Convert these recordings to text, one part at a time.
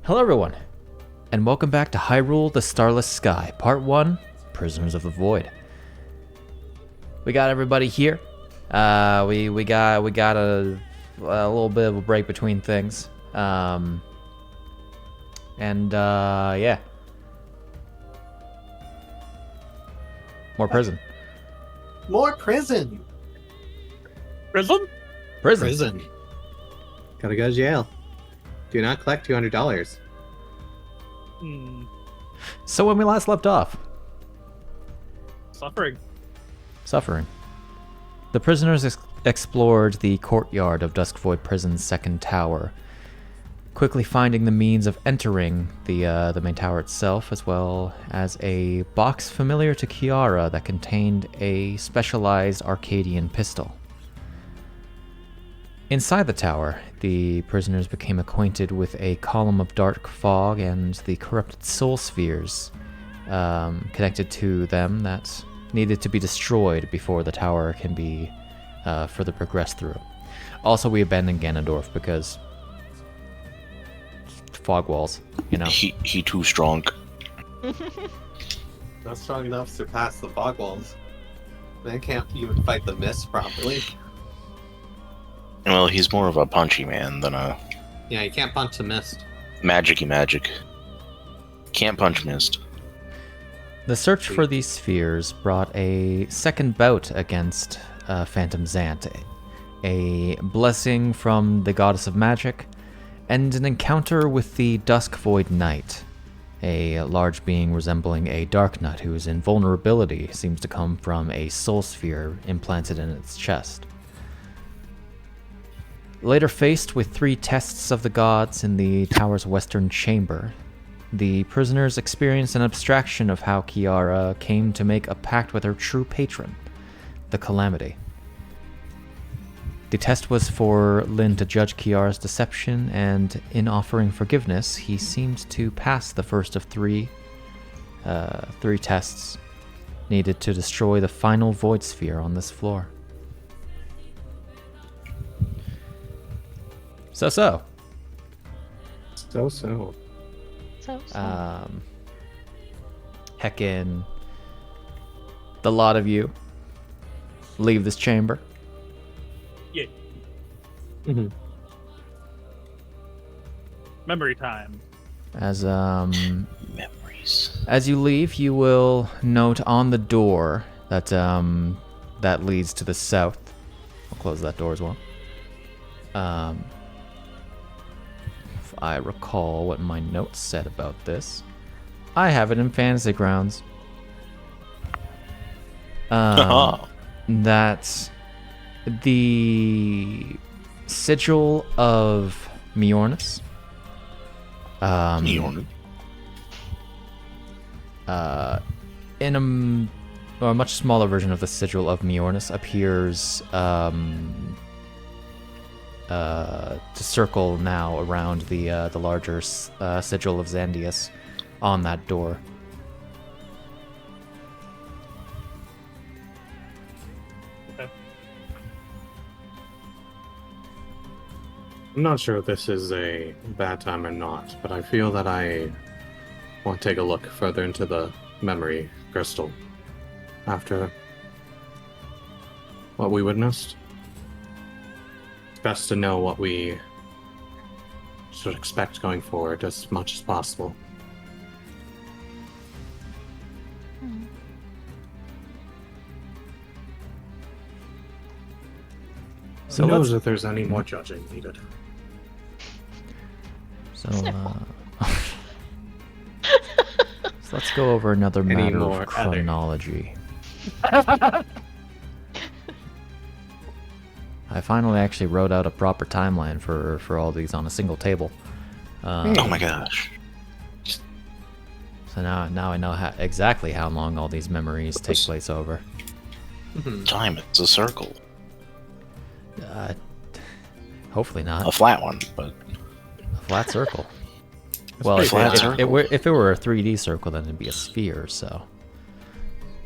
Hello everyone, and welcome back to Hyrule, the Starless Sky, Part 1, Prisoners of the Void. We got everybody here. We got a little bit of a break between things. Yeah. More prison. More prison. Prison? Prison. Gotta go to jail. Do not collect $200. So when we last left off, Suffering. the prisoners explored the courtyard of Duskvoid Prison's second tower, quickly finding the means of entering the main tower itself, as well as a box familiar to Chiara that contained a specialized Arcadian pistol. Inside the tower, the prisoners became acquainted with a column of dark fog and the corrupted soul spheres connected to them that needed to be destroyed before the tower can be further progressed through. Also, we abandoned Ganondorf because fog walls, you know. He too strong. Not strong enough to surpass the fog walls. Man can't even fight the mist properly. Well, he's more of a punchy man than a Yeah, you can't punch the mist. magic-y magic. Can't punch mist. The search for these spheres brought a second bout against Phantom Zant, a blessing from the goddess of magic, and an encounter with the Dusk Void Knight, a large being resembling a Dark Knight whose invulnerability seems to come from a soul sphere implanted in its chest. Later faced with 3 tests of the gods in the tower's western chamber, the prisoners experienced an abstraction of how Chiara came to make a pact with her true patron, the Calamity. The test was for Lynn to judge Chiara's deception, and in offering forgiveness, he seemed to pass the first of three tests needed to destroy the final void sphere on this floor. So. Heckin', the lot of you leave this chamber. Yeah. Mm-hmm. Memory time. As Memories. as you leave, you will note on the door that that leads to the south. I'll close that door as well. If I recall what my notes said about this, I have it in Fantasy Grounds. That the sigil of Mjornis. In a much smaller version of the sigil of Mjornis appears to circle now around the larger sigil of Zandius on that door. Okay. I'm not sure if this is a bad time or not, but I feel that I want to take a look further into the memory crystal after what we witnessed. It's best to know what we should expect going forward as much as possible. So Who let's knows if there's any more judging needed. So let's go over another Any matter more of chronology. I finally actually wrote out a proper timeline for all these on a single table. Oh my gosh. So now I know exactly how long all these memories take place over. Time, it's a circle. Hopefully not. A flat one, but A flat circle. Well, if flat it circle. were a 3D circle, then it'd be a sphere, so.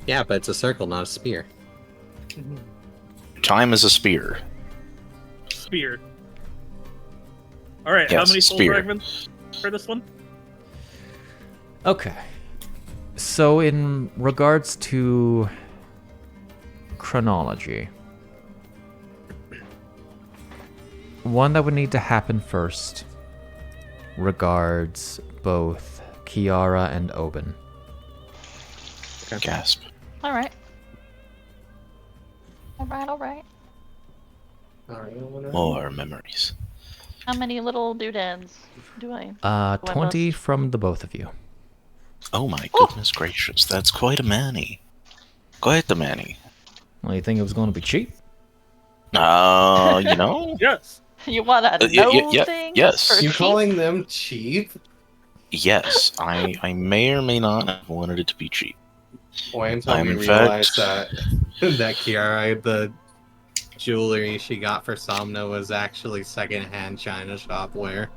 Yeah, but it's a circle, not a spear. time is a spear. Spear. Alright, Yes, how many soul spear. fragments? for this one. Okay. So in regards to chronology, one that would need to happen first regards both Chiara and Obin. Gasp. Alright. Alright. Alright, whatever. More memories. How many little doodads do I... 20 from the both of you. Oh my goodness gracious, that's quite a many. Quite the many. Well, you think it was going to be cheap? You know? Yes. You wanna Yeah, know yeah, things? yes. for You cheap? calling them cheap? Yes, I may or may not have wanted it to be cheap. Wait until I'm we in realize fact- that Chiara, the jewelry she got for Somna was actually secondhand China shop wear.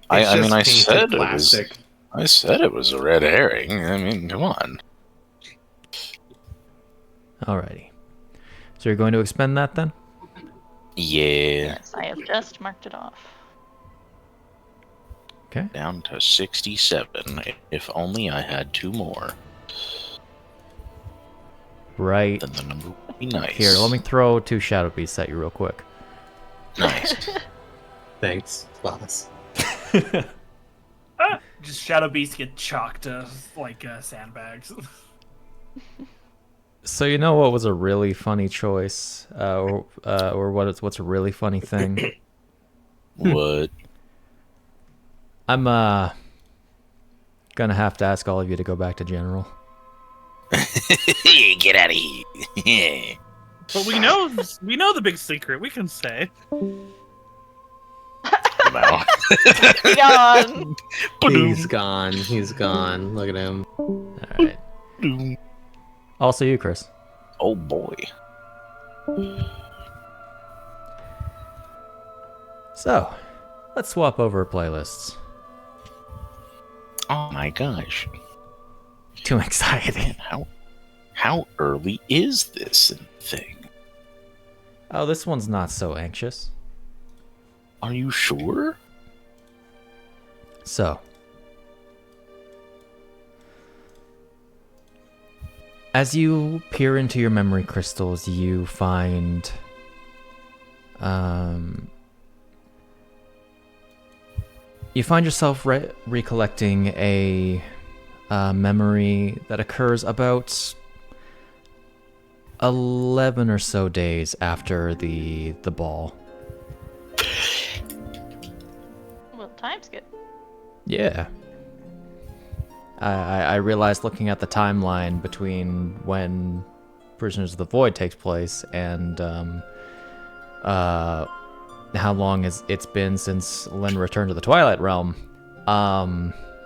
I mean, I painted said it was. plastic. I said it was a red herring. I mean, come on. Alrighty. So you're going to expend that then? Yeah, Yes, I have just marked it off. Okay. down to 67. If only I had 2 more, Right then the number would be nice. here, let me throw 2 shadow beasts at you real quick. Nice. Thanks, boss. Just shadow beasts get chalked like sandbags. So you know what was a really funny choice, or what's a really funny thing? What? I'm gonna have to ask all of you to go back to general. Get out of here. But we know the big secret. We can say. Wow. Gone! He's gone. He's gone. Look at him. All right. Also you, Chris. Oh boy. So, let's swap over playlists. Oh my gosh. Too exciting. How early is this thing? Oh, this one's not so anxious. Are you sure? So, as you peer into your memory crystals, you find yourself recollecting a memory that occurs about 11 or so days after the ball. Well, time's good. Yeah. I realized looking at the timeline between when Prisoners of the Void takes place and how long it's been since Lynn returned to the Twilight Realm.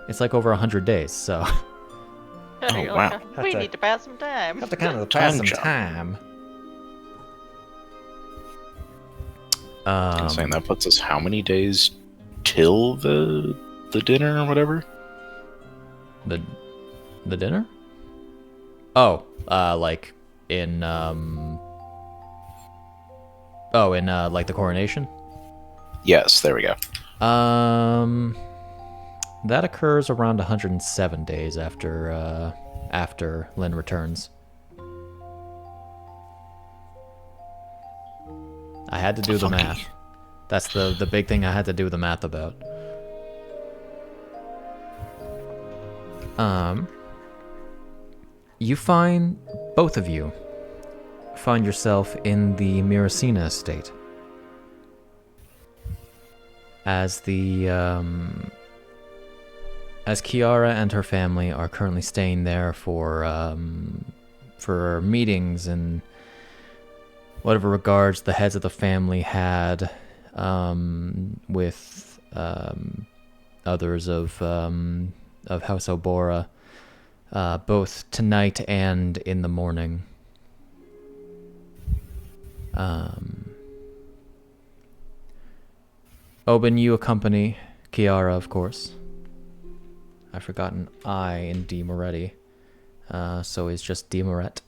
It's like over 100 days, so Oh, You're wow. like, we need to pass some time. have to kind of Time pass some jump. time. I'm saying that puts us how many days till the dinner or whatever? The dinner? Oh, like in like the coronation? Yes, there we go. That occurs around 107 days after Lynn returns. I had to do the Funky. math. That's the big thing I had to do the math about. You find, both of you, find yourself in the Miracina estate. As Chiara and her family are currently staying there for meetings and whatever regards the heads of the family had with others of House Obora, both tonight and in the morning. Obin, you accompany Chiara, of course. I've forgotten I in Di Moretti, so it's just Di Moret.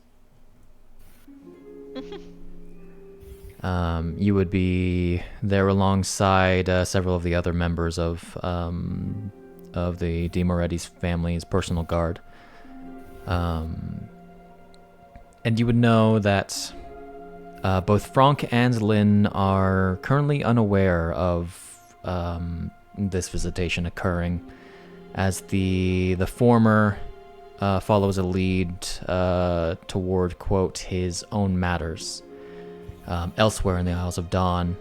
You would be there alongside several of the other members of the Di Moretti's family's personal guard. And you would know that both Franc and Lynn are currently unaware of this visitation occurring, as the former follows a lead toward, quote, his own matters elsewhere in the Isles of Dawn,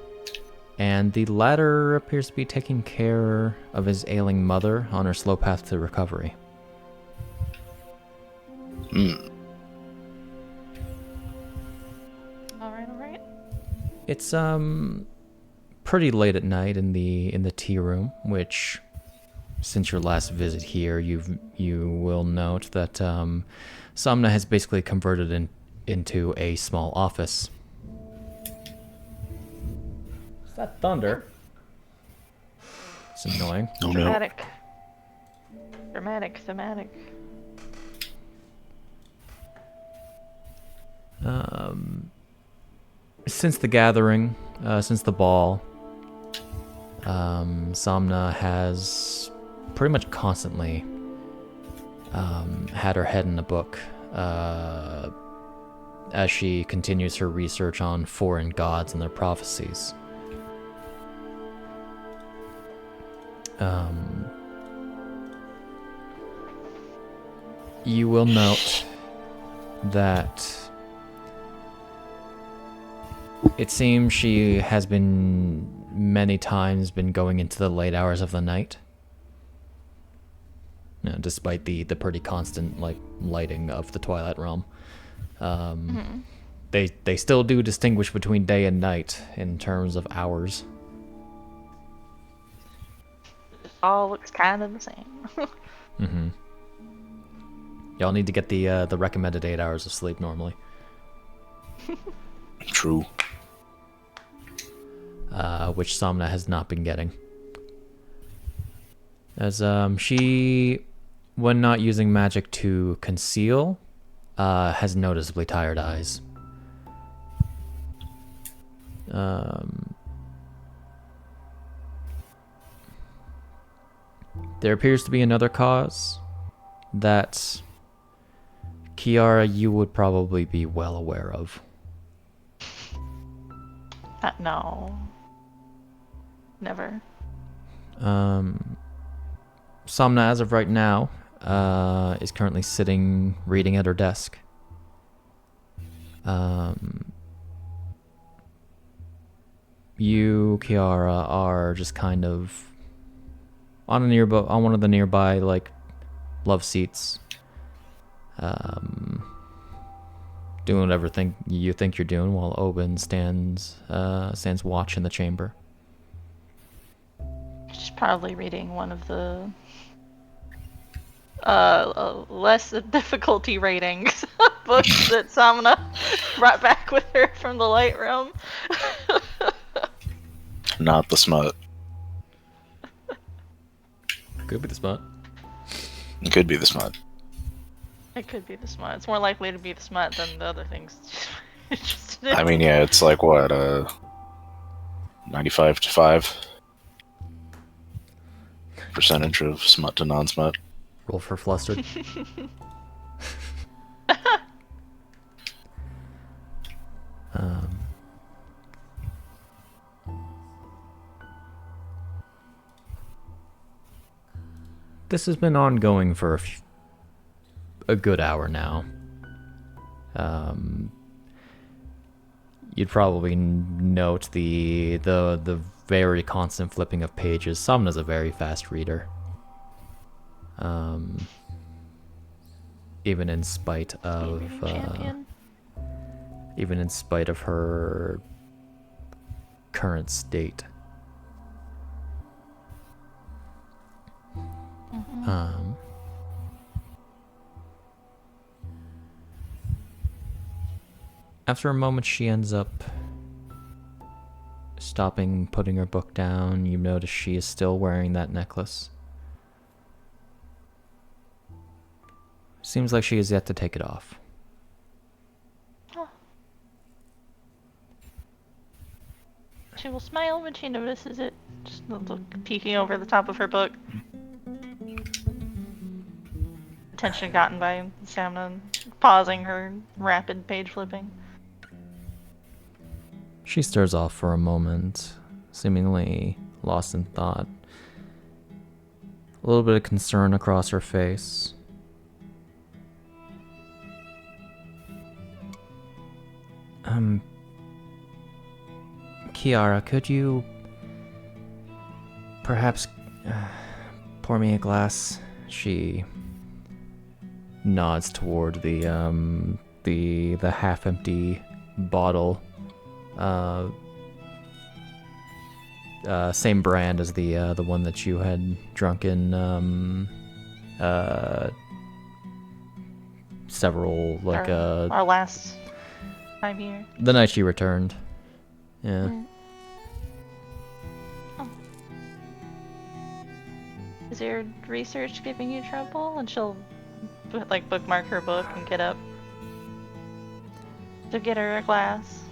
and the latter appears to be taking care of his ailing mother on her slow path to recovery. All right. It's pretty late at night in the tea room, which, since your last visit here, you will note that Somna has basically converted into a small office. Is that thunder? It's annoying. Oh no. Dramatic. Since the gathering, since the ball, Somna has pretty much constantly had her head in a book as she continues her research on foreign gods and their prophecies. You will note that it seems she has many times been going into the late hours of the night. Despite the pretty constant lighting of the Twilight Realm. They still do distinguish between day and night in terms of hours. All looks kind of the same. Mm-hmm. Y'all need to get the recommended 8 hours of sleep normally. True. Which Somna has not been getting. As she, when not using magic to conceal, has noticeably tired eyes. There appears to be another cause that, Chiara, you would probably be well aware of. No. Never. Somna, as of right now, is currently sitting reading at her desk. You, Chiara, are just kind of on one of the nearby love seats, doing whatever you think you're doing, while Obin stands watch in the chamber. She's probably reading one of the less difficulty ratings books that Samna brought back with her from the light room. Not the smut. Could be the smut. It could be the smut. It could be the smut. It's more likely to be the smut than the other things. I mean, yeah, it's like what, 95 to 5 percentage of smut to non-smut. Roll for flustered. This has been ongoing for a good hour now. You'd probably note the very constant flipping of pages. Somna's a very fast reader. Even in spite of her current state. After a moment, she ends up stopping, putting her book down. You notice she is still wearing that necklace. Seems like she has yet to take it off. She will smile when she notices it, just peeking over the top of her book. Attention gotten by Samna, pausing her rapid page flipping. She stares off for a moment, seemingly lost in thought. A little bit of concern across her face. Chiara, could you perhaps pour me a glass? She nods toward the half-empty bottle. Same brand as the one that you had drunk in several our last time here. The night she returned. Yeah. Oh. Is your research giving you trouble? And she'll like bookmark her book and get up to get her a glass.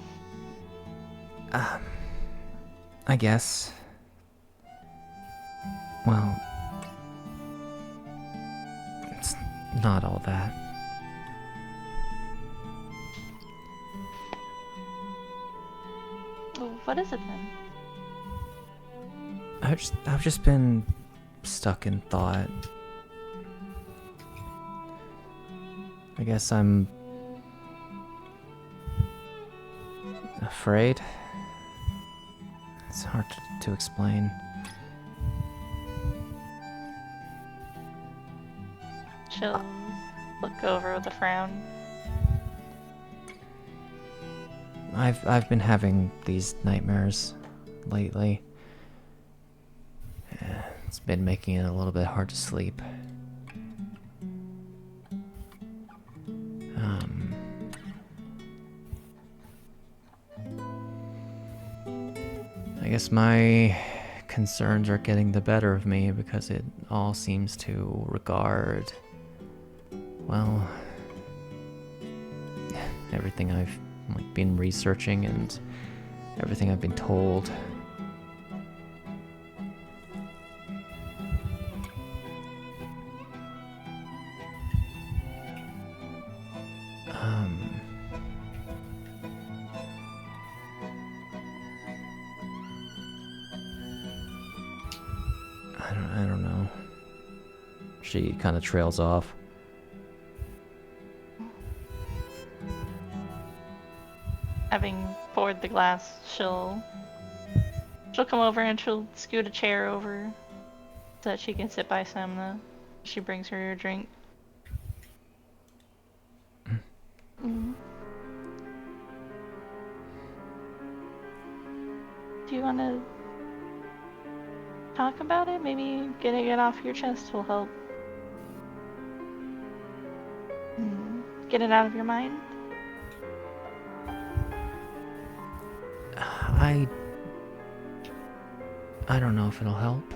I guess. Well, it's not all that. Well, what is it then? I've just been stuck in thought. I guess I'm afraid. It's hard to explain. She'll look over with a frown. I've been having these nightmares lately. It's been making it a little bit hard to sleep. I guess my concerns are getting the better of me because it all seems to regard, well, everything I've been researching and everything I've been told. I don't know. She kind of trails off. Having poured the glass, she'll come over and she'll scoot a chair over so that she can sit by Samna. She brings her your drink. Mm. Do you want to talk about it? Maybe getting it off your chest will help. Get it out of your mind? I don't know if it'll help.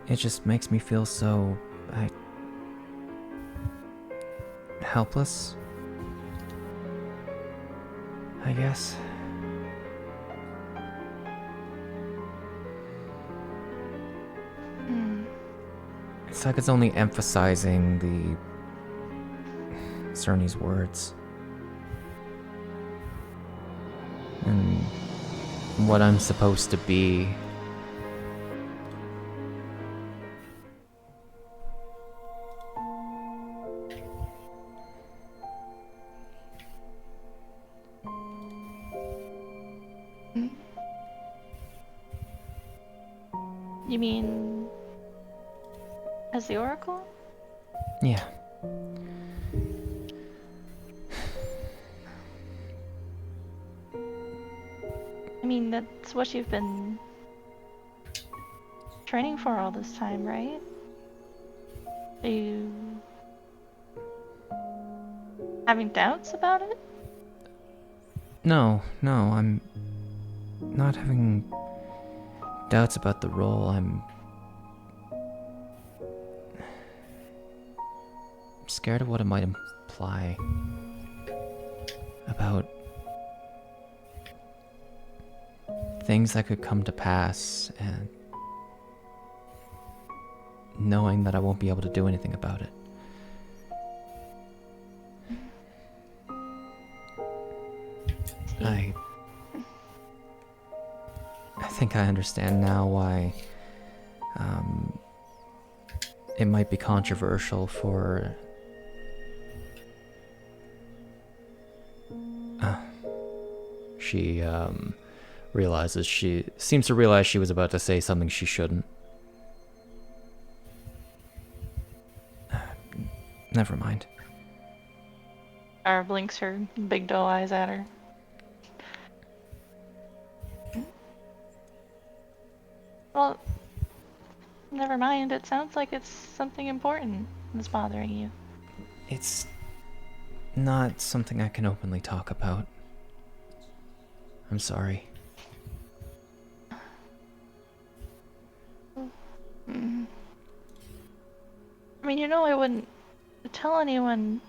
It just makes me feel so helpless, I guess. It's like it's only emphasizing the Cerny's words. And what I'm supposed to be. You mean as the Oracle? Yeah. I mean, that's what you've been training for all this time, right? Are you having doubts about it? No, I'm not having doubts about the role. I'm scared of what it might imply. about things that could come to pass, and knowing that I won't be able to do anything about it. I think I understand now why it might be controversial for she seems to realize she was about to say something she shouldn't. Never mind. Ara blinks her big doe eyes at her. Well, never mind. It sounds like it's something important that's bothering you. It's not something I can openly talk about. I'm sorry. I mean, you know I wouldn't tell anyone,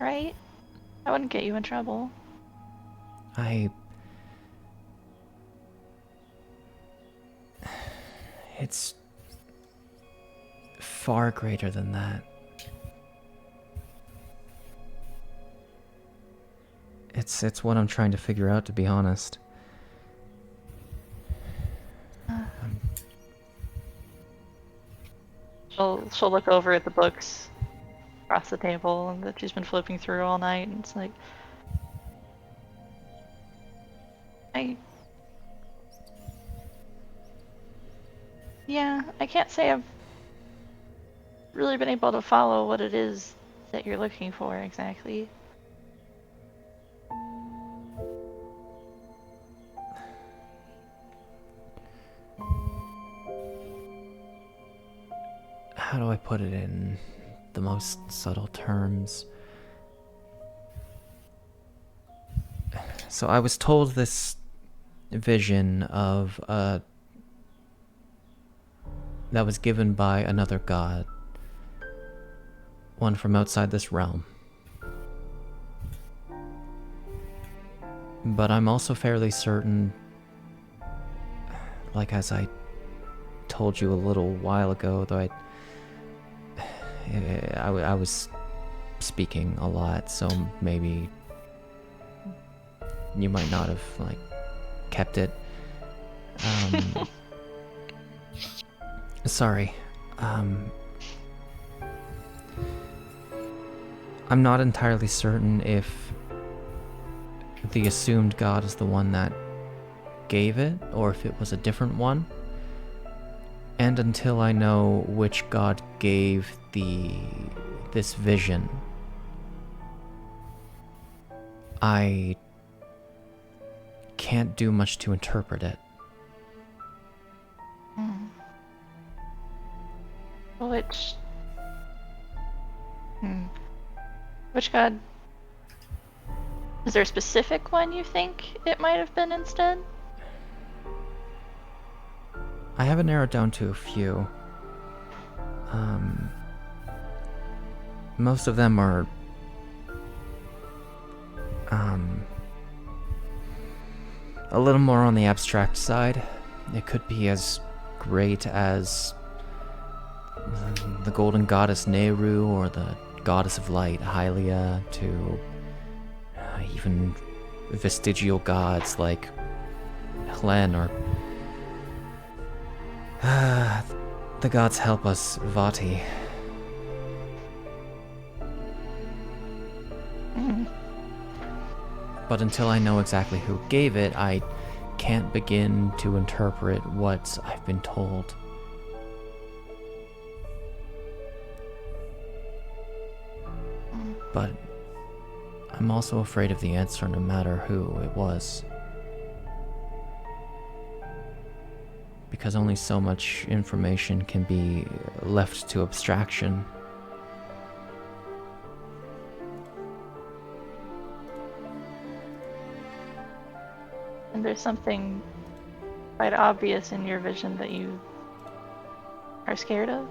right? I wouldn't get you in trouble. It's far greater than that. It's what I'm trying to figure out, to be honest. She'll look over at the books across the table and that she's been flipping through all night, and it's like, yeah, I can't say I've really been able to follow what it is that you're looking for exactly. How do I put it in the most subtle terms? So I was told this vision of that was given by another god, one from outside this realm. But I'm also fairly certain, like as I told you a little while ago, though I was speaking a lot, so maybe you might not have like kept it. Sorry. I'm not entirely certain if the assumed god is the one that gave it, or if it was a different one. And until I know which god gave this vision, I can't do much to interpret it. Which god? Is there a specific one you think it might have been instead? I have it narrowed down to a few. Most of them are a little more on the abstract side. It could be as great as the golden goddess Nehru, or the goddess of light Hylia, to even vestigial gods like Helen, or the gods help us, Vati. But until I know exactly who gave it, I can't begin to interpret what I've been told. But I'm also afraid of the answer, no matter who it was. Because only so much information can be left to abstraction. And there's something quite obvious in your vision that you are scared of?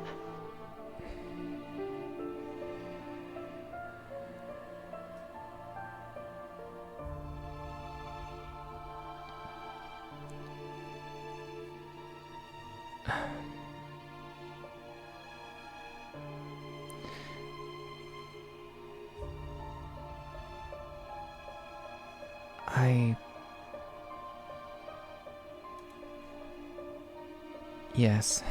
Yes.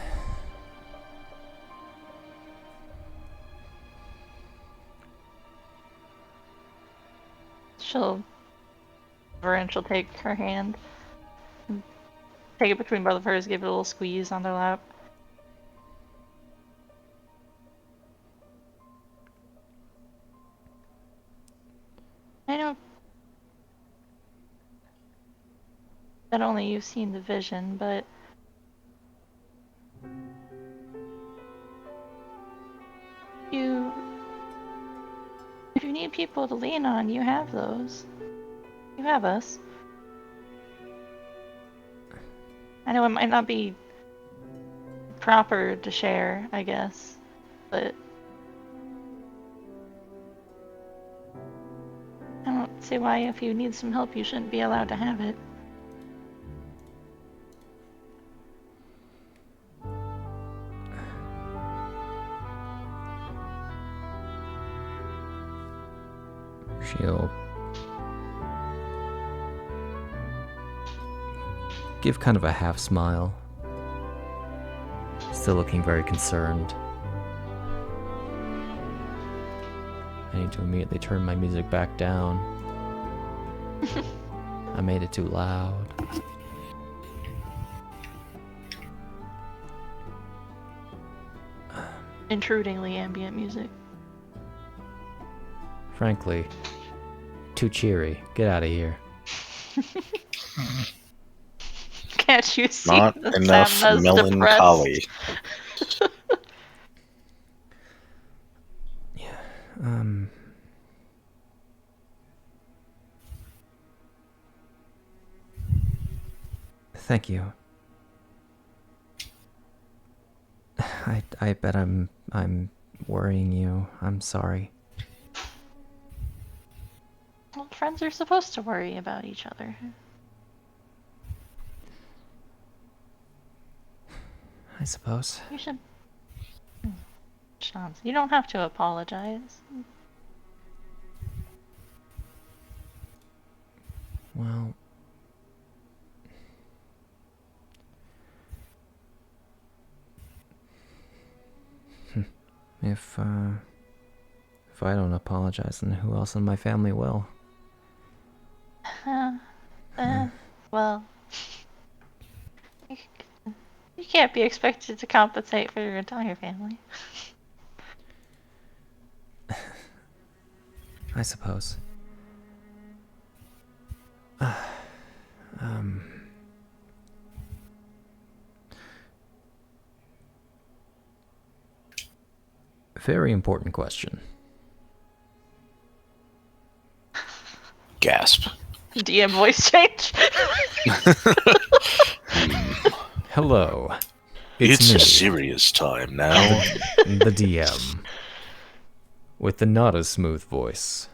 She'll take her hand, and take it between both of hers, give it a little squeeze on their lap. I know that only you've seen the vision, but if you need people to lean on, you have those. You have us. I know it might not be proper to share, I guess, but I don't see why if you need some help you shouldn't be allowed to have it. She'll give kind of a half smile, still looking very concerned. I need to immediately turn my music back down. I made it too loud. Intrudingly ambient music. Frankly, too cheery. Get out of here. Can't you see Not that enough Samna's melancholy. depressed? Thank you. I bet I'm worrying you. I'm sorry. Well, friends are supposed to worry about each other. I suppose. You should. Sean, you don't have to apologize. Well, if I don't apologize, then who else in my family will? Well, you can't be expected to compensate for your entire family. I suppose. Very important question. Gasp. DM voice change. Hello. It's me, a serious time now. the DM. With the not as smooth voice.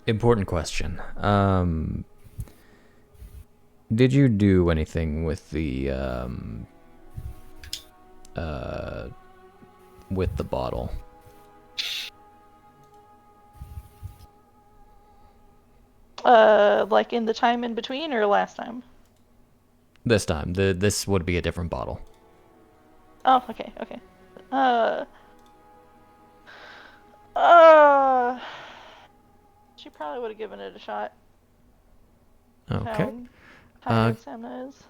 Important question. Did you do anything with the bottle? Like in the time in between or last time? This time. This would be a different bottle. Oh, okay. She probably would have given it a shot. Okay. How tired Samna is.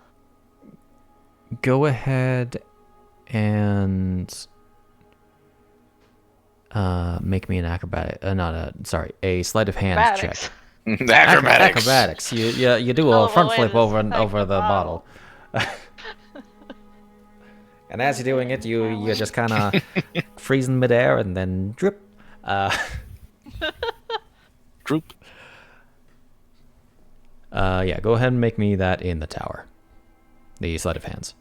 Go ahead and make me an a sleight of hand Acrobatics. check. Acrobatics. Acrobatics. You do a front flip over the bottle. And as you're doing it, you just kind of freeze in midair and then drip. Droop. Yeah, go ahead and make me that in the tower. The sleight of hands.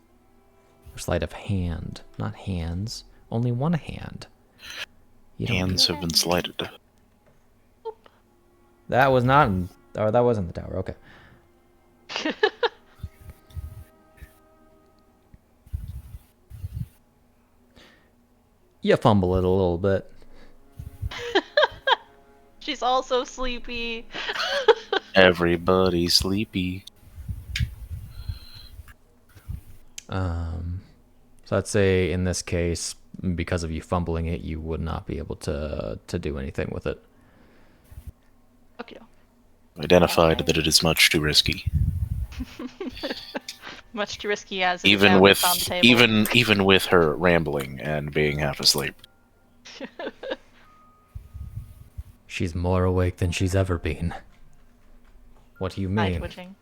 Or sleight of hand, not hands. Only one hand. Hands have been slighted. That was not that was in the tower. Okay. You fumble it a little bit. She's also sleepy. Everybody's sleepy. So I'd say in this case, because of you fumbling it, you would not be able to do anything with it. Okay. Identified that it is much too risky. Much too risky as it Even now with it's on the table. even with her rambling and being half asleep. She's more awake than she's ever been. What do you Eye mean? twitching.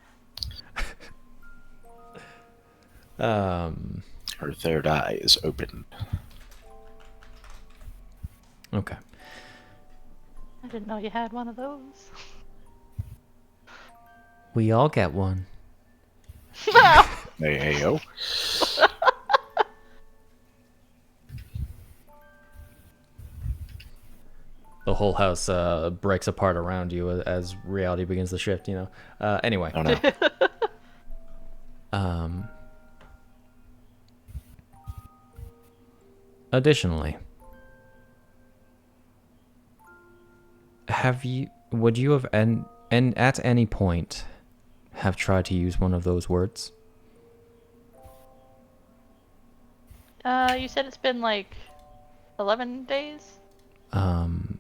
Her third eye is open. Okay. I didn't know you had one of those. We all get one. Hey, yo. The whole house breaks apart around you as reality begins to shift, you know. Anyway. Oh no. Additionally, would you have and at any point have tried to use one of those words? You said it's been like 11 days over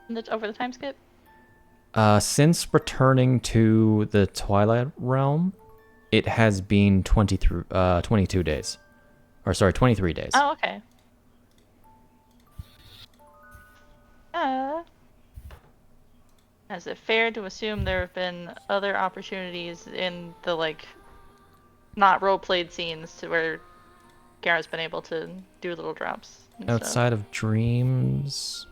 the time skip? Since returning to the Twilight Realm, it has been 22 days. Or sorry, 23 days. Oh, okay. Is it fair to assume there have been other opportunities in the, like, not role-played scenes to where Gara's been able to do little drops and stuff? Outside of dreams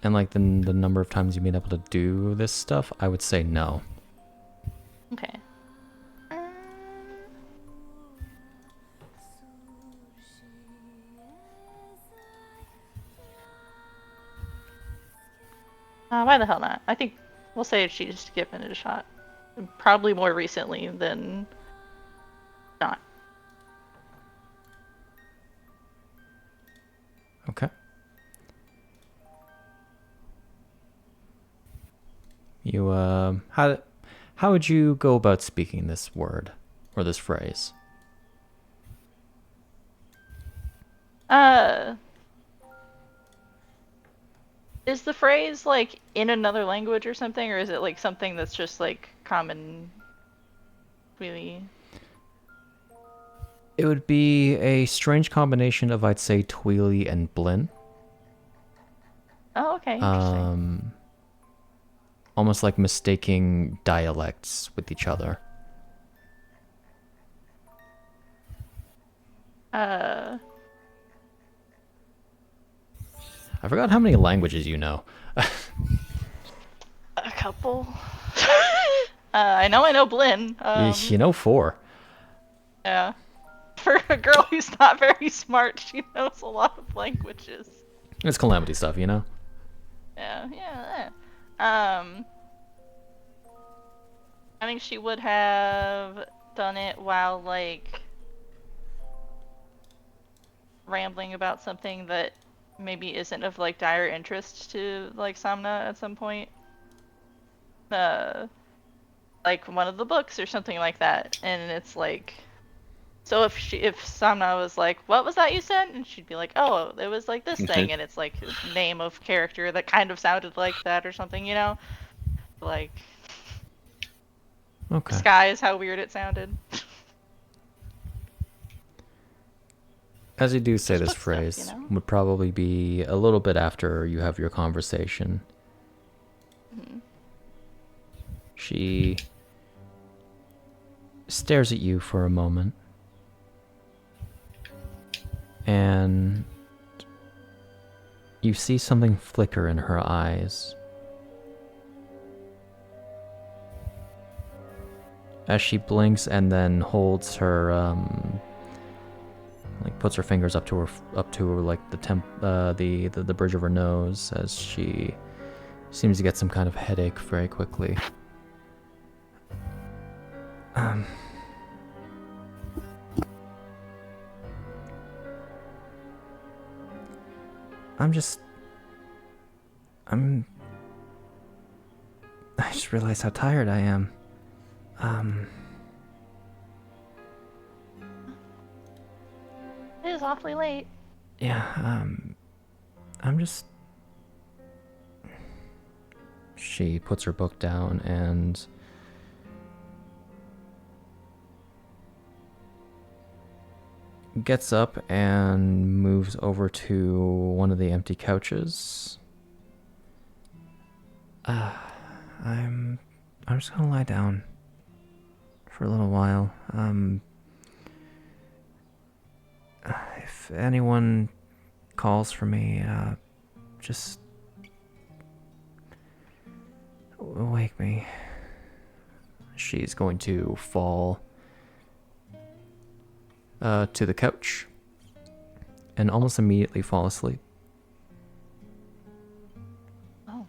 and like the number of times you've been able to do this stuff, I would say no. Okay. Why the hell not? I think we'll say she's given it a shot. Probably more recently than not. Okay. You how would you go about speaking this word or this phrase? Is the phrase like in another language or something, or is it like something that's just like common? Really? It would be a strange combination of, I'd say, Tweely and Blinn. Oh, okay. Interesting. Almost like mistaking dialects with each other. I forgot how many languages you know. A couple. I know Blinn. You know 4. Yeah. For a girl who's not very smart, she knows a lot of languages. It's Calamity stuff, you know? Yeah. I think she would have done it while, like, rambling about something that maybe isn't of, like, dire interest to, like, Samna at some point. Like, one of the books or something like that. And it's like... So if Samna was like, what was that you said? And she'd be like, oh, it was like this thing, and it's like a name of character that kind of sounded like that or something, you know? Like, Okay. Sky is how weird it sounded. As you do say Just this book phrase, stuff, you know? would probably be a little bit after you have your conversation. Mm-hmm. She stares at you for a moment. And you see something flicker in her eyes. As she blinks and then holds her, like puts her fingers up to her like the bridge of her nose as she seems to get some kind of headache very quickly. I just realized how tired I am. awfully late. Yeah, I'm just... She puts her book down and... gets up and moves over to one of the empty couches. I'm just gonna lie down for a little while. If anyone calls for me, just wake me. She's going to fall to the couch and almost immediately fall asleep. Oh.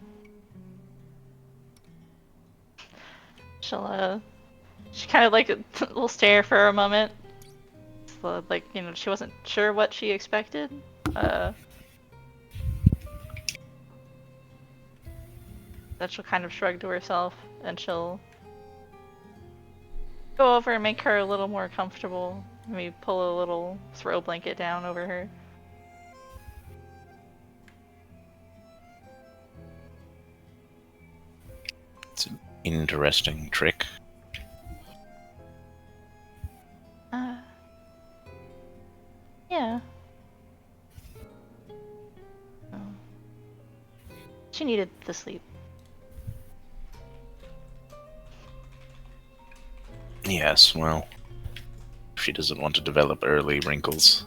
She kind of like a little stare for a moment. So, like, you know, she wasn't sure what she expected. Then she'll kind of shrug to herself and she'll go over and make her a little more comfortable. Maybe pull a little throw blanket down over her. It's an interesting trick. Yeah. Oh. She needed the sleep. Yes, well, if she doesn't want to develop early wrinkles,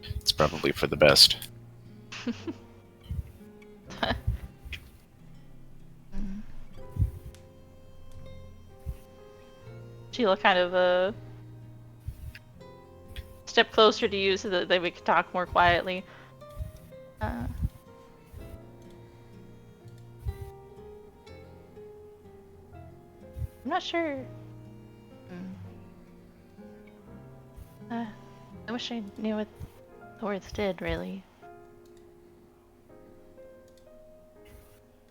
it's probably for the best. She'll kind of step closer to you so that we can talk more quietly. I'm not sure. I wish I knew what the words did, really.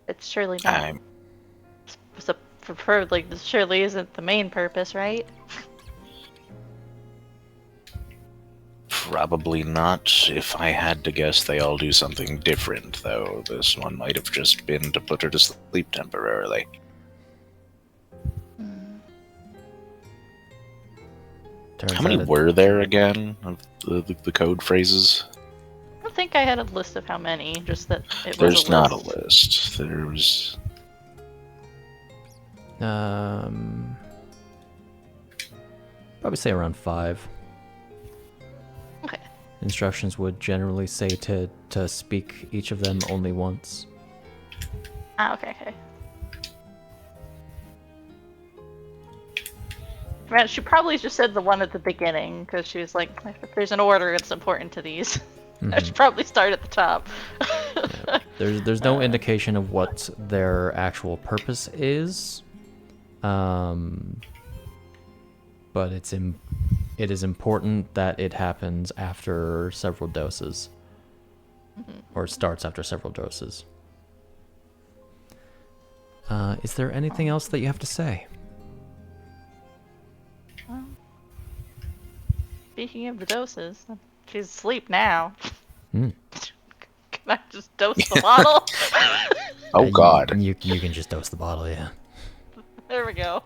It's surely not. Like, this surely isn't the main purpose, right? Probably not. If I had to guess, they all do something different, though. This one might have just been to put her to sleep temporarily. How many were there again of the code phrases? I don't think I had a list of how many, just that it was There's a not a list. list. There's... Probably say around 5. Okay. Instructions would generally say to speak each of them only once. Okay. Man, she probably just said the one at the beginning, because she was like, if there's an order, it's important to these. I should probably start at the top. Yeah. There's no indication of what their actual purpose is. But it is important that it happens after several doses. Or starts after several doses. Is there anything else that you have to say? Well, speaking of the doses, she's asleep now. Can I just dose the bottle? Oh god. You can just dose the bottle, yeah. There we go.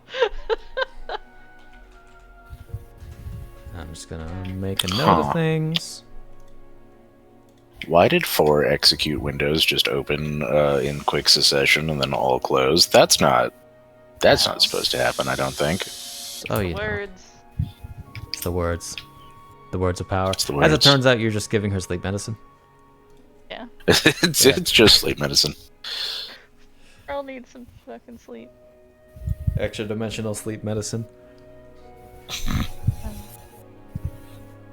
I'm just gonna make a note of things. Why did 4 execute windows just open in quick succession and then all close? That's not supposed to happen, I don't think. Oh, you know. Words. It's the words. The words of power. It's the As it words. turns out, you're just giving her sleep medicine. Yeah. It's just sleep medicine. Girl needs some fucking sleep. Extra dimensional sleep medicine.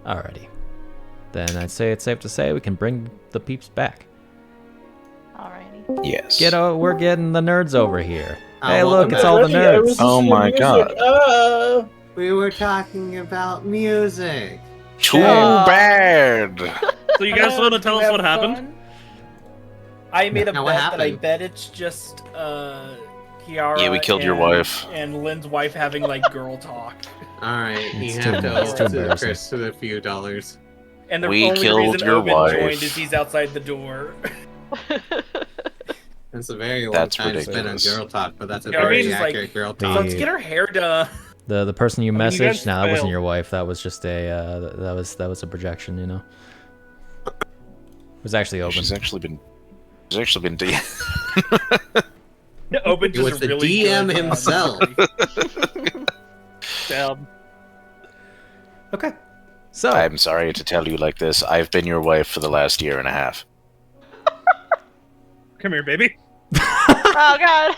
Alrighty. Then I'd say it's safe to say we can bring the peeps back. Alrighty. Yes. We're getting the nerds over here. Hey, welcome look, it's back. all the nerds. Oh my god. We were talking about music. Too bad. So you guys want to tell us what happened? Fun? I made a Now, bet what that I happened? bet it's just Kiara. Yeah, we killed your wife. And Lynn's wife having like girl talk. Alright, you It's have too to owe embarrassing. Chris a few dollars. And the We only killed reason your Obin wife. joined is he's outside the door. It's a very long That's time to spend on ridiculous. girl talk, but that's a Yeah, I very mean, it's like- accurate girl The- talk. Let's get her hair done. The person you I mean, you guys messaged, no, that wasn't failed. your wife. That was just a that was a projection, you know. It was actually open. She's actually been Obin It just was the really DM good, himself. Damn. Okay. So I'm sorry to tell you like this. I've been your wife for the last year and a half. Come here, baby. Oh God.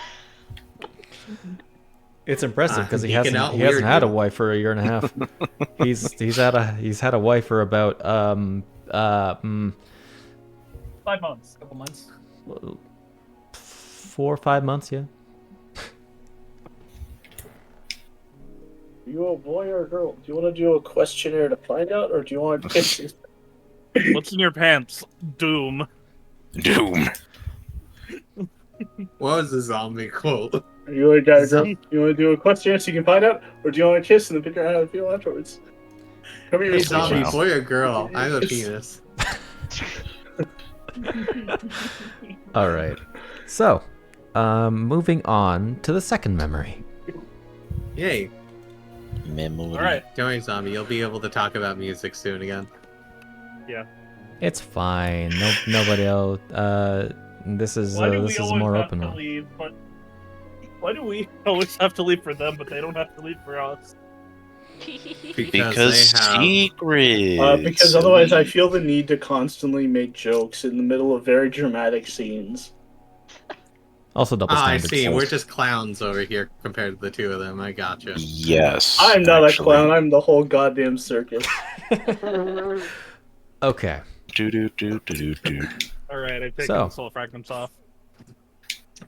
it's impressive because he he can hasn't out-weird had a you. wife for a year and a half. he's had a wife for about 5 months. Couple months. 4 or 5 months, yeah. Are you a boy or a girl? Do you want to do a questionnaire to find out, or do you want to pick? What's in your pants? Doom. Doom. What was the zombie quote? Are you a guy or girl? You want to do a questionnaire so you can find out, or do you want to kiss and then figure out how to feel afterwards? Come here, Hey, Mr. zombie, Wow. boy or girl? I'm a penis. All right. So, moving on to the second memory. Yay. Memory. All right. Don't worry, zombie. You'll be able to talk about music soon again. It's fine. No, nobody else. This is Why do we this is always more have open to one. leave? But why do we always have to leave for them, but they don't have to leave for us? Because they have... secrets. Because otherwise, I feel the need to constantly make jokes in the middle of very dramatic scenes. Also double Ah, I standards. see. We're just clowns over here compared to the two of them. I gotcha. Yes. I'm not actually. a clown. I'm the whole goddamn circus. Okay. Do do do do do do. All right, I've taken So. the soul fragments off.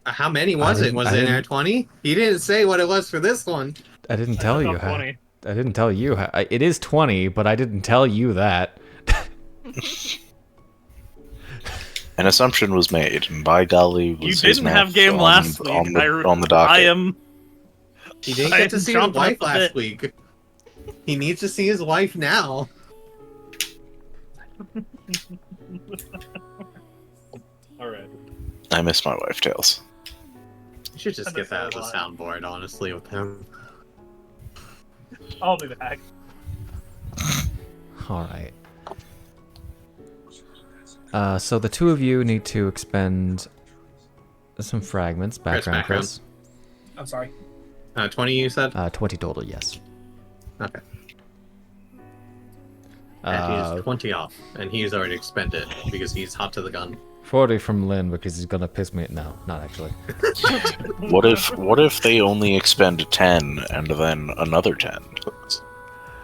How many was I it? didn't- Was I it in there didn't- 20? He didn't say what it was for this one. I didn't tell you Not how. 20. I didn't tell you how. It is 20, but I didn't tell you that. An assumption was made, and by golly, was You his didn't have math game on, last week. on the docket. I am. He didn't I get to am see his chomping wife at the last bit. week. He needs to see his wife now. All right. I miss my wife, Tails. You should just get that as a Understand soundboard, honestly, with him. I'll be back. All right. So the two of you need to expend some fragments. Background, background. Chris. I'm sorry. 20 you said? 20 total, yes. Okay. And Uh, he's 20 off, and he's already expended because he's hot to the gun. 40 from Lynn because he's gonna piss me. No, not actually. What if they only expend 10 and then another 10?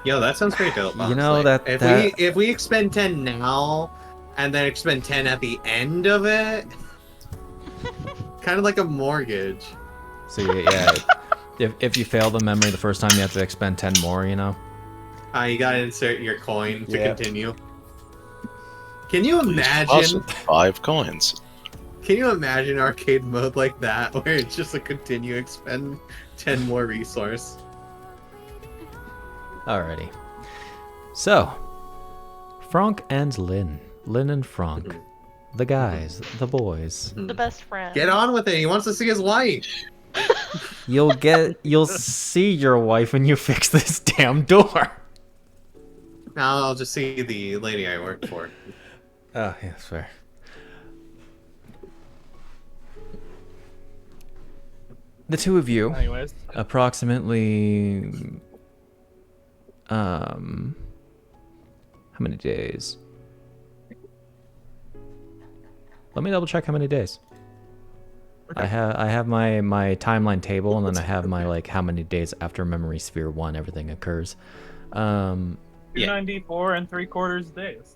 Yo, that sounds pretty dope. You know, honestly. that- if we expend 10 now, and then expend 10 at the end of it, kind of like a mortgage. So yeah, if you fail the memory the first time, you have to expend 10 more. You know. You gotta insert your coin to Yeah. continue. Can you Please imagine? deposit 5 coins. Can you imagine arcade mode like that, where it's just a continue expend 10 more resource? Alrighty. So, Franc and Lynn. Lynn and Franc. The guys, the boys. The best friend. Get on with it. He wants to see his wife. You'll see your wife when you fix this damn door. Now I'll just see the lady I work for. Oh, yeah, that's fair. The two of you, Anyways, approximately, how many days? Let me double check how many days. I have my timeline table, and then I have my like how many days after Memory Sphere 1 everything occurs. Yeah. 294 and 3/4 days.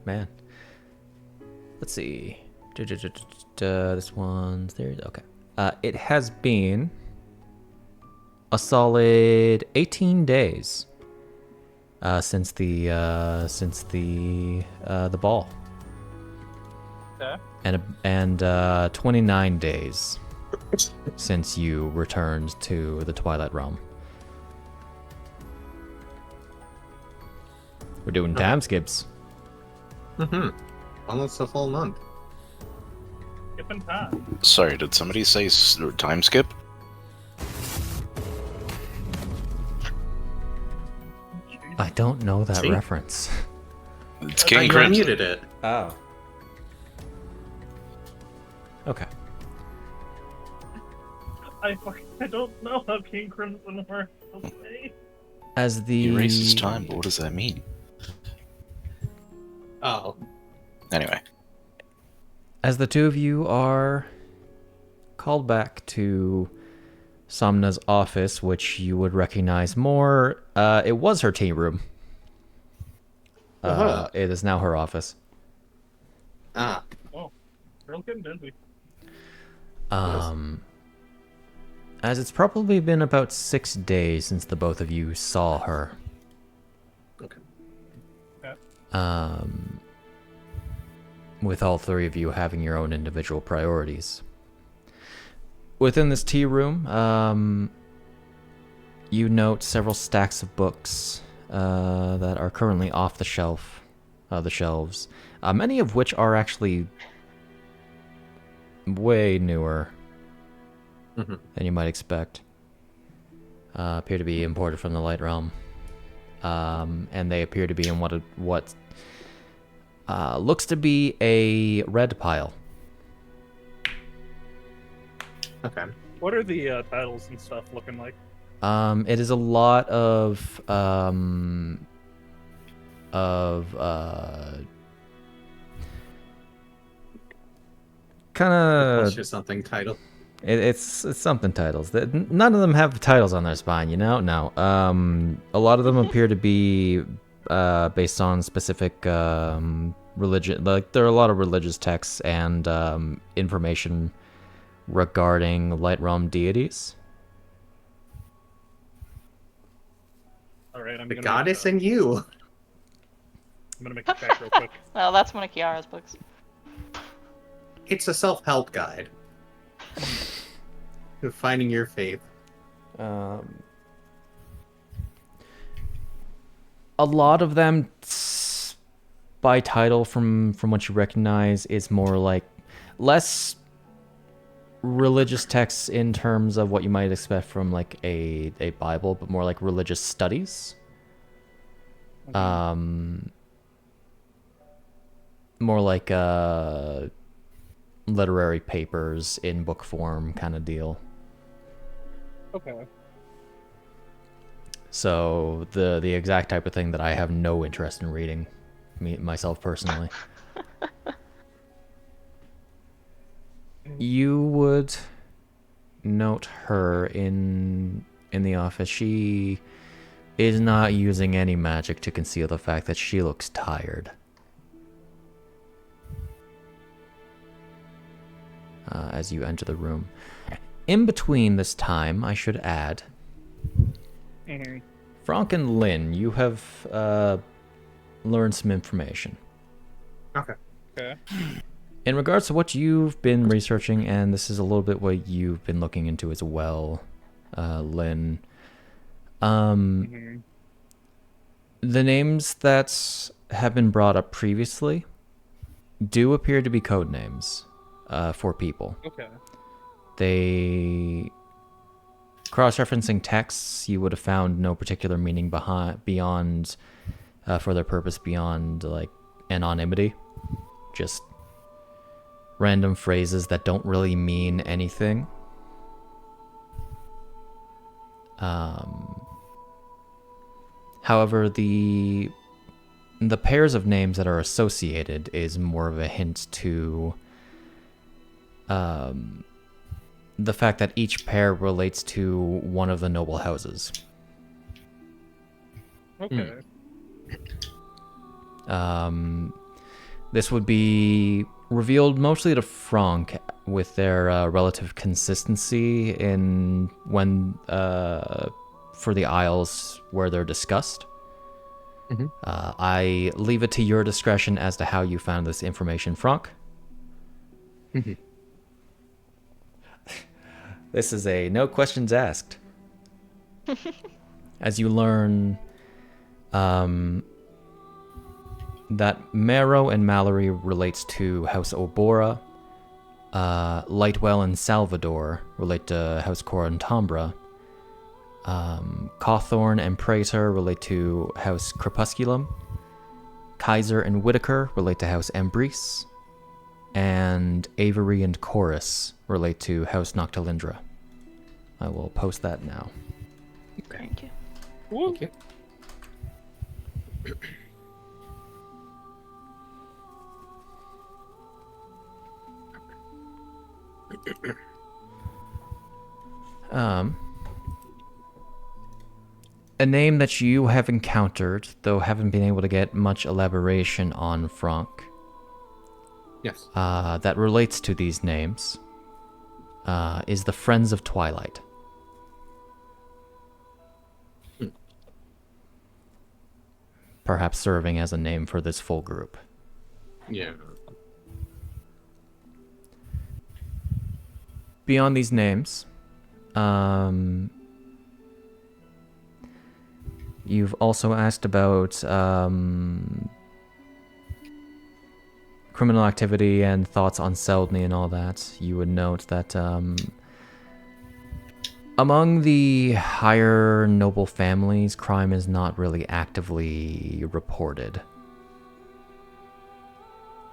Man. Let's see. This one's there. Okay. It has been a solid 18 days since the ball, Okay. and 29 days since you returned to the Twilight Realm. We're doing time skips. Almost a full month. Skipping time. Sorry, did somebody say time skip? I don't know that See? reference. It's I King Crimson. muted it. Oh. Okay. I don't know how King Crimson works. Okay. As the Erases time, but what does that mean? Oh. Anyway. As the two of you are called back to Somna's office, which you would recognize more, it was her tea room. It is now her office. Ah. Oh, girl's getting busy. As it's probably been about 6 days since the both of you saw her. Okay. With all three of you having your own individual priorities. Within this tea room, you note several stacks of books that are currently off the shelves. Many of which are actually way newer than you might expect. Appear to be imported from the Light Realm, and they appear to be in what looks to be a red pile. Okay. What are the titles and stuff looking like? It is a lot of kind Plus of your something title. it's something titles. None of them have titles on their spine, you know? No. A lot of them appear to be based on specific religion. Like, there are a lot of religious texts and information regarding Light Realm deities. All right, I'm The gonna goddess make, and you. I'm gonna make a check real quick. Well, that's one of Chiara's books. It's a self-help guide. To finding your faith. A lot of them, by title, from what you recognize, is more like less religious texts in terms of what you might expect from like a Bible, but more like religious studies. More like literary papers in book form kind of deal. Okay. So the exact type of thing that I have no interest in reading, myself personally. You would note her in the office. She is not using any magic to conceal the fact that she looks tired. As you enter the room. In between this time, I should add, Franc and Lynn, you have learned some information. Okay. Okay. In regards to what you've been researching, and this is a little bit what you've been looking into as well, Lynn, the names that have been brought up previously do appear to be code names for people. Okay. They, cross-referencing texts, you would have found no particular meaning beyond, for their purpose beyond, like, anonymity. Just random phrases that don't really mean anything. However, the pairs of names that are associated is more of a hint to the fact that each pair relates to one of the noble houses. Okay. This would be revealed mostly to Franc with their relative consistency in when for the Isles where they're discussed. I leave it to your discretion as to how you found this information, Franc. This is a no questions asked. As you learn, that Marrow and Mallory relates to House Obora. Lightwell and Salvador relate to House Corantombra. Cawthorn and Praetor relate to House Crepusculum. Kaiser and Whitaker relate to House Ambrise. And Avery and Chorus relate to House Noctilindra. I will post that now. Thank you. Thank you. A name that you have encountered, though haven't been able to get much elaboration on, Franc, Yes. that relates to these names, is the Friends of Twilight. Perhaps serving as a name for this full group. Yeah. Beyond these names, you've also asked about criminal activity and thoughts on Seldny and all that. You would note that among the higher noble families, crime is not really actively reported.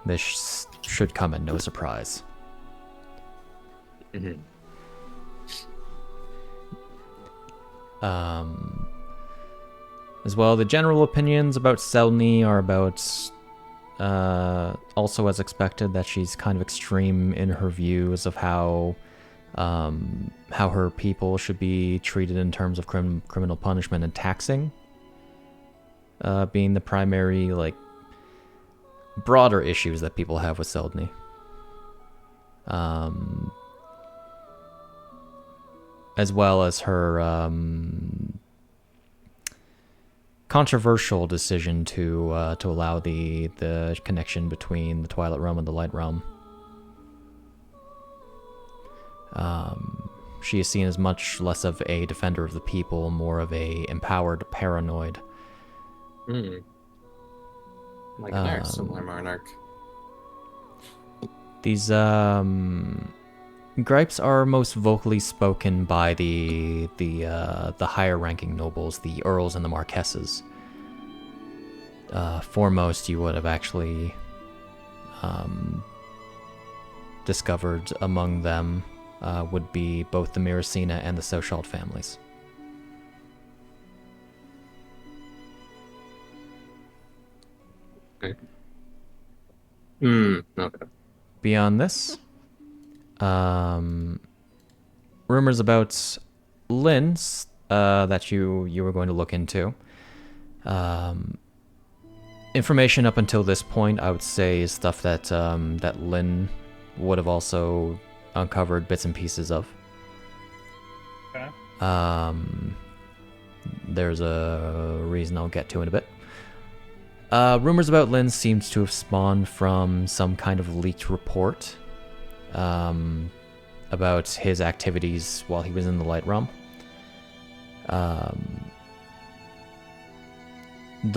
This should come at no surprise. Mm-hmm. As well, the general opinions about Seldny are about, also as expected, that she's kind of extreme in her views of how her people should be treated in terms of criminal punishment and taxing, being the primary, like, broader issues that people have with Seldny. As well as her controversial decision to allow the connection between the Twilight Realm and the Light Realm. She is seen as much less of a defender of the people, more of a empowered paranoid. Like an arc, similar monarch. These gripes are most vocally spoken by the higher-ranking nobles, the earls and the marquesses. Foremost, you would have actually discovered among them would be both the Miracina and the Souchalte families. Okay. Okay. Beyond this, rumors about Lynn that you were going to look into. Information up until this point, I would say, is stuff that that Lynn would have also uncovered bits and pieces of. Okay. There's a reason I'll get to in a bit. Rumors about Lynn seems to have spawned from some kind of leaked report about his activities while he was in the Light Realm. The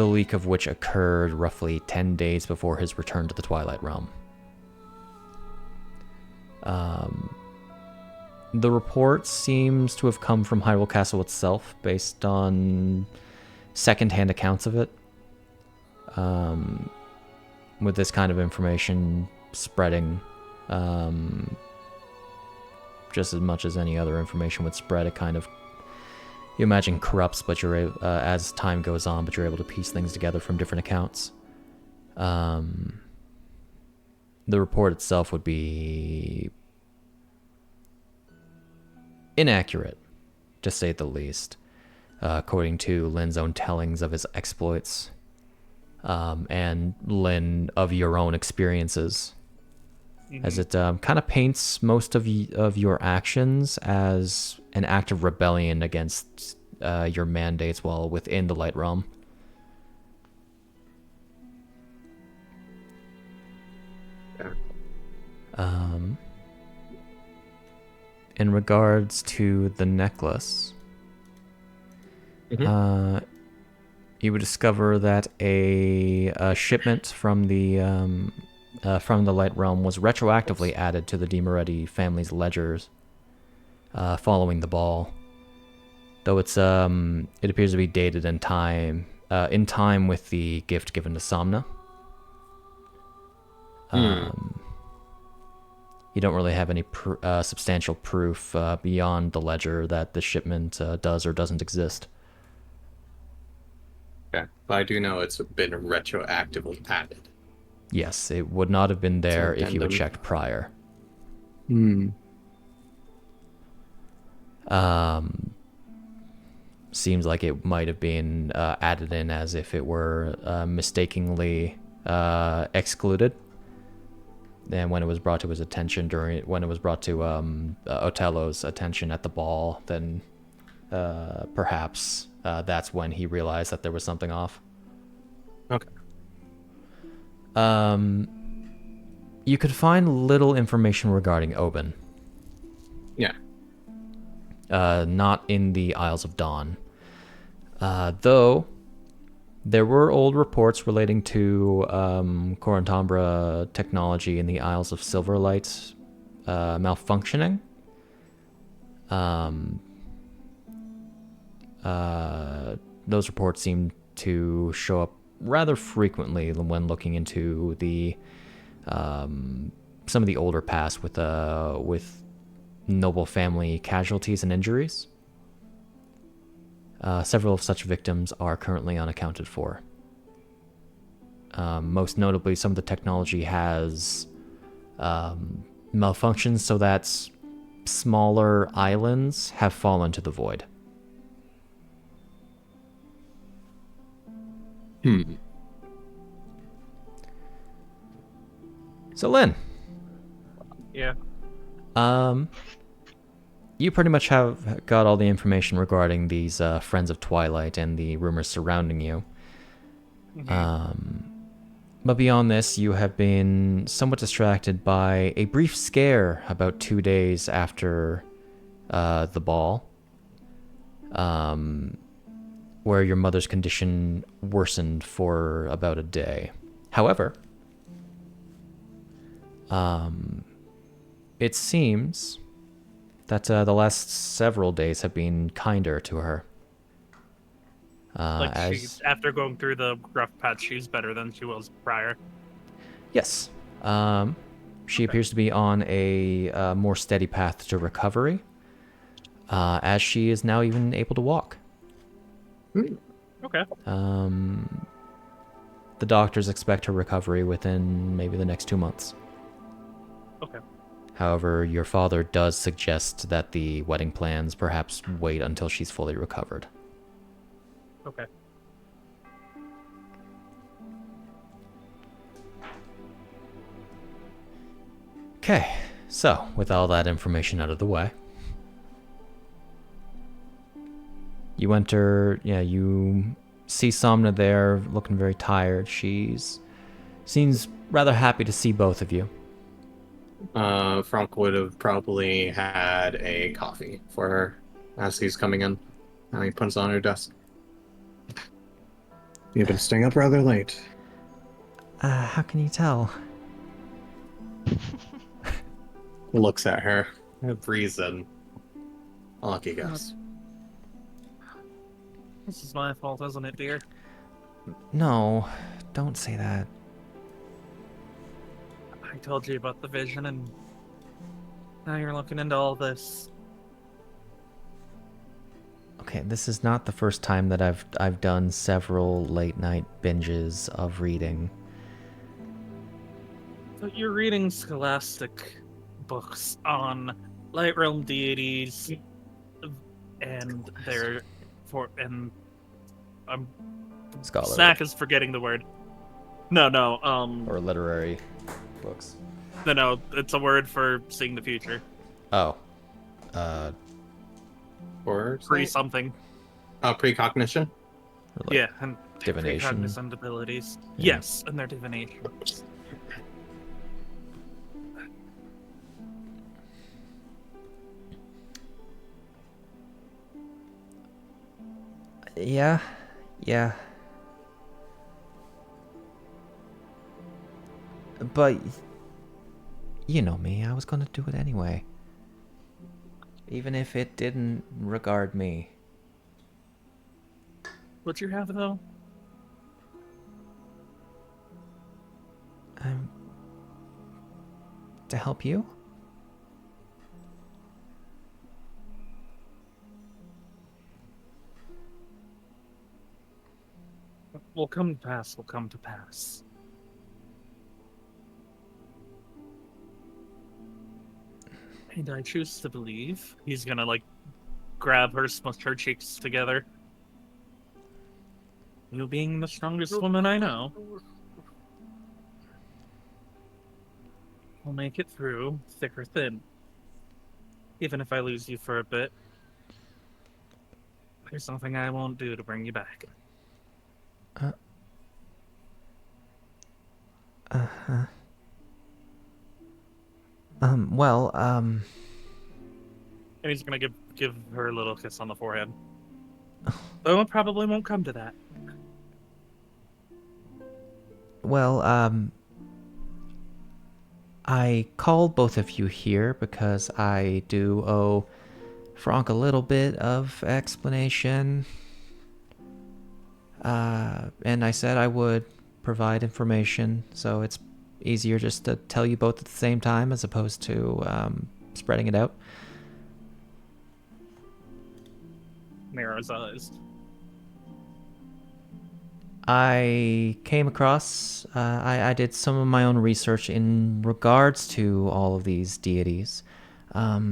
leak of which occurred roughly 10 days before his return to the Twilight Realm. The report seems to have come from Hyrule Castle itself, based on second-hand accounts of it. With this kind of information spreading just as much as any other information would spread, it kind of, you imagine, corrupts, but you're as time goes on, but you're able to piece things together from different accounts. The report itself would be inaccurate, to say the least, according to Lynn's own tellings of his exploits, and Lynn of your own experiences, as it kind of paints most of your actions as an act of rebellion against your mandates while within the Light Realm. In regards to the necklace, you would discover that a shipment from the Light Realm was retroactively added to the Di Moretti family's ledgers following the ball. Though it appears to be dated in time with the gift given to Somna. You don't really have any substantial proof beyond the ledger that the shipment does or doesn't exist. Okay, but I do know it's been retroactively added. Yes, it would not have been there if you had addendum. checked prior. Seems like it might have been added in as if it were mistakenly excluded. And when it was brought to his attention when it was brought to Otello's attention at the ball, then perhaps that's when he realized that there was something off. Okay. You could find little information regarding Obin. Yeah. Not in the Isles of Dawn. Though there were old reports relating to Corantambra technology in the Isles of Silverlight malfunctioning. Those reports seem to show up rather frequently when looking into the some of the older past with noble family casualties and injuries. Several of such victims are currently unaccounted for. Most notably, some of the technology has malfunctions so that smaller islands have fallen to the void. So, Lynn. Yeah. You pretty much have got all the information regarding these Friends of Twilight and the rumors surrounding you. But beyond this, you have been somewhat distracted by a brief scare about 2 days after the ball, where your mother's condition worsened for about a day. However, it seems that the last several days have been kinder to her. After going through the rough patch, she's better than she was prior. Yes. She appears to be on a more steady path to recovery, as she is now even able to walk. Okay. The doctors expect her recovery within maybe the next 2 months. Okay. However, your father does suggest that the wedding plans perhaps wait until she's fully recovered. Okay. Okay, so with all that information out of the way, you enter, you see Somna there looking very tired. Seems rather happy to see both of you. Franc would have probably had a coffee for her as he's coming in. And he puts it on her desk. You've been staying up rather late. How can you tell? Looks at her, breathes in. Lucky guess. This is my fault, isn't it, dear? No, don't say that. I told you about the vision, and now you're looking into all this. Okay, this is not the first time that I've done several late night binges of reading. So you're reading scholastic books on light realm deities, and Scholar. Snak is forgetting the word. No, Or literary books. No, it's a word for seeing the future. Oh. Or Pre-something. Precognition? Yeah, and Divination. Cognizant abilities. Yeah. Yes, and their divination. Yeah. But you know me, I was gonna do it anyway. Even if it didn't regard me. What you have though? To help you? Will come to pass. Will come to pass. And I choose to believe he's gonna like grab her, smush her cheeks together. You being the strongest woman I know. We'll make it through, thick or thin. Even if I lose you for a bit, there's nothing I won't do to bring you back. And he's gonna give her a little kiss on the forehead. Though it probably won't come to that. I called both of you here because I do owe Franc a little bit of explanation. And I said I would provide information, so it's easier just to tell you both at the same time as opposed to spreading it out. Mira's eyes. I came across, I did some of my own research in regards to all of these deities,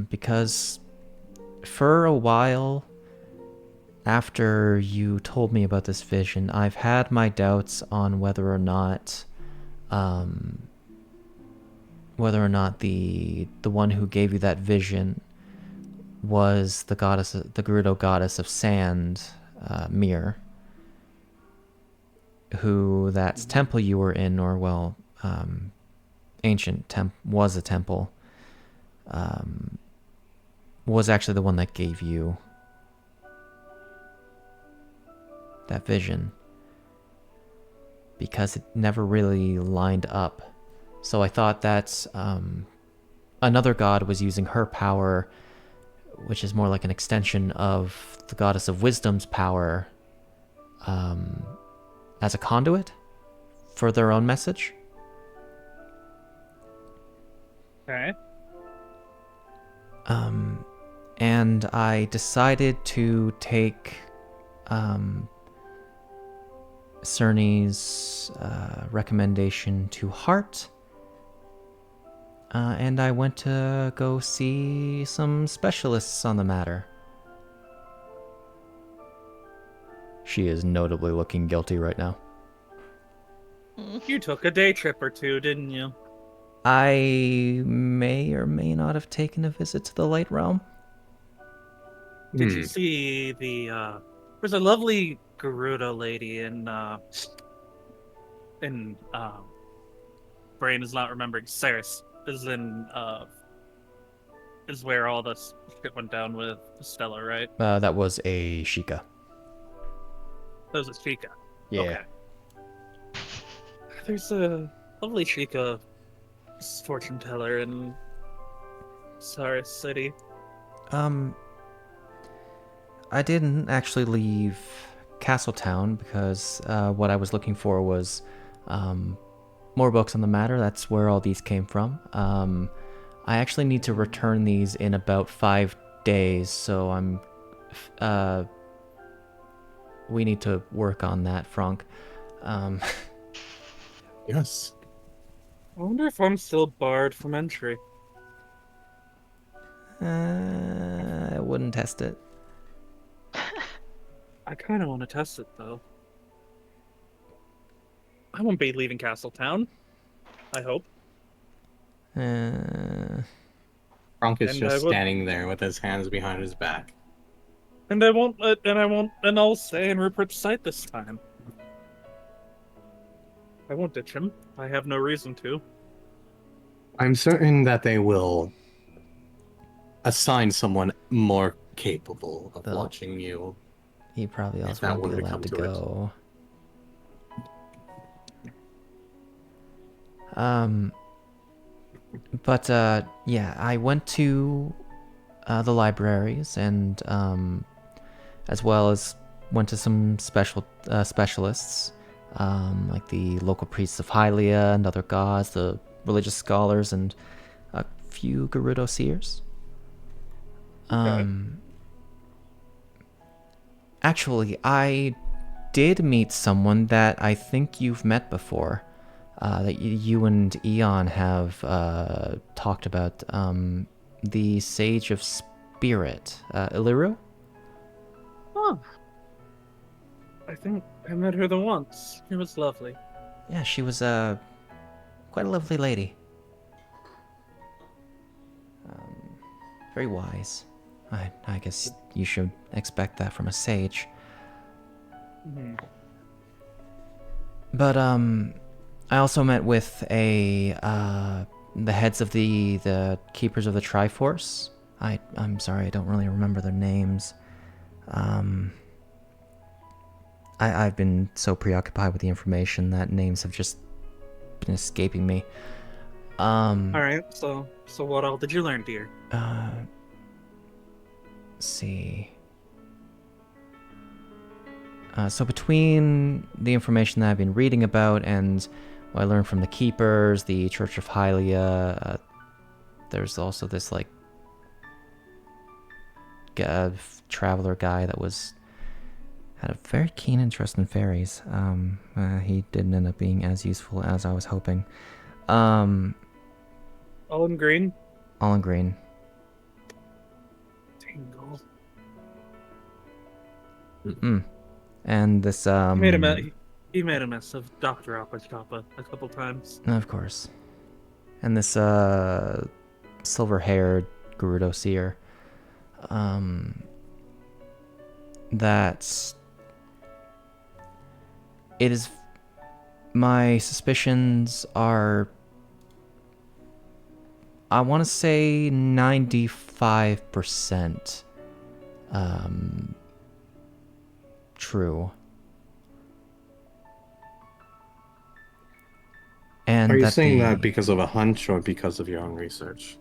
because for a while after you told me about this vision, I've had my doubts on whether or not the one who gave you that vision was the goddess, the Gerudo goddess of sand, Mir, who that temple you were in, or well, ancient was a temple, was actually the one that gave you that vision, because it never really lined up. So I thought that another god was using her power, which is more like an extension of the goddess of wisdom's power, as a conduit for their own message. Okay. And I decided to take Cerny's recommendation to heart, and I went to go see some specialists on the matter. She is notably looking guilty right now. You took a day trip or two, didn't you? I may or may not have taken a visit to the Light Realm. Did you see the there's a lovely Gerudo lady in brain is not remembering. Ceres is in is where all this shit went down with Stella, right? That was a Sheikah. That was a Sheikah. Yeah. Okay. There's a lovely Sheikah fortune teller in Ceres City. I didn't actually leave Castletown because what I was looking for was more books on the matter. That's where all these came from. I actually need to return these in about 5 days, so we need to work on that, Franc. Yes. I wonder if I'm still barred from entry. I wouldn't test it. I kind of want to test it, though. I won't be leaving Castletown. I hope. Franc is And just I would- standing there with his hands behind his back. And I'll stay in Rupert's sight this time. I won't ditch him. I have no reason to. I'm certain that they will assign someone more capable of They'll- watching you. He probably If also that won't were be to allowed come to to it. go. But yeah, I went to the libraries and as well as went to some specialists, like the local priests of Hylia and other gods, the religious scholars, and a few Gerudo seers. Actually, I did meet someone that I think you've met before. That you and Eon have talked about. The Sage of Spirit, Illiru? Oh. I think I met her the once. It was lovely. Yeah, she was quite a lovely lady. Very wise. I guess you should expect that from a sage. Mm-hmm. But I also met with the heads of the keepers of the Triforce. I'm sorry, I don't really remember their names. I've been so preoccupied with the information that names have just been escaping me. All right. So what all did you learn, dear? Let's see. So between the information that I've been reading about and what I learned from the Keepers, the Church of Hylia, there's also this, like, traveler guy that had a very keen interest in fairies. He didn't end up being as useful as I was hoping. All in green? All in green. Tingle. And this, He made a mess of Dr. Apachapa a couple times. Of course. And this, silver-haired Gerudo seer. That it is, my suspicions are, I want to say 95% true. And Are you that saying that because of a hunch or because of your own research?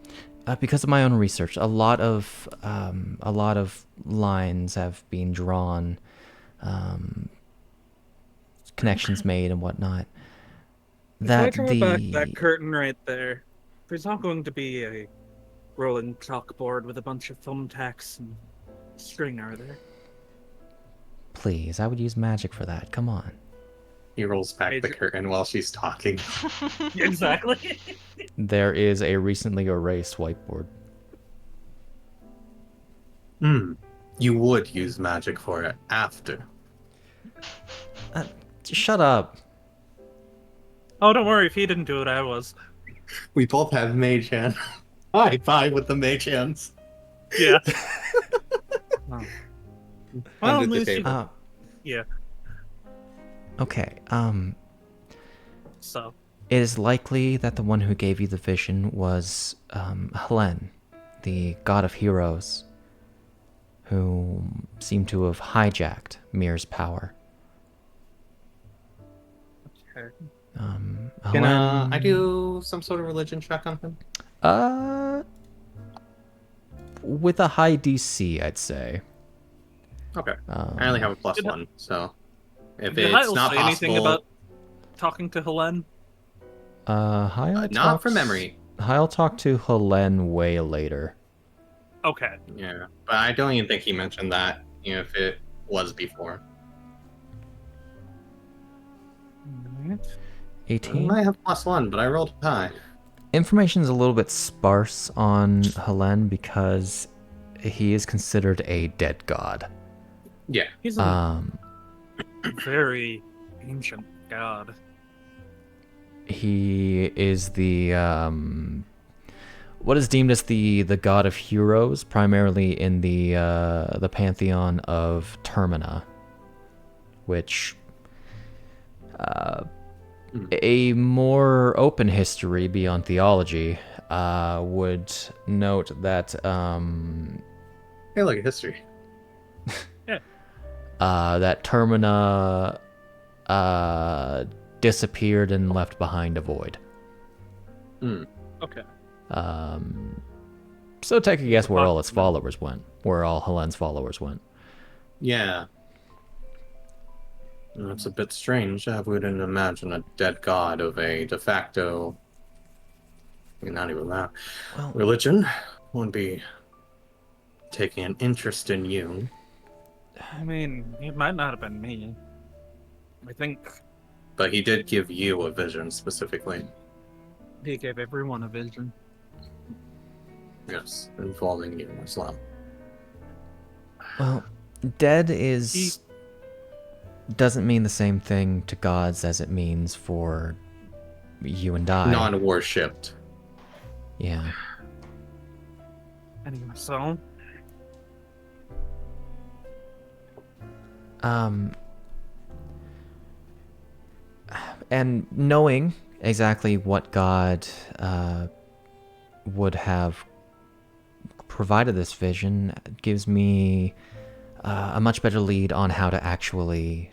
Because of my own research, a lot of lines have been drawn, connections made and whatnot. If I draw back that curtain right there, there's not going to be a rolling chalkboard with a bunch of thumbtacks and string, are there? Please, I would use magic for that. Come on. He rolls back the curtain while she's talking. Exactly. There is a recently erased whiteboard. You would use magic for it after. Shut up. Oh, don't worry. If he didn't do it, I was. We both have mage hand. High five with the mage hands. Yeah. Well, at Under the least table. yeah. Okay, So. it is likely that the one who gave you the vision was, Helen, the god of heroes, who seemed to have hijacked Mir's power. Okay. Can I do some sort of religion check on him? With a high DC, I'd say. Okay. I only have a +1, so if Did it's Hyle not say possible, anything about talking to Helen? not from memory. I'll talk to Helen way later. Okay. Yeah, but I don't even think he mentioned that. You know, if it was before. 18. I might have +1, but I rolled high. Information is a little bit sparse on Helen because he is considered a dead god. Yeah. He's a very ancient god. He is the what is deemed as the god of heroes, primarily in the pantheon of Termina, which a more open history beyond theology would note that Hey, look at history. that Termina disappeared and left behind a void. Okay. So take a guess where all its followers went. Where all Helen's followers went. Yeah. That's a bit strange. I wouldn't imagine a dead god of a de facto... I mean, not even that. Well, Religion would be taking an interest in you. I mean, it might not have been me. I think But he did give you a vision specifically. he gave everyone a vision. Yes, involving you as well. well, dead doesn't mean the same thing to gods as it means for you and I. Non-worshipped. Yeah. Anyway, so And knowing exactly what god would have provided this vision gives me a much better lead on how to actually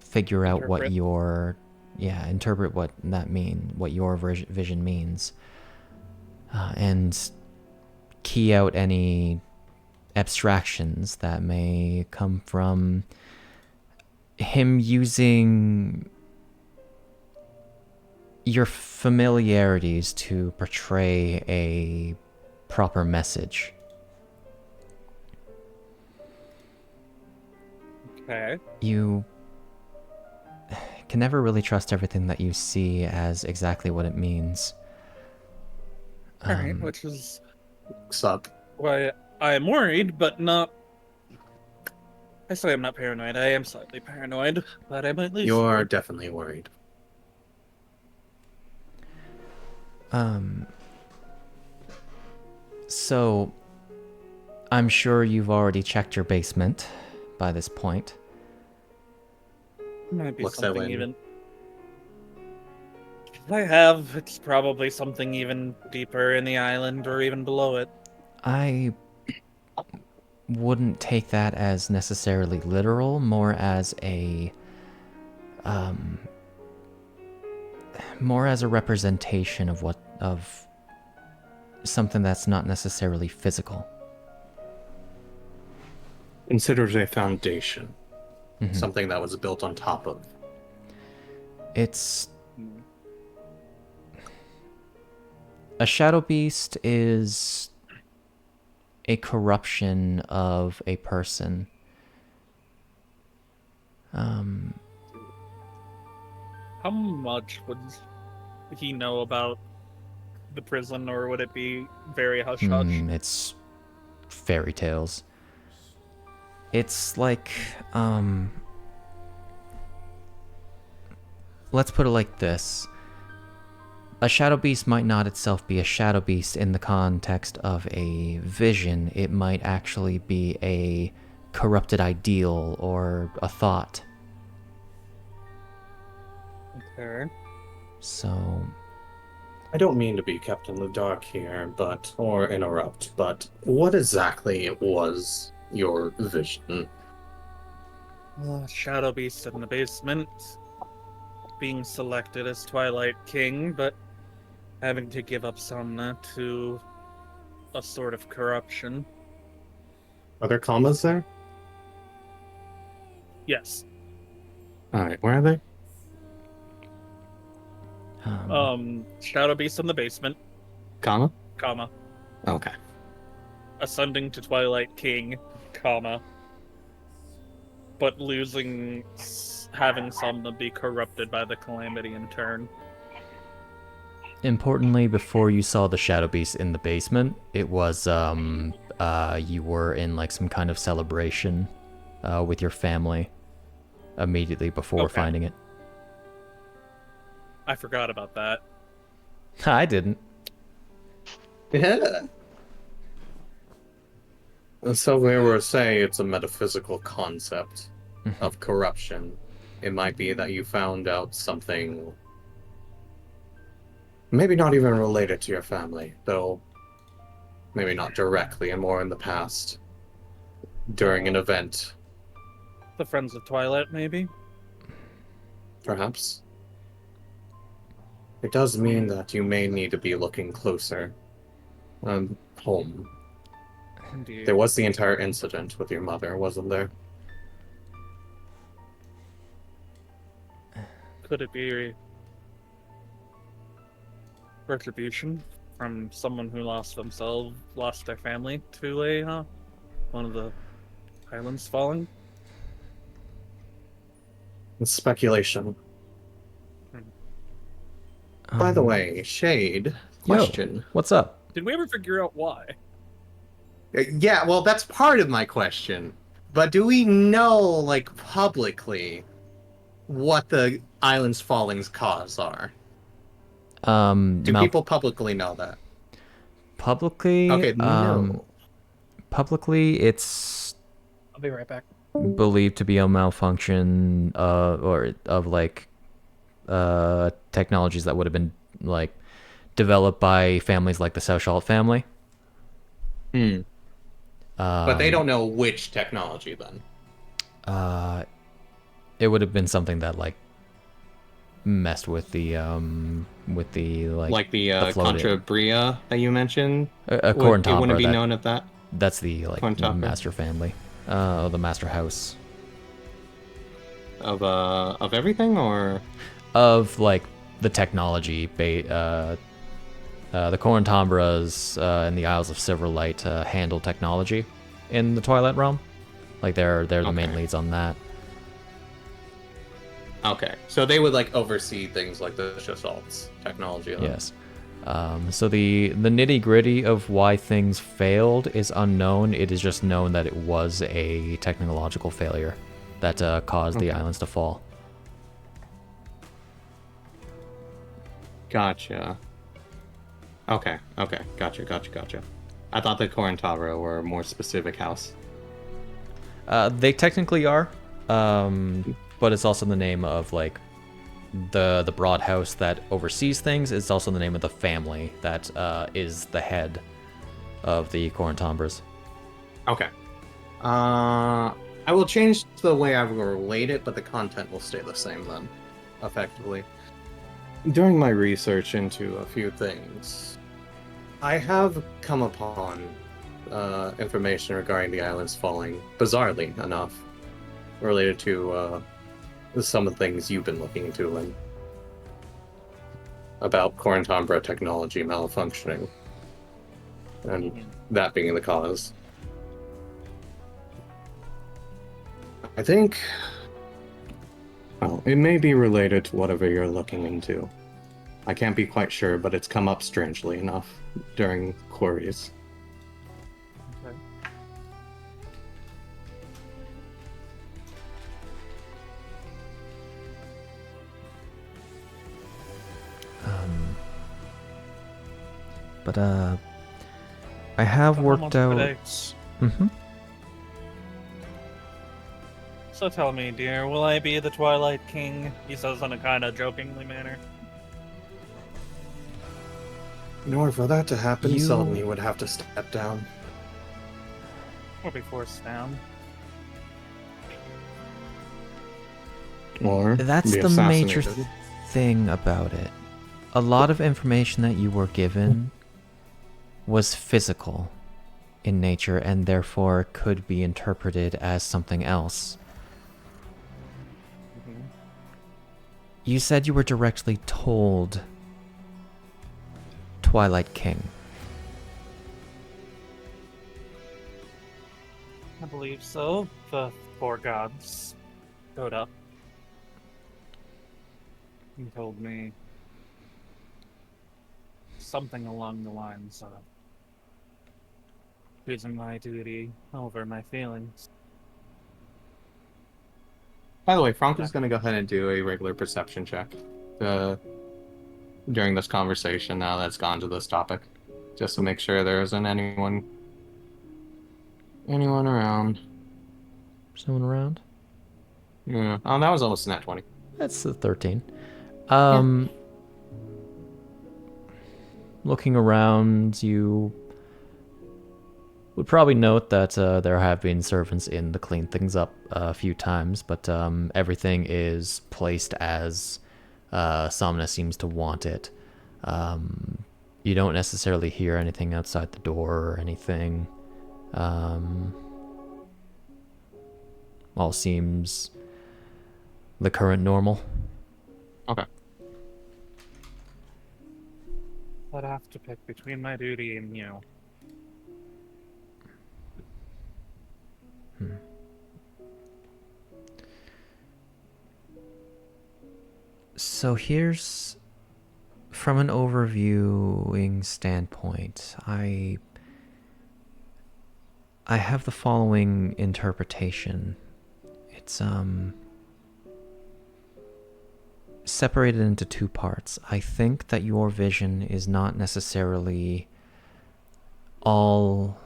figure out what interpret what your vision means, and key out any abstractions that may come from him using your familiarities to portray a proper message. okay. You can never really trust everything that you see as exactly what it means. Alright, which is What's up? why I am worried, but not. I say I'm not paranoid. I am slightly paranoid, but I might lose. You're definitely worried. So I'm sure you've already checked your basement by this point. Might be Looks that something way. even. If I have, it's probably something even deeper in the island or even below it. I wouldn't take that as necessarily literal, more as a representation of something that's not necessarily physical. Considered a foundation. Mhm. Something that was built on top of. It's a shadow beast is a corruption of a person. How much would he know about the prison, or would it be very hush hush? It's fairy tales. It's like, let's put it like this. A shadow beast might not itself be a shadow beast in the context of a vision. It might actually be a corrupted ideal or a thought. Okay. So, I don't mean to be kept in the dark here, or interrupt, but what exactly was your vision? Shadow Beast in the basement, being selected as Twilight King, but having to give up Somna to a sort of corruption. Are there commas there? Yes. Alright, where are they? Shadow Beast in the basement, Comma? comma, Okay. ascending to Twilight King, comma, but having Somna be corrupted by the Calamity in turn. importantly, before you saw the shadow beast in the basement, it was you were in like some kind of celebration with your family immediately before Okay. finding it. I forgot about that. I didn't. Yeah. So we were saying it's a metaphysical concept of corruption. It might be that you found out something maybe not even related to your family, though maybe not directly and more in the past during an event, The Friends of Twilight, maybe? perhaps. it does mean that you may need to be looking closer home. Indeed. There was the entire incident with your mother, wasn't there? Could it be retribution from someone who lost their family to one of the islands falling? It's speculation. By the way, Shade, question. What's up? Did we ever figure out why? Yeah, well, that's part of my question. But do we know, like, publicly what the island's falling's cause are? Do people publicly know that? Publicly? Okay, no. Publicly, it's I'll be right back. believed to be a malfunction technologies that would have been like developed by families like the Souchalte family. But they don't know which technology then. It would have been something that like messed with the Contra Bria that you mentioned. It wouldn't be known as that. That's the Corntopper. master family, the master house Of everything, or of like the technology. The Corntambras and the Isles of Silverlight handle technology in the Twilight Realm. Like they're the main leads on that. Okay, so they would like oversee things like the Souchalte's technology. Then. Yes. So the nitty gritty of why things failed is unknown. It is just known that it was a technological failure that caused the islands to fall. Gotcha. Okay. Gotcha. I thought the Corintavra were a more specific house. They technically are, but it's also the name of like the broad house that oversees things. It's also the name of the family that is the head of the Corintambras. Okay. I will change the way I will relate it, but the content will stay the same then, effectively. During my research into a few things, I have come upon information regarding the islands falling, bizarrely enough, related to some of the things you've been looking into, Lynn, about Corintambra technology malfunctioning, and that being the cause. I think, well, it may be related to whatever you're looking into. I can't be quite sure, but it's come up strangely enough during queries. Okay. But I have worked out. Mm-hmm. So tell me, dear, will I be the Twilight King? He says in a kind of jokingly manner. In order for that to happen, You- Selmy would have to step down. Or be forced down. Or That's be the major assassinated. thing about it. A lot of information that you were given was physical in nature and therefore could be interpreted as something else. Mhm. You said you were directly told Twilight King. I believe so. The four gods showed up. He told me something along the lines of choosing my duty over my feelings. By the way, Franc is going to go ahead and do a regular perception check during this conversation now that's gone to this topic, just to make sure there isn't anyone around. Someone around? Yeah. Oh, that was almost a nat 20. That's a 13. Looking around, you would probably note that there have been servants in to clean things up a few times, but everything is placed as Somna seems to want it. You don't necessarily hear anything outside the door or anything. All seems the current normal. Okay. I'd have to pick between my duty and you. So here's, from an overviewing standpoint, I have the following interpretation. It's separated into two parts. I think that your vision is not necessarily all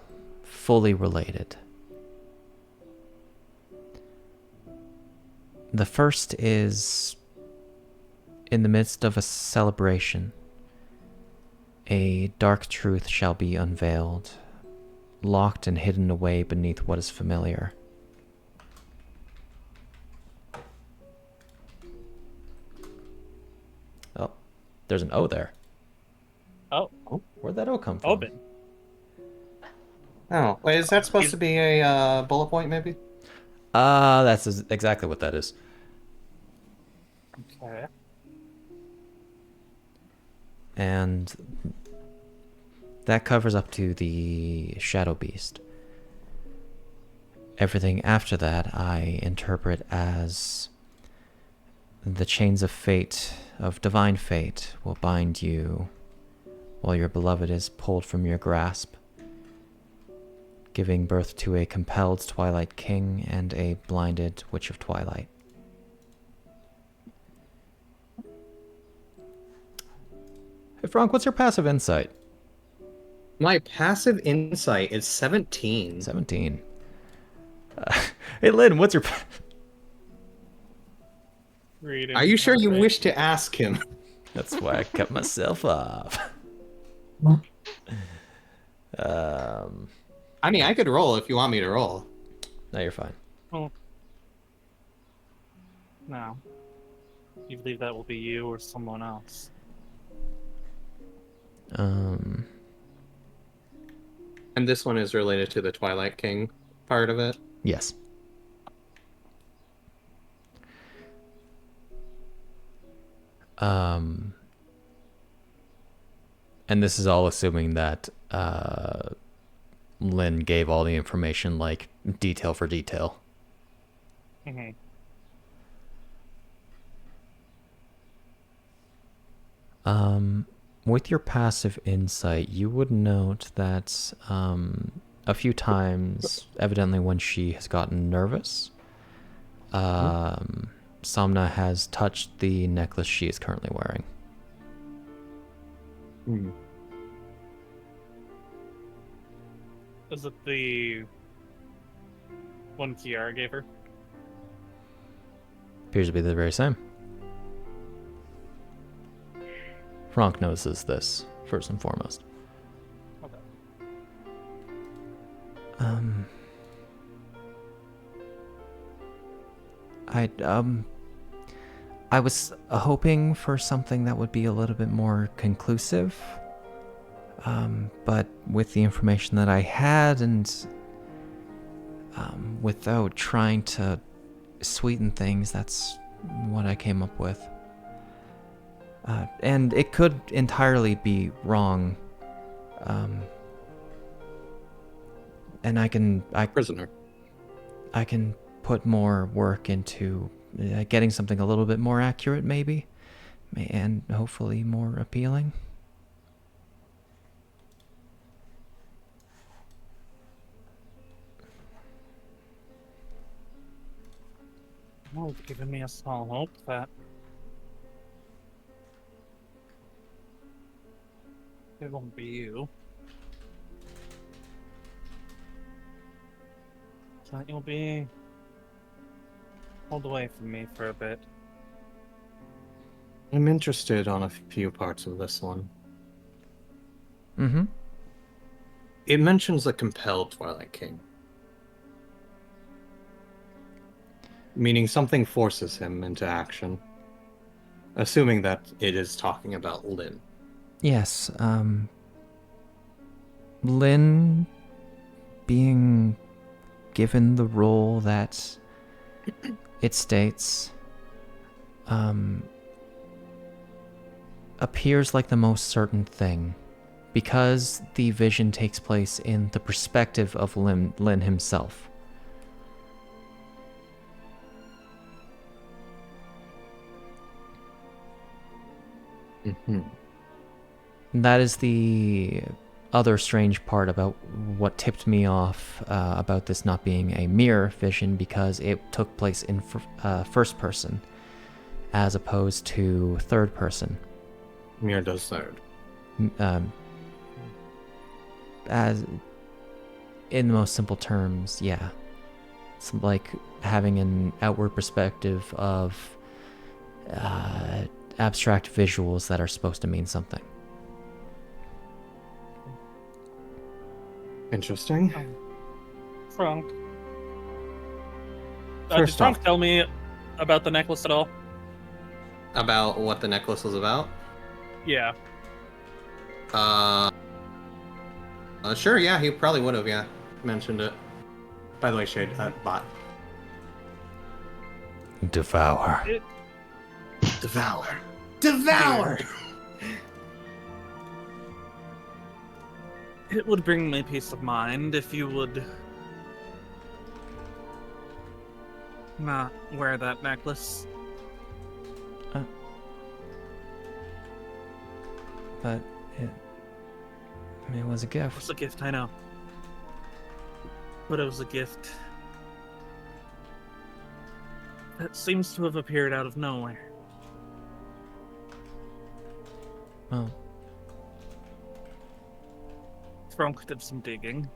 fully related. The first is, in the midst of a celebration, a dark truth shall be unveiled, locked and hidden away beneath what is familiar. Oh, there's an O there. Oh, Where'd that O come from? Obin. Oh, wait, is that supposed to be a bullet point, maybe? That's exactly what that is. Okay. And that covers up to the Shadow Beast. Everything after that I interpret as the chains of fate, of divine fate, will bind you while your beloved is pulled from your grasp, giving birth to a compelled Twilight King and a blinded Witch of Twilight. Hey Franc, what's your passive insight? My passive insight is 17. 17. Hey Lynn, what's your... Reading. Are you sure you Okay. wish to ask him? That's why I cut myself off. I mean, I could roll if you want me to roll. No, you're fine. Oh. No. You believe that will be you or someone else? And this one is related to the Twilight King part of it. Yes. And this is all assuming that Lynn gave all the information, like, detail for detail. Mm-hmm. With your passive insight, you would note that a few times, evidently when she has gotten nervous, Somna has touched the necklace she is currently wearing. Is it the one Chiara gave her? Appears to be the very same. Franc notices this, first and foremost. Okay. I was hoping for something that would be a little bit more conclusive, but with the information that I had and without trying to sweeten things, that's what I came up with. And it could entirely be wrong. And I can Prisoner. I can put more work into getting something a little bit more accurate, maybe, and hopefully more appealing. Well, it's given me a small hope that it won't be you. That you'll be pulled away from me for a bit. I'm interested on a few parts of this one. Mm-hmm. It mentions the compelled Twilight King. Meaning something forces him into action. Assuming that it is talking about Lynn. Yes, Lynn being given the role that it states appears like the most certain thing because the vision takes place in the perspective of Lynn himself. Mm-hmm. That is the other strange part about what tipped me off about this not being a mirror vision, because it took place in first person as opposed to third person. Mirror does third. As in the most simple terms, yeah. It's like having an outward perspective of abstract visuals that are supposed to mean something. Interesting. Franc. Did First Franc off- tell me about the necklace at all? About what the necklace was about? Yeah. Sure, yeah, he probably would have, yeah. Mentioned it. By the way, Shade, bot. Devour. Devour. Devour! It would bring me peace of mind if you would not wear that necklace. But it was a It gift. was a gift, I know. But it was a gift that seems to have appeared out of nowhere. Well, Franc did some digging.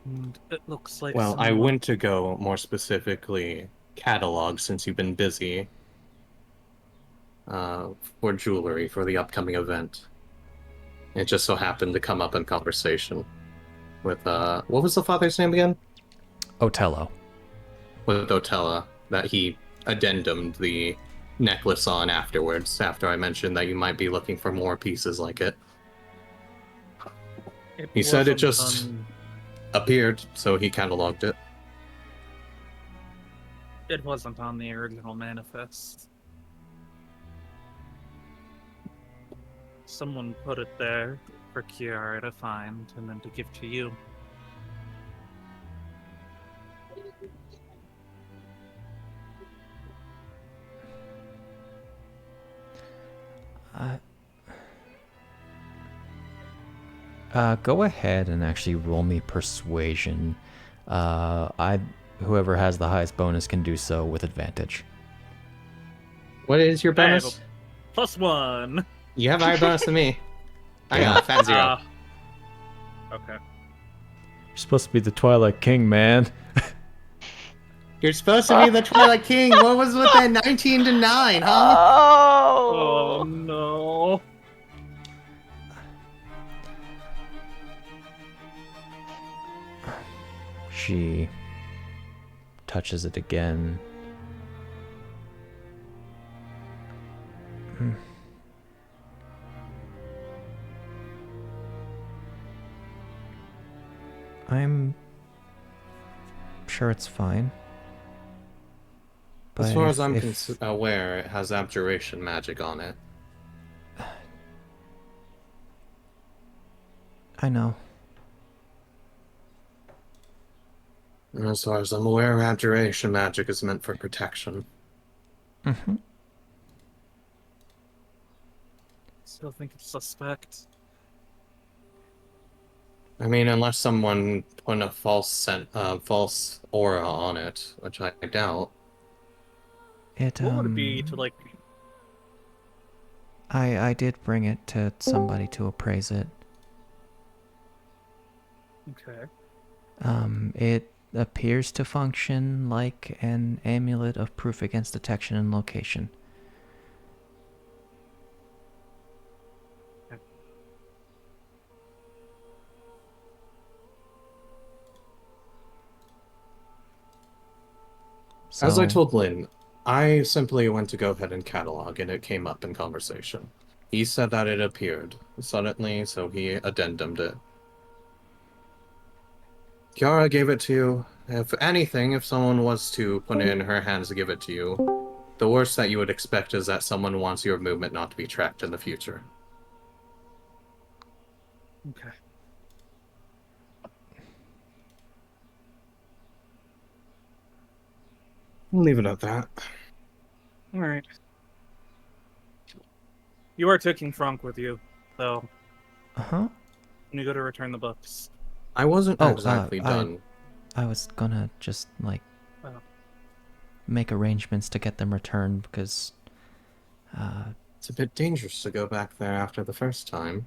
And it looks like Well, I someone- went to go more specifically catalog since you've been busy for jewelry for the upcoming event. It just so happened to come up in conversation with what was the father's name again? Otello. With Otella, that he addendumed the necklace on afterwards, after I mentioned that you might be looking for more pieces like it. He said it wasn't just on- appeared, so he cataloged it. It wasn't on the original manifest. Someone put it there for Chiara to find and then to give to you. Go ahead and actually roll me persuasion. Whoever has the highest bonus can do so with advantage. What is your I have bonus? +1. You have higher bonus than me. I got a fat zero. Okay. You're supposed to be the Twilight King, man. You're supposed to be the Twilight King. What was with that 19 to 9, huh? Oh Oh. no. She touches it again. I'm sure it's fine. As But far if- as I'm if- aware, it has abjuration magic on it. I know. And as far as I'm aware, abjuration magic is meant for protection. Mm-hmm. Still think it's suspect. I mean, unless someone put a false aura on it, which I doubt. It What would it be to like? I did bring it to somebody to appraise it. Okay. It appears to function like an amulet of proof against detection and location. As I So- told Lynn, I simply went to go ahead and catalog, and it came up in conversation. He said that it appeared suddenly, so he addendumed it. Chiara gave it to you. If anything, if someone was to put it in her hands to give it to you, the worst that you would expect is that someone wants your movement not to be tracked in the future. Okay. We'll leave it at that. All right. You are taking Franc with you, though. Uh-huh. When you go to return the books. I wasn't Oh, exactly done. I was gonna just, like, Oh. make arrangements to get them returned because, It's a bit dangerous to go back there after the first time.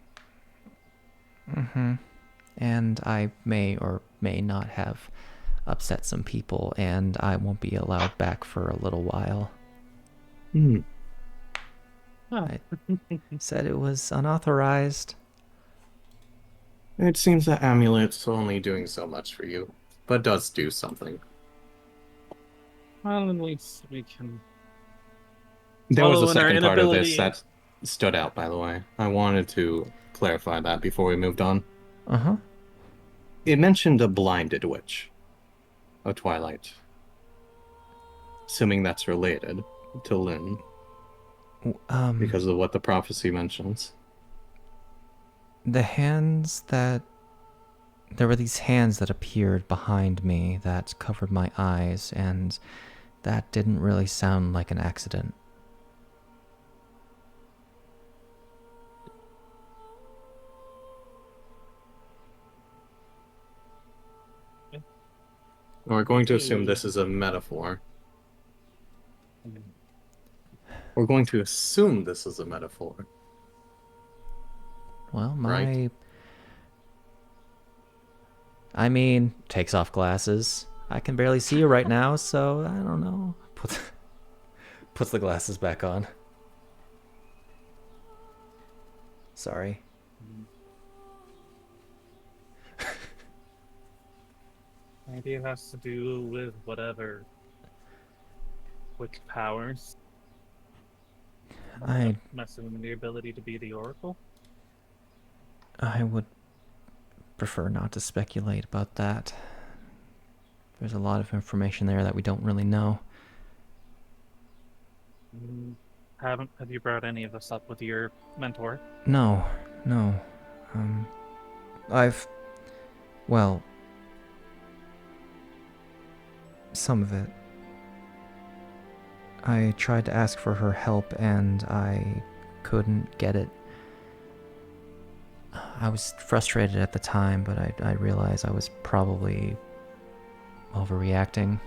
Mm-hmm. And I may or may not have upset some people, and I won't be allowed back for a little while. Hmm. I said it was unauthorized. It seems that amulet's only doing so much for you, but does do something. Well, at least we can. There was a Follow in our second part of this inability. that stood out, by the way. I wanted to clarify that before we moved on. Uh-huh. It mentioned a blinded witch. A Twilight. Assuming that's related to Lynn, because of what the prophecy mentions. The hands that... There were these hands that appeared behind me that covered my eyes, and that didn't really sound like an accident. We're going to assume this is a metaphor. We're going to assume this is a metaphor. Well, Right. I mean, takes off glasses. I can barely see you right now, so I don't know. Puts the glasses back on. Sorry. Maybe it has to do with whatever. With powers. I Messing with the ability to be the Oracle. would prefer not to speculate about that. There's a lot of information there that we don't really know. Have you brought any of this up with your mentor? No. Well, some of it. I tried to ask for her help and I couldn't get it. I was frustrated at the time, but I realized I was probably overreacting.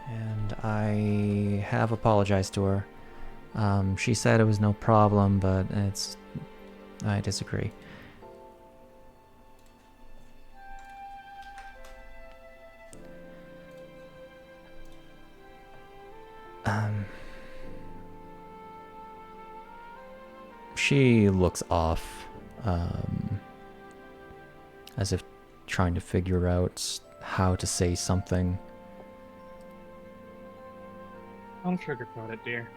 And I have apologized to her. She said it was no problem, but I disagree. She looks off, as if trying to figure out how to say something. Don't sugarcoat it, dear.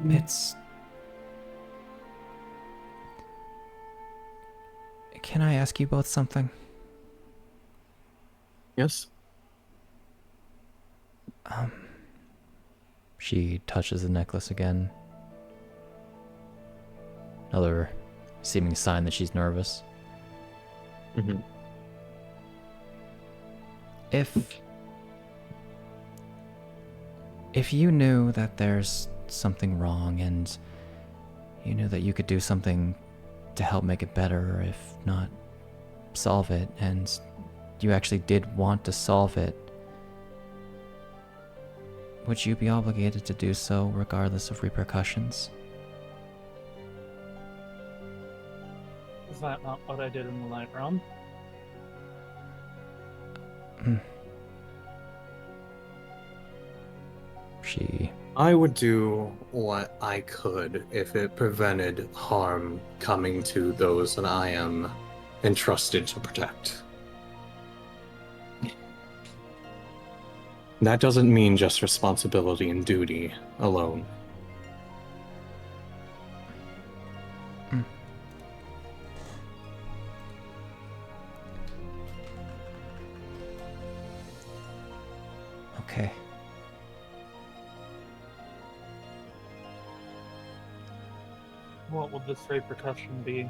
It's... Can I ask you both something? Yes? She touches the necklace again. Another seeming sign that she's nervous. Mm-hmm. If you knew that there's something wrong and you knew that you could do something to help make it better, if not solve it, and you actually did want to solve it, would you be obligated to do so regardless of repercussions? Is that not what I did in the Light Realm? She. I would do what I could if it prevented harm coming to those that I am entrusted to protect. That doesn't mean just responsibility and duty alone. Okay. What will this repercussion be?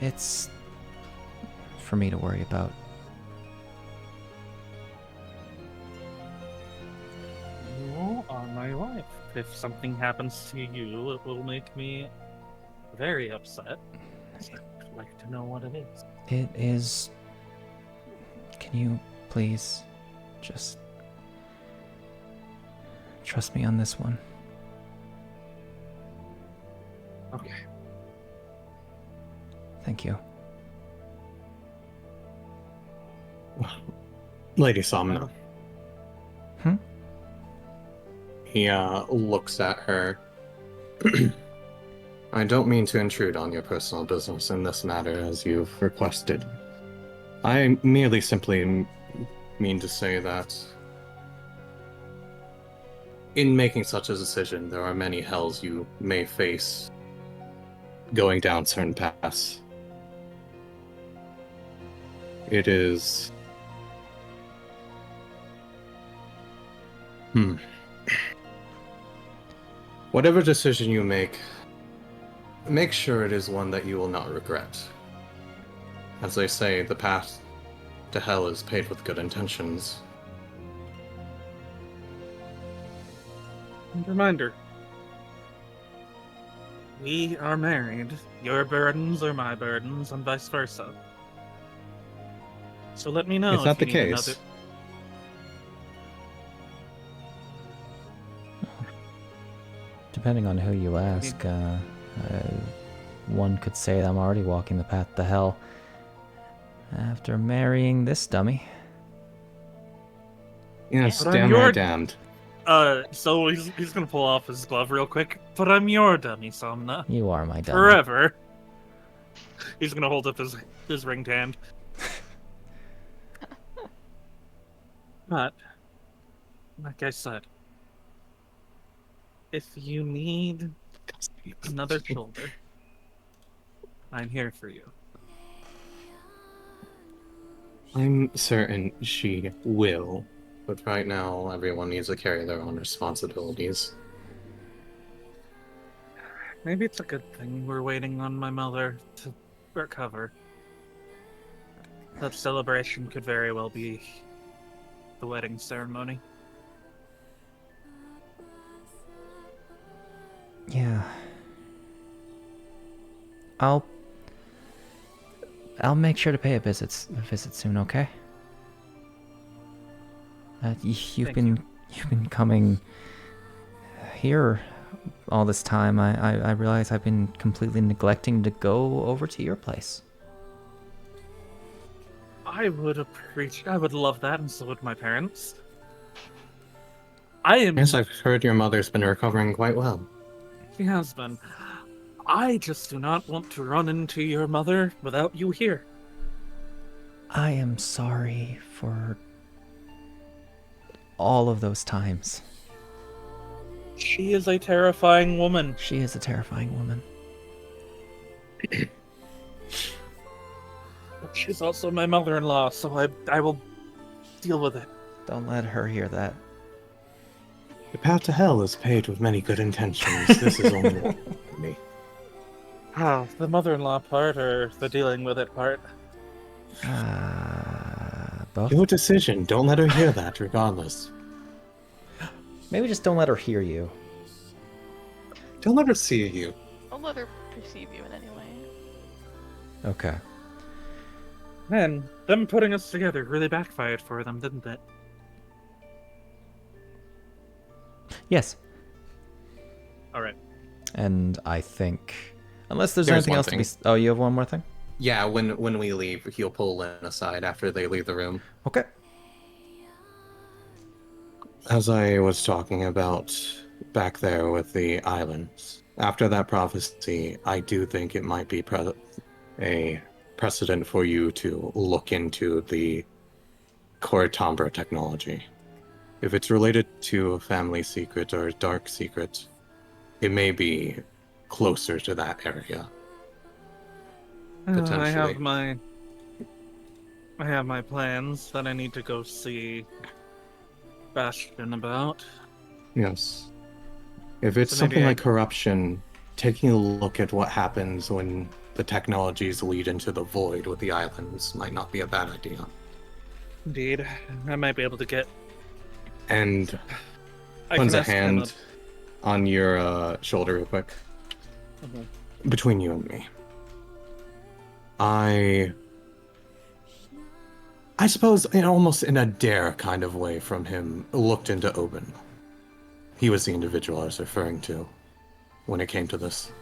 It's for me to worry about. You are my wife. If something happens to you, it will make me very upset. I'd like to know what it is. It is. Can you please just trust me on this one? Okay. Thank you. Lady Somna. Hmm? He looks at her. I don't mean to intrude on your personal business in this matter as you've requested. I merely simply mean to say that in making such a decision, there are many hells you may face going down certain paths. It is... Whatever decision you make sure it is one that you will not regret. As they say, the path to hell is paved with good intentions. And reminder. We are married. Your burdens are my burdens, and vice versa. So let me know Is that if you the need case? another... Depending on who you ask, one could say I'm already walking the path to hell after marrying this dummy. Yes, But I'm damn your- right damned. So he's gonna pull off his glove real quick. But I'm your dummy, Somna. You are my dummy. Forever. He's gonna hold up his ringed hand. But, like I said, if you need another shoulder, I'm here for you. I'm certain she will, but right now everyone needs to carry their own responsibilities. Maybe it's a good thing we're waiting on my mother to recover. That celebration could very well be the wedding ceremony. Yeah. I'll make sure to pay a visit soon, okay? You've been coming here all this time. I realize I've been completely neglecting to go over to your place. I would love that, and so would my parents. I am. Yes, I've heard your mother's been recovering quite well. She has been. I just do not want to run into your mother without you here. I am sorry for all of those times. She is a terrifying woman. She is a terrifying woman. But she's also my mother-in-law, so I will deal with it. Don't let her hear that. The path to hell is paved with many good intentions. This is only one for me. Oh, the mother-in-law part or the dealing with it part? Both? Your decision. Don't let her hear that, regardless. Maybe just don't let her hear you. Don't let her see you. Don't let her perceive you in any way. Okay. Man, them putting us together really backfired for them, didn't it? Yes. Alright. And I think, unless there's There's anything one else thing. to be... Oh, you have one more thing? Yeah, when we leave, he'll pull Lynn aside after they leave the room. Okay. As I was talking about back there with the islands, after that prophecy, I do think it might be a precedent for you to look into the Cortambra technology. If it's related to a family secret or a dark secret, it may be closer to that area. Potentially. I have my plans that I need to go see Bastion about. Yes. If it's So maybe something I- like corruption, taking a look at what happens when the technologies lead into the void with the islands might not be a bad idea. Indeed, I might be able to get. And I puts can a ask him hand on your shoulder real quick. Mhm. Between you and me. I suppose almost in a dare kind of way from him, looked into Obin. He was the individual I was referring to when it came to this.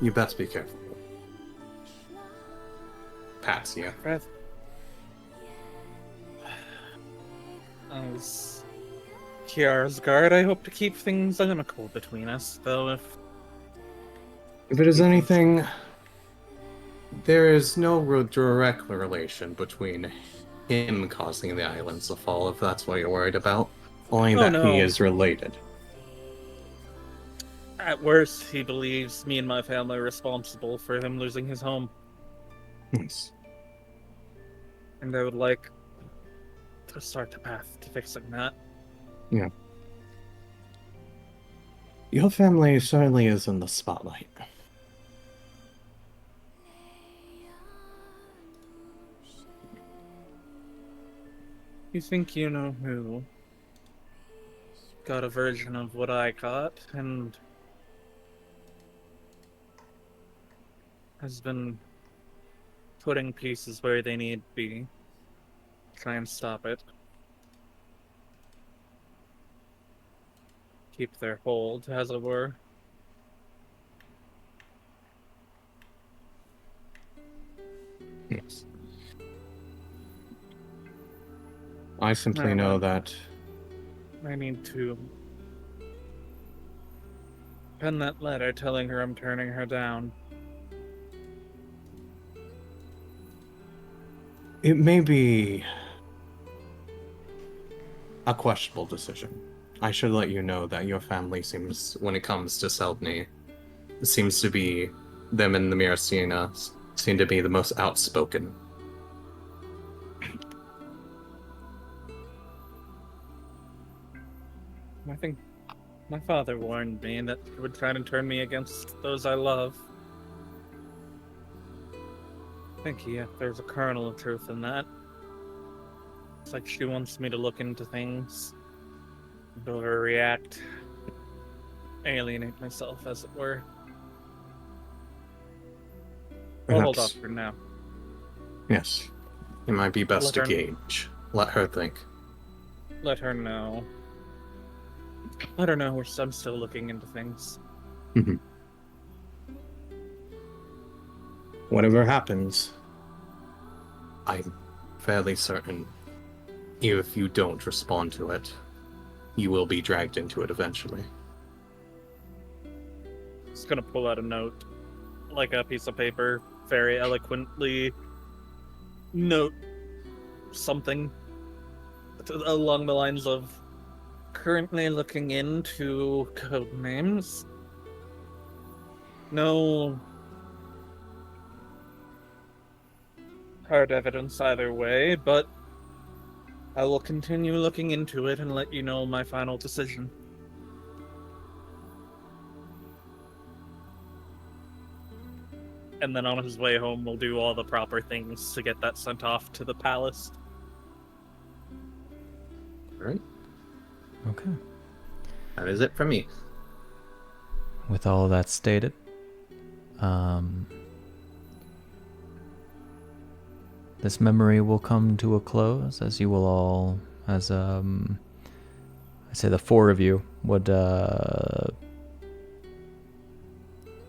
You best be careful. Pats, yeah. Breath. As Kiara's guard, I hope to keep things amicable between us, though if If it is anything, there is no direct relation between him causing the islands to fall, if that's what you're worried about. Only Oh, that no. he is related. at worst he believes me and my family are responsible for him losing his home, Yes. and I would like to start the path to fixing that. Yeah. Your family certainly is in the spotlight. You think you know who got a version of what I got and has been putting pieces where they need to be. Try and stop it. Keep their hold, as it were. Yes. I simply know that I need to pen that letter telling her I'm turning her down. it may be a questionable decision. I should let you know that your family seems, when it comes to Seldny, seems to be, them and the Miracina seem to be the most outspoken. I think my father warned me that he would try to turn me against those I love. I think there's a kernel of truth in that. It's like she wants me to look into things, overreact, alienate myself, as it were. I'll hold off Perhaps. for now. Yes. It might be best Let to her- gauge. Let her think. Let her know. Let her know I'm still looking into things. Whatever happens, I'm fairly certain if you don't respond to it, you will be dragged into it eventually. Just gonna pull out a note, like a piece of paper, very eloquently note something along the lines of currently looking into code names. No hard evidence either way, but I will continue looking into it and let you know my final decision. And then on his way home, we'll do all the proper things to get that sent off to the palace. Alright, Okay. that is it for me. With all that stated, this memory will come to a close as you will all, as I say the four of you would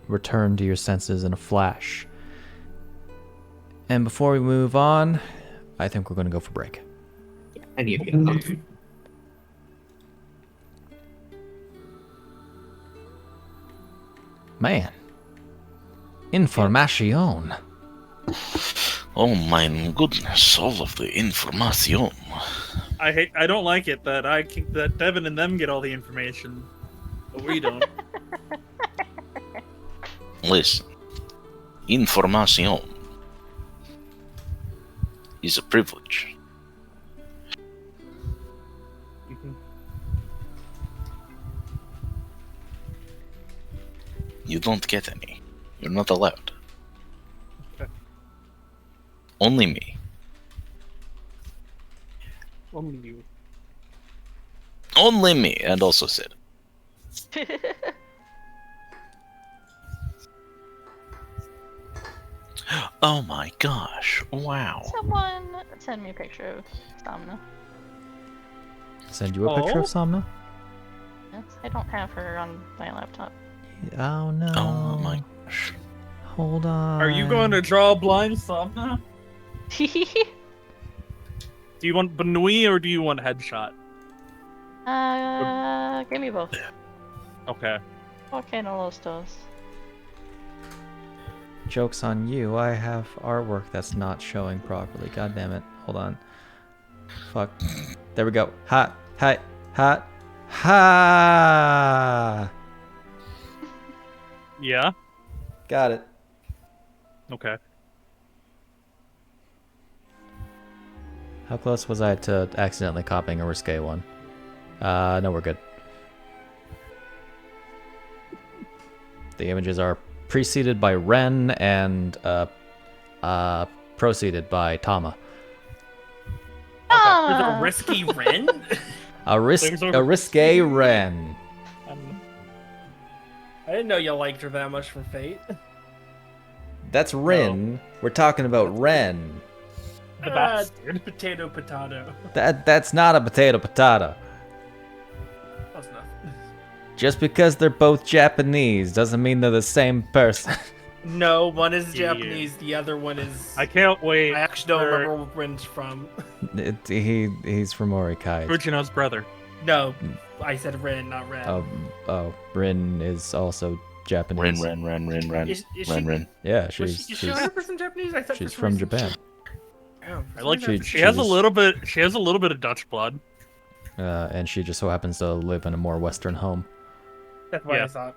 return to your senses in a flash. And before we move on, I think we're going to go for break. I need to get coffee. Man. Information. Oh my goodness, all of the information. I don't like it that Devon and them get all the information, but we don't. Listen, information is a privilege. Mhm. You don't get any. You're not allowed. Okay. Only me. Only you. Only me, and also Sid. Oh my gosh, wow. Someone send me a picture of Stamina. Send you a picture of Oh. Somna? Yes, I don't have her on my laptop. Oh no. Oh my gosh. Hold on. Are you going to draw a blind Somna? Do you want Benui or do you want Headshot? Give me both. Okay. Okay, no los dos. Joke's on you. I have artwork that's not showing properly. God damn it. Hold on. Fuck. There we go. Ha. Hi. Ha. Ha. Yeah? Got it. Okay. How close was I to accidentally copying a risque one? No, we're good. The images are preceded by Ren and proceeded by Tama. There's Ah! a risky Ren? A risque Ren. I didn't know you liked her that much from Fate. That's Rin. We're talking about Ren. The bastard. Potato. That's not a potato. That's enough. Just because they're both Japanese doesn't mean they're the same person. No, one is Yeah. Japanese, the other one is... I can't wait. I actually don't remember where Ren's from. He's from Orikai. Fujino's brother. No, I said Ren, not Ren. Rin is also Japanese. Ren. Is she- Ren. Yeah, Is she's she 100% Japanese? I thought she's for some from reason Japan. Damn, for I like some reason She she has a was- little bit. She has a little bit of Dutch blood. And she just so happens to live in a more Western home. That's why Yeah. I thought.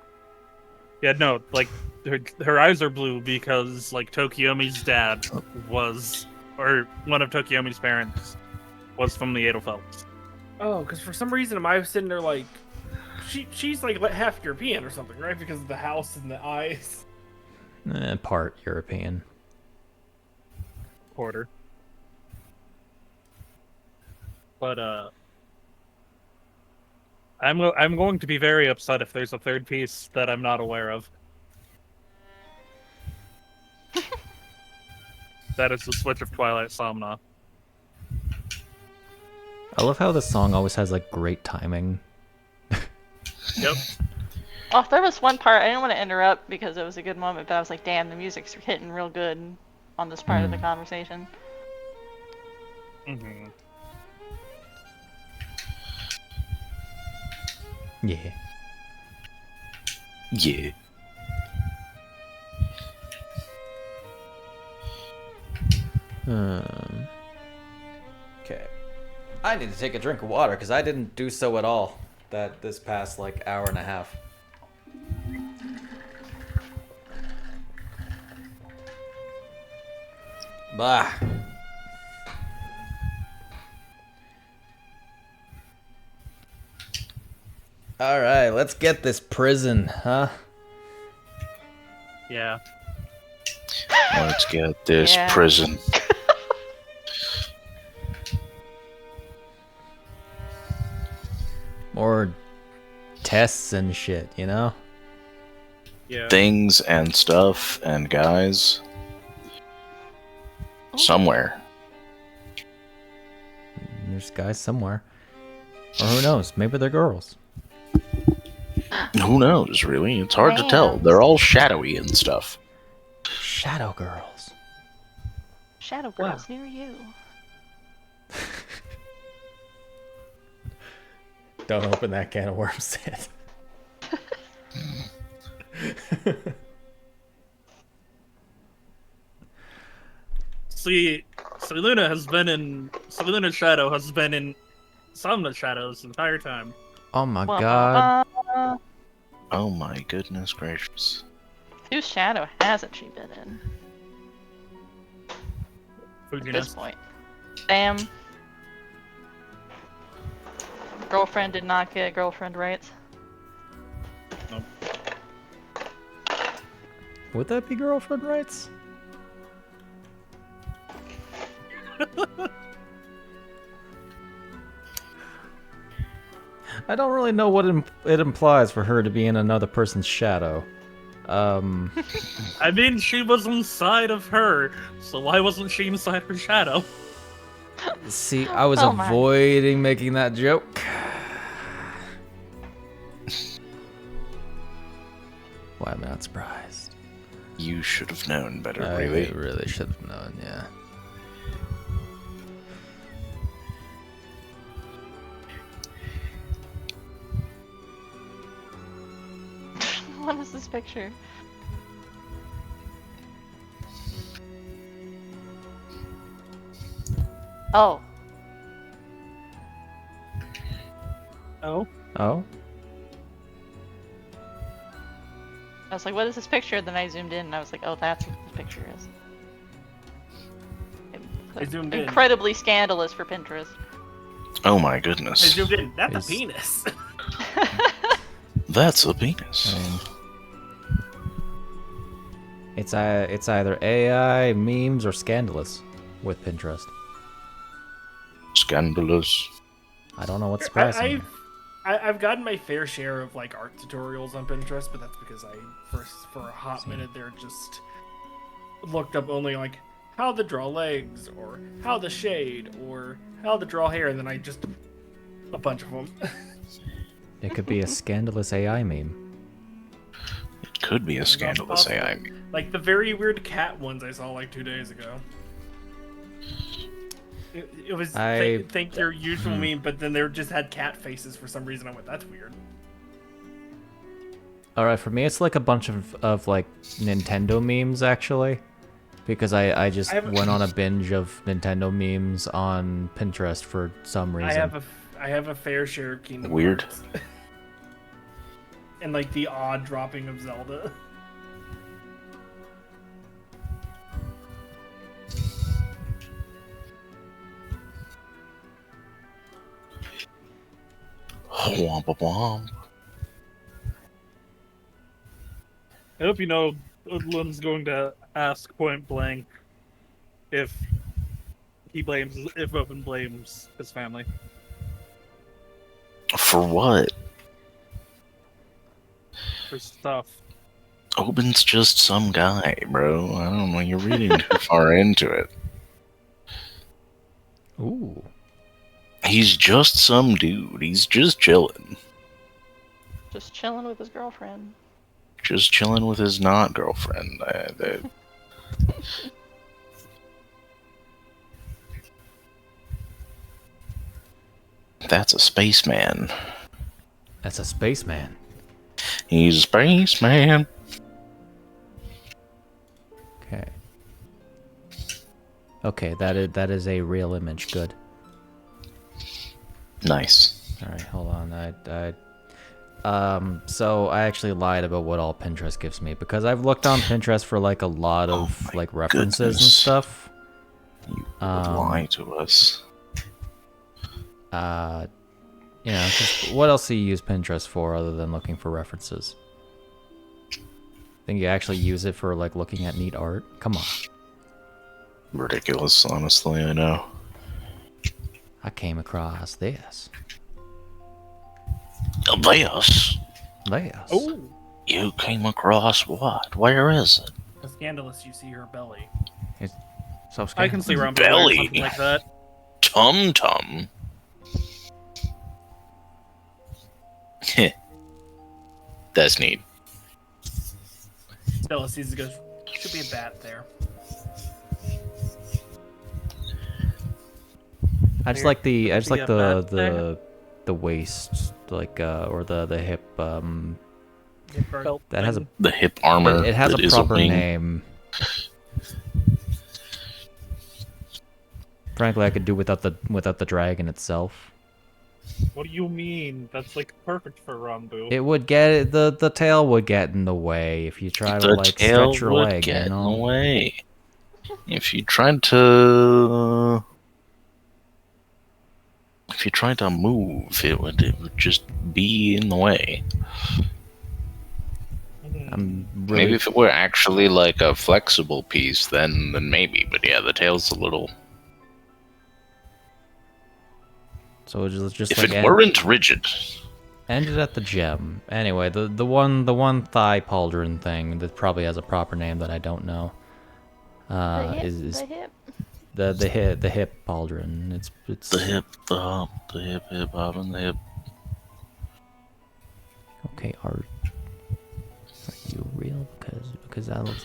Yeah, no, like her eyes are blue because like Tokiomi's dad was, or one of Tokiomi's parents was from the Edelfelds. Oh, because for some reason I was sitting there like, she's like half European or something, right? Because of the house and the eyes. Part European. Quarter. But I'm going to be very upset if there's a third piece that I'm not aware of. That is the Switch of Twilight Somna. I love how this song always has like great timing. Yep. Oh, there was one part I didn't want to interrupt because it was a good moment, but I was like, damn, the music's hitting real good on this part of the conversation. Mm-hmm. Yeah. Yeah. Okay. I need to take a drink of water because I didn't do so at all this past like hour and a half. Bah. All right, let's get this prison, huh? Yeah. Let's get this Yeah. prison. More tests and shit, you know? Yeah. Things and stuff and guys. Somewhere. There's guys somewhere. Or who knows? Maybe they're girls. Who knows, really? It's hard to tell. Man. They're all shadowy and stuff. Shadow girls. Shadow girls near you. Don't open that can of worms, Sid. See, Luna's shadow has been in Somna's shadow this entire time. Oh my god. Oh my goodness gracious. Whose shadow hasn't she been in? At this Fujina's. point. Sam. Girlfriend did not get girlfriend rights. Nope. Would that be girlfriend rights? I don't really know what it implies for her to be in another person's shadow. I mean, she was inside of her, so why wasn't she inside her shadow? See, I was Oh my. avoiding making that joke. Why am I not surprised? You should have known better, I really. really should have known, yeah. What is this picture? Oh. Oh? Oh? I was like, what is this picture? Then I zoomed in and I was like, oh, that's what this picture is. I zoomed in. Incredibly scandalous for Pinterest. Oh my I goodness. zoomed in. That's Is- a penis. That's a penis. It's either AI, memes, or scandalous with Pinterest. Scandalous. I don't know what's surprising. I've gotten my fair share of like art tutorials on Pinterest, but that's because I for a hot minute there just looked up only like how to draw legs or how to shade or how to draw hair, and then I just a bunch of them. It could be a scandalous AI meme. It could be a scandalous AI. Like the very weird cat ones I saw like 2 days ago. It was think your usual meme, but then they just had cat faces for some reason. I went, that's weird. Alright, for me it's like a bunch of like Nintendo memes actually. Because I just went on a binge of Nintendo memes on Pinterest for some reason. I have a fair share of Kingdom Weird. Hearts. And like the odd dropping of Zelda. Womp womp. I hope you know Lynn's going to ask point blank if Obin blames his family. For what? For stuff. Obin's just some guy, bro. I don't know. You're reading too far into it. Ooh. He's just some dude. He's just chilling. Just chilling with his girlfriend. Just chilling with his not girlfriend. That's a spaceman. That's a spaceman. He's a spaceman. Okay. Okay, that is a real image. Good. Nice. All right, hold on. So I actually lied about what all Pinterest gives me because I've looked on Pinterest for like a lot of like references and goodness. stuff. You would lie to us. You know, 'cause what else do you use Pinterest for other than looking for references? Think you actually use it for like looking at neat art? Come on. Ridiculous, honestly, I know. I came across this. This? This. Oh, You came across what? Where is it? The scandalous, you see her belly. So I can see around Belly. something like that. Tum Tum. That's neat. Stella sees it, goes, should be a bat there. I just like the Could be a bat the waist, like or the hip. Belt That has a thing. The hip armor. it has that a is proper wing. name. Frankly, I could do without the dragon itself. What do you mean? That's like perfect for Rambu. It would get the tail would get in the way if you try to The like tail stretch your would leg. get You in the know. way. If you tried to move, it would just be in the way. I'm really Maybe if it were actually like a flexible piece, then maybe. But yeah, the tail's a little. so just If like it weren't rigid, ended at the gem. Anyway, the one thigh pauldron thing that probably has a proper name that I don't know. Is the hip. the hip pauldron. It's the hip, the hop, the hip hop, and the hip. okay. Are you real? Because that looks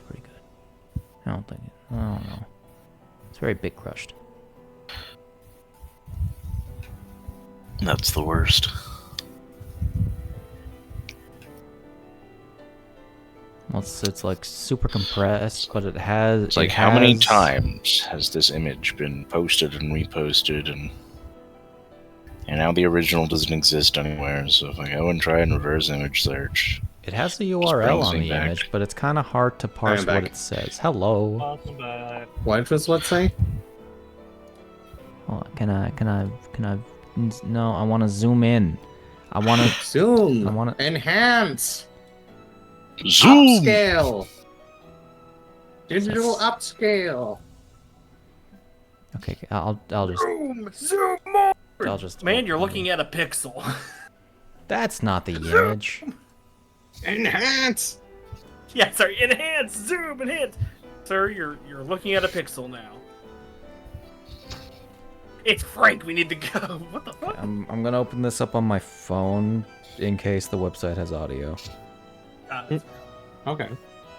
pretty good. I don't know. It's very big crushed. That's the worst. Well, it's like super compressed, but it has. It's like, how many times has this image been posted and reposted, and now the original doesn't exist anywhere. So if I go and try and reverse image search, It has the brings URL on me the back. image, but it's kind of hard to parse back. what it says. Hello. Welcome back. What does what say? Oh, can I? No, I want to zoom in. I want to. Zoom. I wanna- Enhance. zoom. Upscale. Digital upscale. Okay, I'll just. Zoom more! I'll just. Man, you're looking at a pixel. That's not the image. Enhance. Yeah, sorry, enhance, zoom, enhance. Sir, you're looking at a pixel now. It's Frank, we need to go. What the fuck? I'm gonna open this up on my phone in case the website has audio. That's Okay.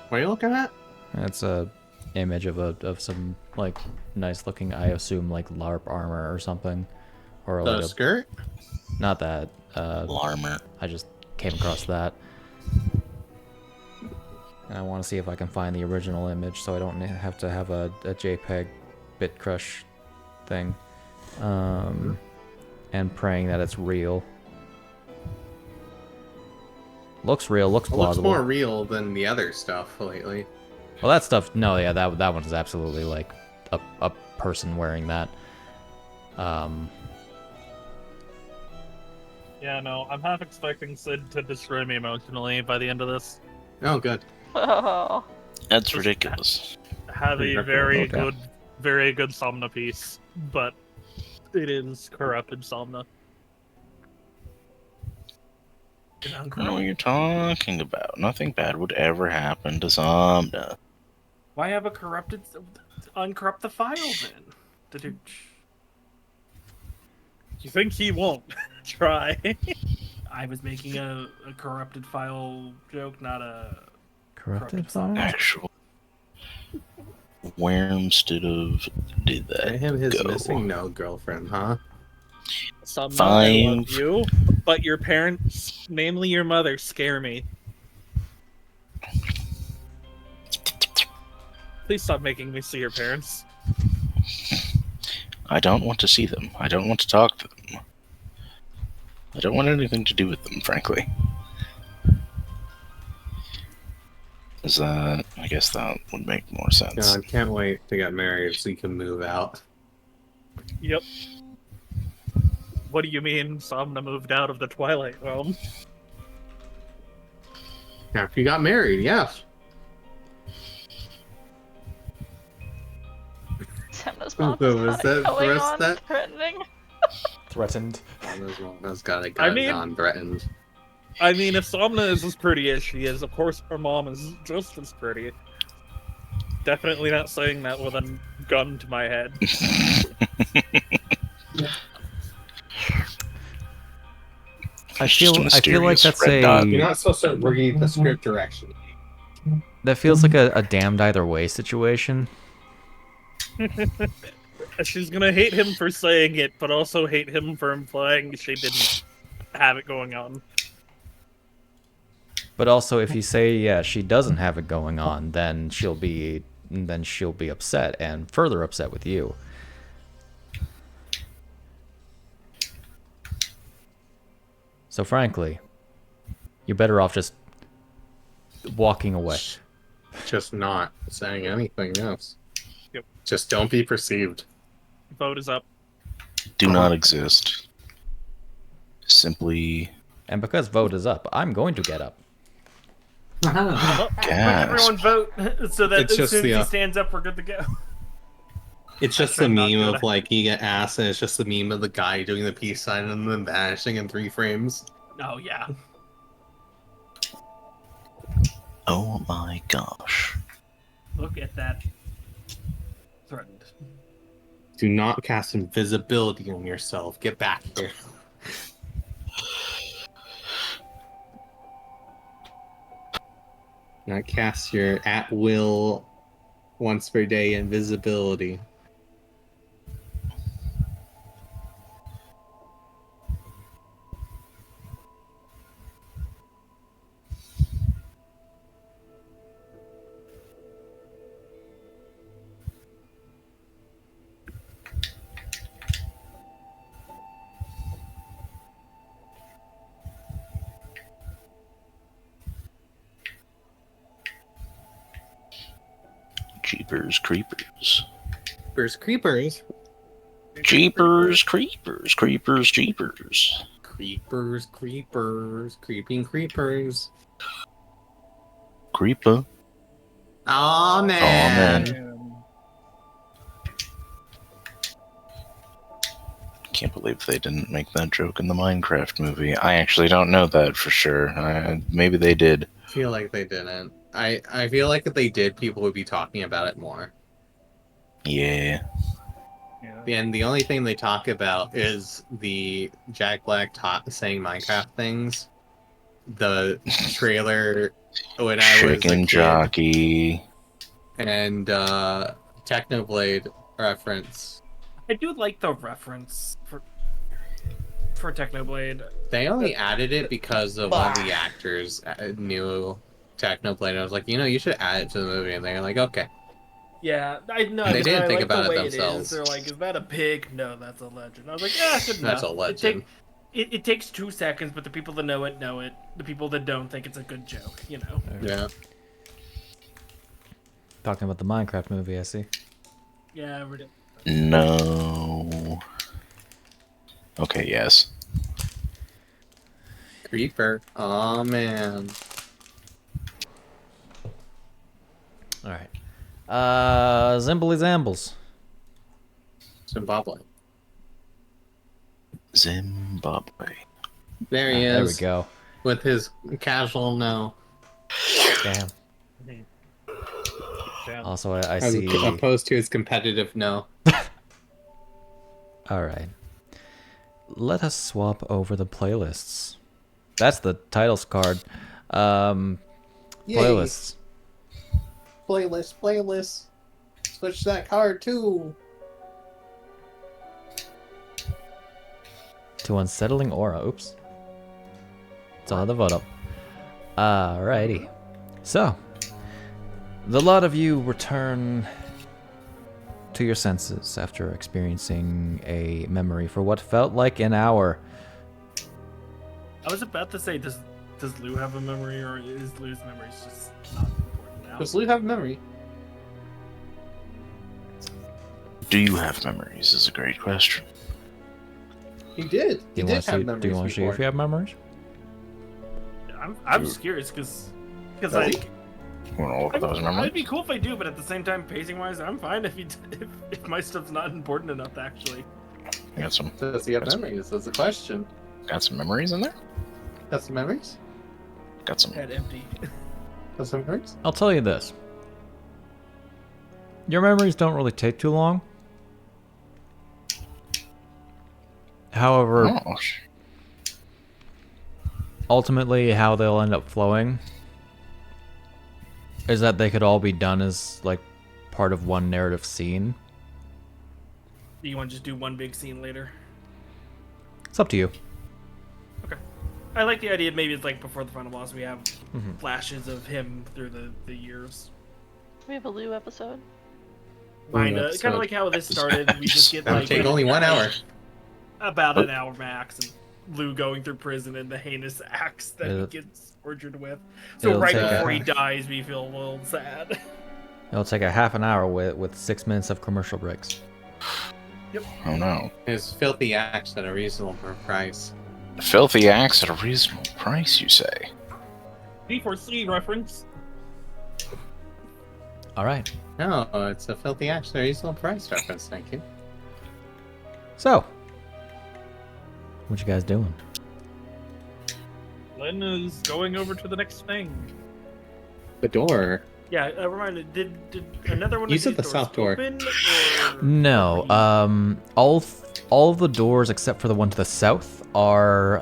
What are you looking at? It's a image of some like nice looking, I assume like LARP armor or something, or The like skirt? not that. Armor. I just came across that, and I want to see if I can find the original image, so I don't have to have a JPEG bit crush thing, and praying that it's real. Looks real. Looks It looks plausible. more real than the other stuff lately. Well, that stuff. No, yeah, that one is absolutely like a person wearing that. Yeah, no, I'm half expecting Sid to destroy me emotionally by the end of this. Oh, good. Oh. That's ridiculous. Have a Okay. very good Somna piece, but it is corrupted Somna. I don't know what you're talking about. Nothing bad would ever happen to Somna. Why have a corrupted... Uncorrupt the file, then? You think he won't try? I was making a corrupted file joke, not a... Corrupted file? file? Actual. Where instead of did that I have his go? missing no girlfriend, huh? Somna, I love 5. you, but your parents, namely your mother, scare me. Please stop making me see your parents. I don't want to see them. I don't want to talk to them. I don't want anything to do with them, frankly. Is that... I guess that would make more sense. God, can't wait to get married so you can move out. Yep. What do you mean Somna moved out of the Twilight Realm? After you got married, yes. Semna's mom So is was that going thrust on that? threatening. Threatened. That's gotta I get mean- non-threatened. I mean, if Somna is as pretty as she is, of course her mom is just as pretty. Definitely not saying that with a gun to my head. I It's just feel a I feel like mysterious that's red dot. You're not supposed to read the script direction. that feels like a damned either way situation. She's gonna hate him for saying it, but also hate him for implying she didn't have it going on. But also, if you say, yeah, she doesn't have it going on, then she'll be upset and further upset with you. So frankly, you're better off just walking away. Just not saying anything else. Yep. Just don't be perceived. Vote is up. Do not exist. Simply And because vote is up, I'm going to get up. gasp. Everyone vote so that It's as just soon as the, he stands up, we're good to go. It's just tried the not meme to. of like you get asked, and it's just the meme of the guy doing the peace sign and then vanishing in 3 frames. Oh yeah. Oh my gosh. Look at that. Threatened. Do not cast invisibility on yourself. Get back here. Not cast your at will once per day invisibility. Jeepers creepers. Creepers. Jeepers creepers. Creepers jeepers. Creepers. Creeping creepers. Creeper. Oh man. man. Can't believe they didn't make that joke in the Minecraft movie. I actually don't know that for sure. Maybe they did. I feel like they didn't. I feel like if they did, people would be talking about it more. Yeah. And the only thing they talk about is the Jack Black saying Minecraft things. The trailer when I was a Chicken kid, jockey. and Technoblade reference. I do like the reference for Technoblade. They only added it because of one of the actors knew Technoblade. I was like, you should add it to the movie, and they're like, okay. Yeah, I know. They didn't think like about the it way themselves. They're like, is that a pig? No, that's a legend. I was like, yeah, good enough. That's a legend. It takes 2 seconds, but the people that know it know it. The people that don't think it's a good joke, you know. Yeah. Talking about the Minecraft movie, I see. Yeah, we're doing. No. Okay, yes. Creeper. Oh man. All right. Zimbly Zambles. Zimbabwe. Zimbabwe. There he There we is. go. With his casual no. Damn. Also, I As see. opposed to his competitive no. All right. Let us swap over the playlists. That's the titles card. Playlists. Playlist. Switch that card too. To Unsettling Aura. Oops. It's on the vote up. Alrighty. So, the lot of you return to your senses after experiencing a memory for what felt like an hour. I was about to say, does Lou have a memory, or is Lou's memory just not important now? Does Lou have memory? Do you have memories is a great question. He did. He did have memories. Do you want to see if you have memories? I'm just curious because Really? like. You want to look at those It'd memories? be cool if I do, but at the same time, pacing-wise, I'm fine if if my stuff's not important enough to actually. Got some Does he have memories? That's the question. memories in there? Got some memories? Got some. Head empty. Got some memories? I'll tell you this. Your memories don't really take too long. However, Oh, ultimately how they'll end up flowing is that they could all be done as like part of one narrative scene. Do you want to just do one big scene later? It's up to you. Okay. I like the idea. Maybe it's like before the final boss, we have flashes of him through the years. We have a Lou episode. Kind of like how this started. We just get That would like take only 1 hour. about an hour max, and Lou going through prison and the heinous acts that he gets tortured with. So it'll right take before he dies, we feel a little sad. It'll take a half an hour with 6 minutes of commercial breaks. Yep. Oh no. His filthy acts at a reasonable price. Filthy acts at a reasonable price, you say? D4C reference. All right. No, it's a filthy acts at a reasonable price reference, thank you. So, what you guys doing? Lynn is going over to the next thing. The door. Yeah, remind me, did another one You of said these the doors south door. open, or No. All the doors except for the one to the south are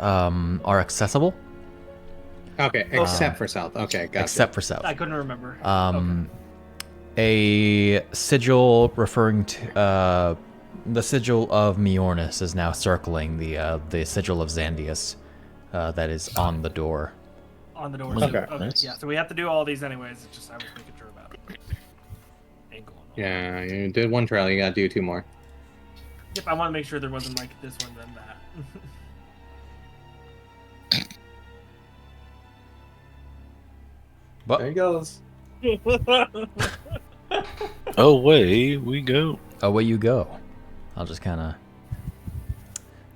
accessible. Okay, except for south. Okay, gotcha. Except for south. I couldn't remember. A sigil referring to the sigil of Mjornis is now circling the sigil of Xandius that is on the door. On the door. Okay. Yeah, so we have to do all these anyways. It's just I was making sure about it. Ain't going on. Yeah, you did one trial, you gotta do 2 more. Yep, I want to make sure there wasn't like this one then that. But There he goes. Away we go. away you go. I'll just kind of...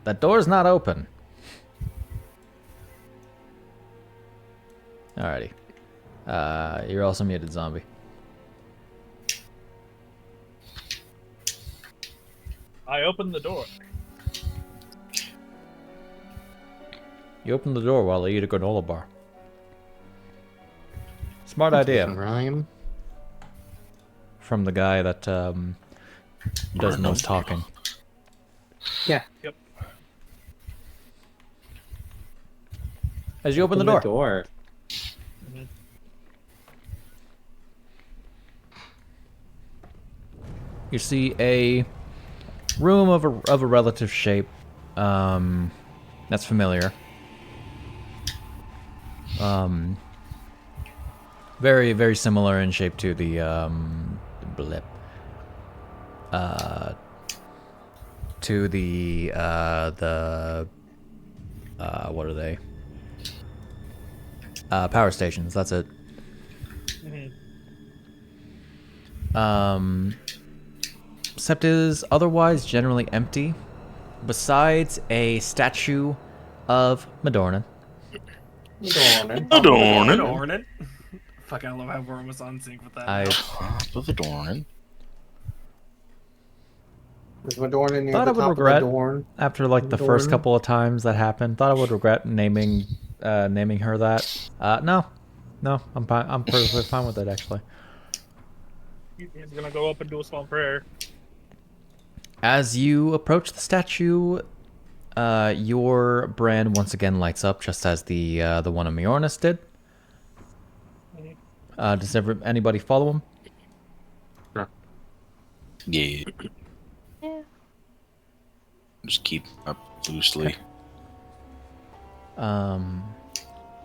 That door's not open. Alrighty. You're also muted, Zombie. I opened the door. You open the door while I eat a granola bar. Smart idea. Rhyme. From the guy that does most talking. Yeah. Yep. As you open the door. You see a room of a relative shape that's familiar. Very, very similar in shape to the blip. To the what are they? Power stations. That's it. Sept is otherwise generally empty, besides a statue of Madornan. Adornin. Fuck, I love how we're almost on sync with that. With Adornin. Is Madorn near Thought I the would top regret of the door? after like the first Madornan? couple of times that happened. Thought I would regret naming her that. No, I'm fine. I'm perfectly fine with it actually. He's gonna go up and do a small prayer. As you approach the statue, your brand once again lights up, just as the one of Mjornis did. Does anybody follow him? Yeah. Yeah. Just keep up loosely.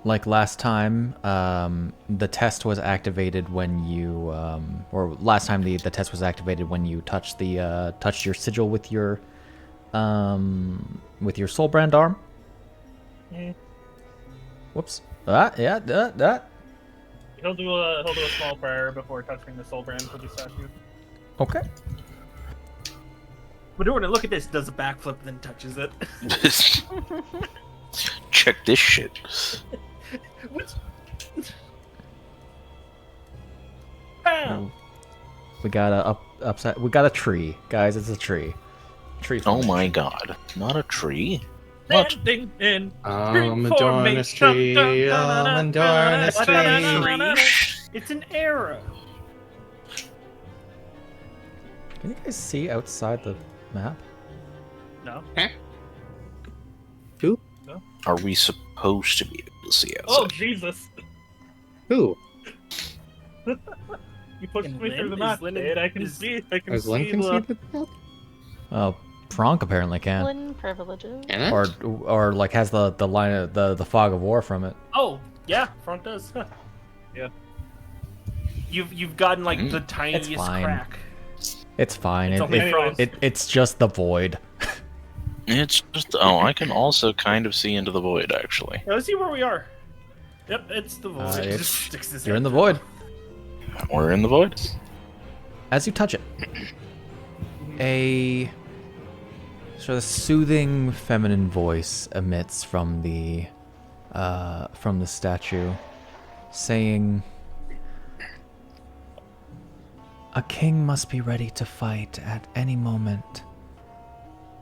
Like last time, the test was activated when you, or last time the test was activated when you touched your sigil with your soul brand arm. Whoops. That. He'll do a small prayer before touching the soul brand for the statue. Okay. Adornin, look at this. Does a backflip, then touches it. Check this shit. What? We got upside. We got a tree, guys. It's a tree. Tree. Oh my god. Not a tree. What? Standing in Madorna's tree, Madorna's tree. It's an arrow. Can you guys see outside the map? No. Who? No. are we supposed to be able to see Oh outside? Jesus! Who? You pushed And me through Lynn? the Is map, Lynn dude. I can is- see. I can Has Lynn see conceded the. that? Franc apparently can, Lynn privileges. Can it? or like has the line of the fog of war from it. Oh, yeah, Franc does. Yeah. You've gotten like the It's tiniest fine. crack. It's fine. It's only Franc. It's just the void. It's just I can also kind of see into the void actually. Let's see where we are. Yep, it's the void. It it's- just sticks his You're head in the through. void. We're in the void. As you touch it, a sort of soothing feminine voice emits from the statue, saying, "A king must be ready to fight at any moment,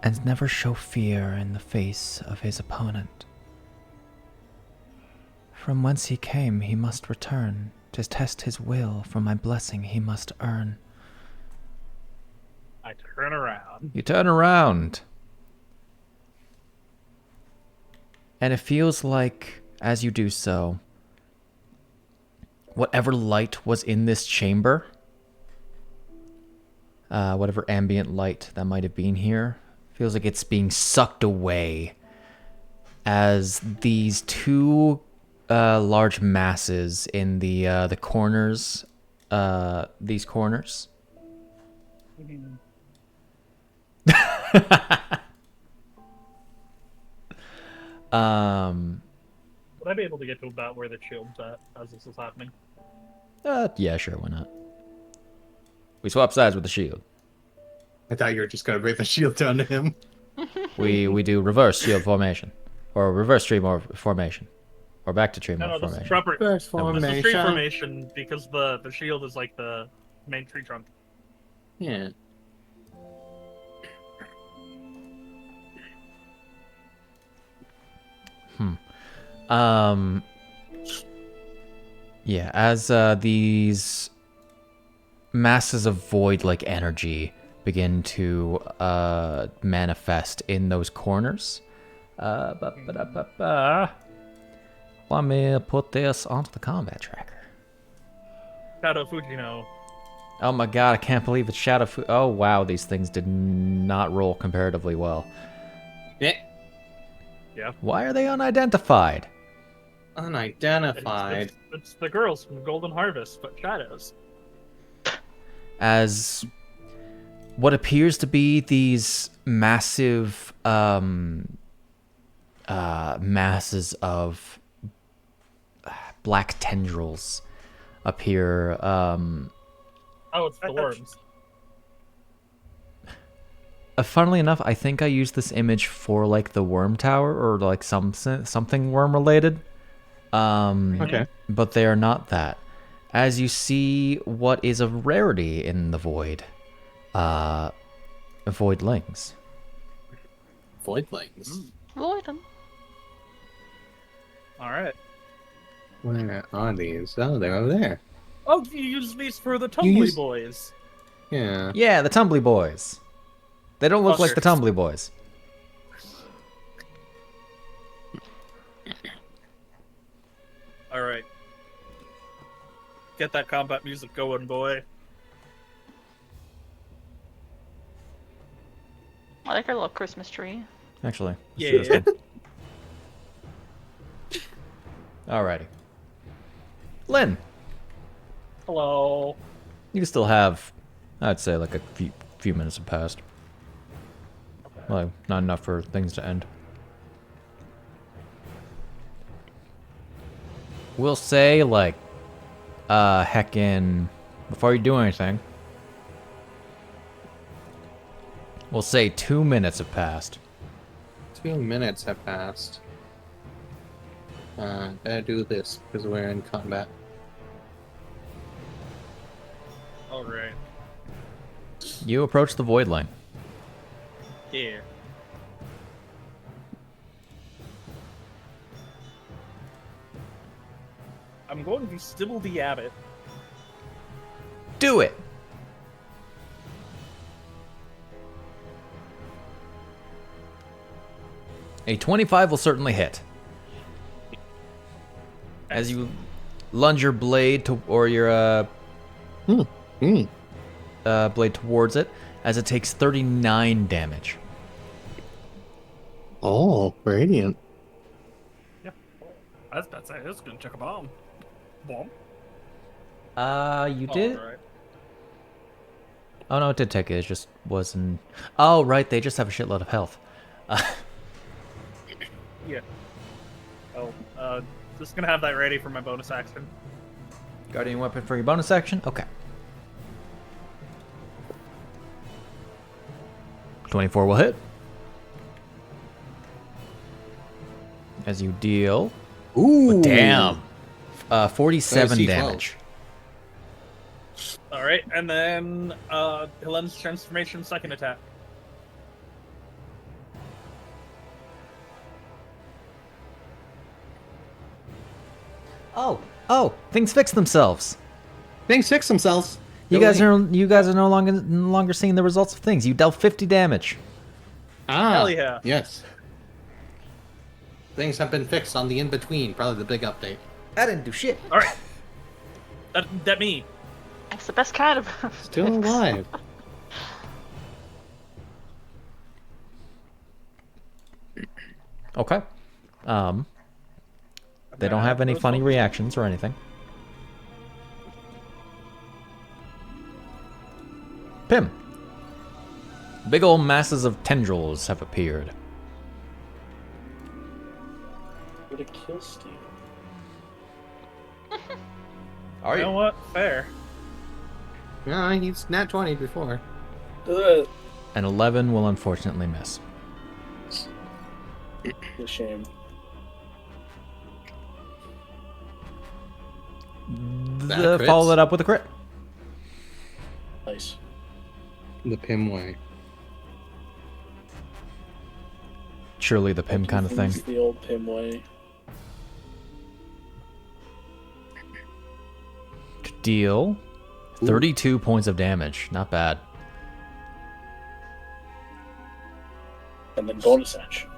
and never show fear in the face of his opponent. From whence he came, he must return. To test his will, for my blessing he must earn." I turn around. You turn around. And it feels like, as you do so, whatever light was in this chamber, whatever ambient light that might have been here, feels like it's being sucked away as these two large masses in the corners, these corners. Would I be able to get to about where the shield's at as this is happening? Yeah, sure, why not? We swap sides with the shield. I thought you were just gonna bring the shield down to him. We do reverse shield formation, or reverse tree formation, or back to tree No, this is formation. First This is tree formation because the shield is like the main tree trunk. Yeah. Yeah, as these masses of void-like energy begin to manifest in those corners. Let me put this onto the combat tracker. Shadow Fujino. Oh my god, I can't believe it's Shadow Oh wow, these things did not roll comparatively well. Yeah. Why are they unidentified? Unidentified. It's the girls from Golden Harvest, but shadows. As what appears to be these massive masses of black tendrils appear. Oh, it's the worms. Funnily enough, I think I used this image for like the worm tower or like something worm related. Okay. But they are not that. As you see what is a rarity in the void. Voidlings. Voidlings. Avoid them. Alright. Where are these? Oh, they're over there. Oh, you use these for the Tumbly Boys. Yeah. Yeah, the Tumbly Boys. They don't look like the Tumbly Boys. Alright. Get that combat music going, boy. I like our little Christmas tree. Actually. Yeah. Alrighty. Lynn, Hello. you can still have, I'd say, like a few minutes have passed. Well, not enough for things to end. We'll say, like, heckin', before you do anything, we'll say 2 minutes have passed. 2 minutes have passed. Gotta do this because we're in combat. Alright. You approach the void line. Yeah. I'm going to Stibble the Abbot. Do it! A 25 will certainly hit. as you lunge your blade or your blade towards it, as it takes 39 damage. Oh, radiant. Yeah. I was about to say, this is going to check a bomb. Bomb? You did? Alright. Oh no, it did take it. It just wasn't. Oh right, they just have a shitload of health. Yeah. Oh, just gonna have that ready for my bonus action. Guardian weapon for your bonus action. Okay. 24 will hit. As you deal. Ooh. Damn. 47 C12. damage. Alright, and then Helen's transformation second attack. Oh, things fix themselves. Things fix themselves. You guys are no longer seeing the results of things. You dealt 50 damage. Hell yeah. Yes. Things have been fixed on the in-between. Probably the big update. I didn't do shit. Alright. That me. It's the best kind of. Still alive. Okay. They don't have any funny reactions or anything. Pimm. Big old masses of tendrils have appeared. Would it kill Steve? Are You know what? Fair. Yeah, he's nat 20 before. An 11 will unfortunately miss. A shame. Follow that up with a crit. Nice. The Pimm way. Surely the Pimm kind of thing. It's the old Pimm way. To deal 32 points of damage. Not bad. And then bonus action.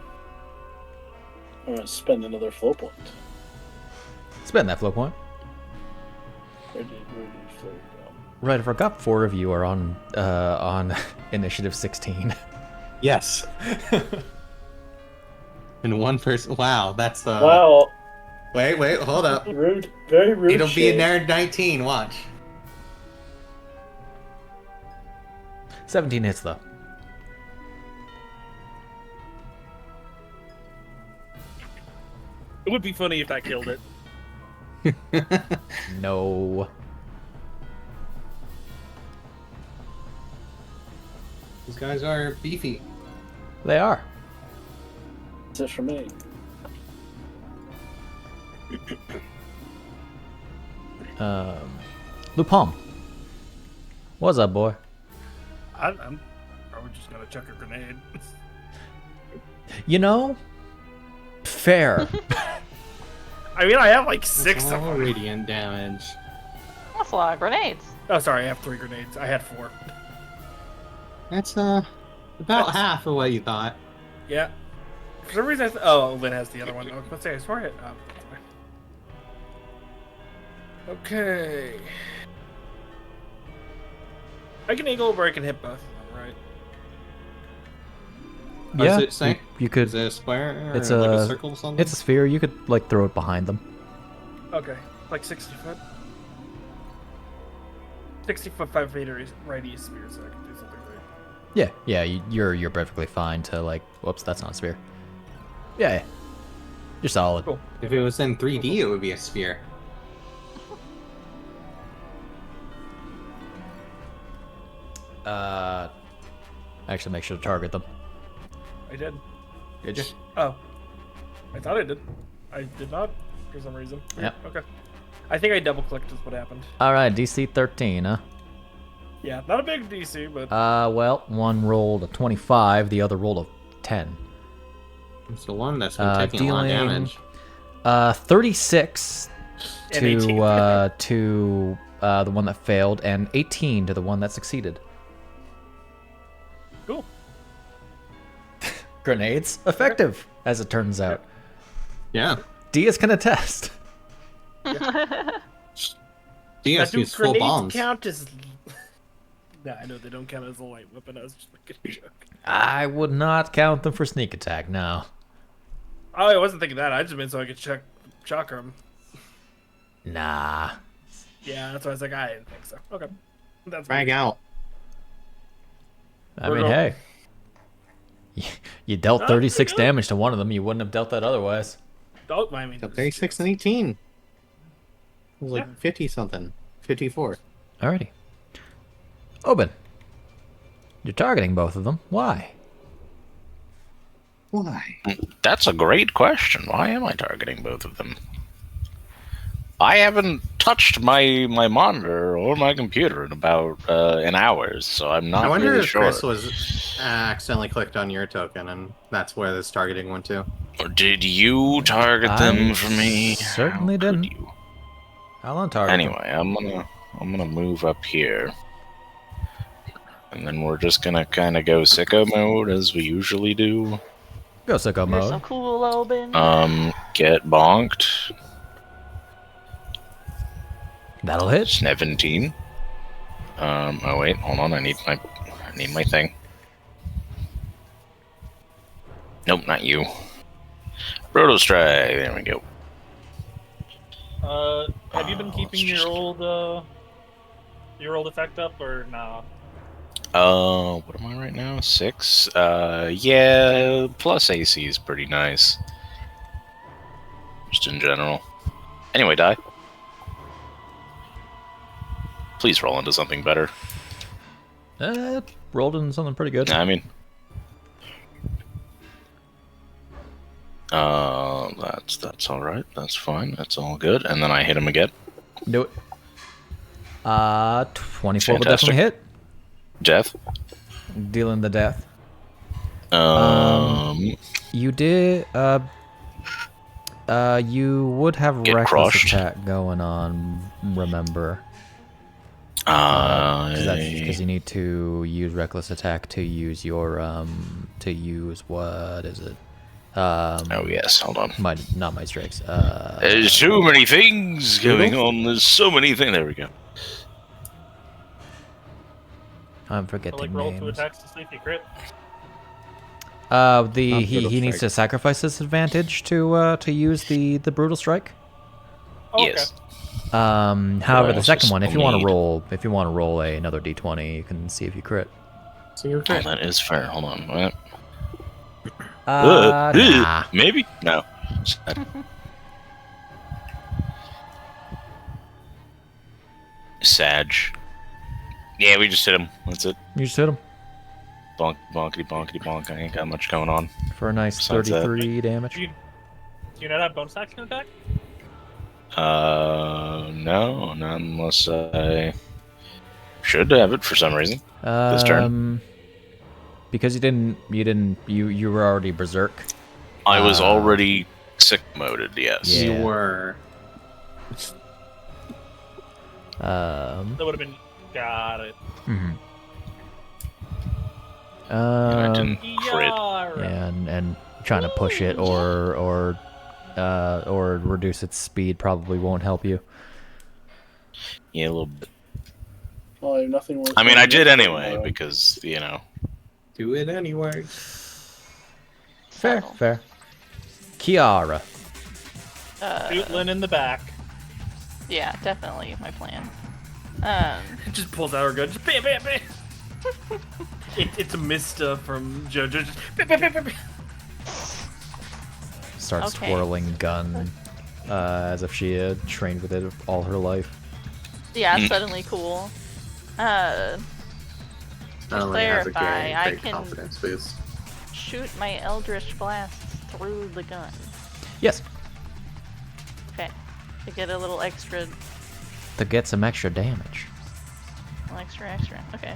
I'm gonna spend another flow point. Spend that flow point. Where did flow go? Right, I forgot 4 of you are on initiative 16. Yes. And one person. Wow, that's the. Wow, Wait, hold up. rude, very rude. It'll be shade. a nerd 19. Watch. 17 hits though. It would be funny if that killed it. No. These guys are beefy. They are. That's it for me. Luu-pomme. What's up, boy? I'm probably just gonna chuck a grenade. You know, fair. I mean, I have like 6 That's of all them. radiant damage. That's a lot of grenades. Oh, sorry, I have 3 grenades. I had 4. That's about half of what you thought. Yeah. For some reason, oh, Lynn has the other one. I was about to say, I swear it. Oh, okay. I can angle where I can hit both of them, right? What Yeah, does it say? you could. Is it a square or It's like a- a circle or something? It's a sphere. You could like throw it behind them. Okay. Like 60 foot. 60 foot, 5 meter radius sphere, so I can do something right. Yeah, you're perfectly fine to like. Whoops, that's not a sphere. Yeah. You're solid. Cool. If it was in 3D, it would be a sphere. Actually, make sure to target them. I did. Did you? Oh. I thought I did. I did not, for some reason. Yep. Okay. I think I double clicked is what happened. All right, DC 13, huh? Yeah, not a big DC, but Well, one rolled a 25, the other rolled a 10. It's the one that's been taking a lot of dealing- damage. 36 And to 18. to the one that failed, and 18 to the one that succeeded. cool. Grenades effective, as it turns out. Yeah. Diaz can attest. DS Now, do use full grenades bombs. count as? Nah, I know they don't count as a light weapon. I was just making a joke. I would not count them for sneak attack, no. Oh, I wasn't thinking that. I just meant so I could chakra them. Nah. Yeah, that's why I was like, I didn't think so. Okay, that's Frag out. I mean, hey. You dealt 36 damage to one of them. You wouldn't have dealt that otherwise. Don't mind me. 36 and 18. It was like 50 something. 54. Alrighty. Obin. You're targeting both of them. Why? Why? That's a great question. Why am I targeting both of them? I haven't touched my monitor or my computer in about an hour, so I'm not I wonder really if sure. Chris was accidentally clicked on your token, and that's where this targeting went to. Or did you target them for me? certainly How could didn't. you? I'll untarget them. Anyway, I'm gonna move up here, and then we're just gonna kind of go sicko mode as we usually do. Go sicko You're so mode. cool, Obin. Get bonked. That'll hit. 17. Oh wait, hold on. I need my thing. Nope, not you. Proto Strike. There we go. Have you been keeping your old effect up or nah? What am I right now? 6. Yeah. Plus AC is pretty nice. Just in general. Anyway, die. Please roll into something better. Rolled in something pretty good. I mean, that's all right. That's fine. That's all good. And then I hit him again. Do it. 24 will Fantastic. definitely hit. Death. Dealing the death. You did. You would have Get reckless crushed. attack going on. Remember, because you need to use reckless attack to use your what is it? Oh yes. Hold on. Not my strikes. There's so many things going on. There's so many things. There we go. I'm I forgetting like roll 2 names. attacks to see if you crit. He needs to sacrifice this advantage to use the brutal strike. Oh, okay. Yes. However, the also second one, if you still want need- to roll another d20, you can see if you crit. So you're Oh, okay. that is fair. Hold on. What? Nah. Maybe? No. Sad. Sag. Yeah, we just hit him. That's it. You just hit him Bonk, bonkety, bonkety, bonk. I ain't got much going on. for a nice Besides that. 33 damage. Do you not have bonus action attack? No, not unless I should have it for some reason. This turn. Because you were already berserk. I was already sick moded, yes. Yeah. You were. That would have been. Got it. Mhm. I didn't crit. Yara. and trying to push it or reduce its speed probably won't help you. Yeah, a little bit. Well, nothing worse. I mean, than I did this, anyway, because, you know. Do it anyway. Fair, Subtle. fair. Chiara. Shoot Lynn in the back. Yeah, definitely my plan. It just pulls out her gun. Just bam, bam, bam. It's a Mista from JoJo. Just bam, bam, bam, bam, bam. Starts Okay. twirling gun as if she had trained with it all her life. Yeah, suddenly cool. To Not only has a clarify, I great can confidence boost. shoot my Eldritch Blasts through the gun. Yes, Okay. To get a little extra. to get some extra damage. Extra. Okay.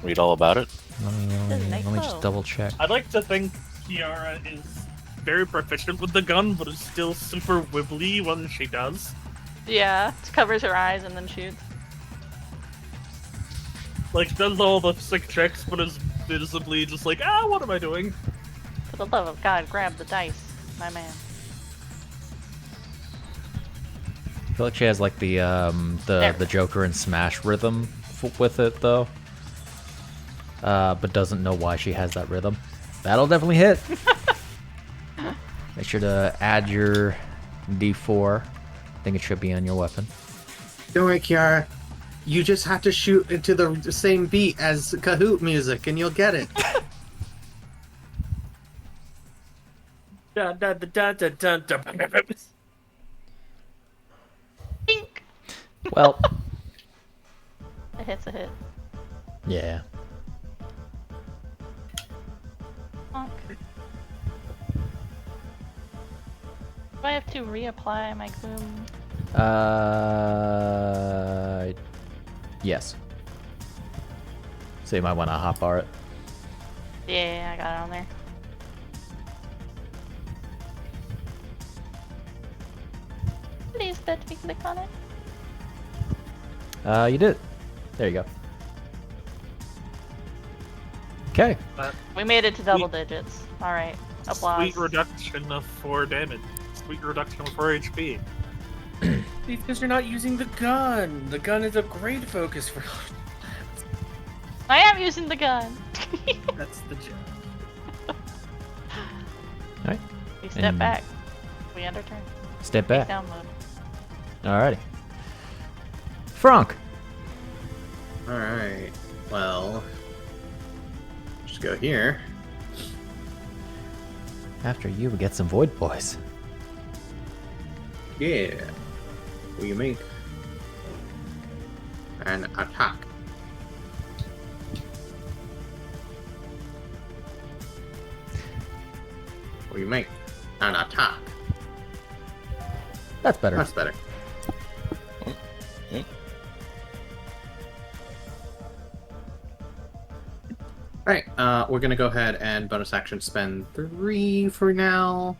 Read all about it. Doesn't make Let me just flow. double check. I'd like to think Chiara is very proficient with the gun, but is still super wibbly when she does. Yeah, it covers her eyes and then shoots. Like, does all the sick tricks, but is visibly just like, what am I doing? For the love of God, grab the dice, my man. feel like she has like the Joker and Smash rhythm with it though, but doesn't know why she has that rhythm. That'll definitely hit. Make sure to add your D4. I think it should be on your weapon. Don't worry, Chiara. You just have to shoot into the same beat as Kahoot music, and you'll get it. Dun, dun, dun, dun, dun, dun, dun. Pink. Well, A hit's a hit. yeah. Honk. Do I have to reapply my gloom? Yes. So you might want to hotbar it. Yeah, I got it on there. Please let me click on it. You did. There you go. Okay. We made it to double digits. Alright. Applause. Sweet reduction of 4 damage. Sweet reduction of 4 HP. Because you're not using the gun. The gun is a great focus for. I am using the gun. That's the joke. Alright. We step And- back. We end our turn. Step Take back. down mode. Alrighty. Franc. Alright. Well, just go here. After you, we get some Void Boys. Yeah. We make an attack. We make an attack. That's better. That's better. Alright, we're gonna go ahead and bonus action spend 3 for now.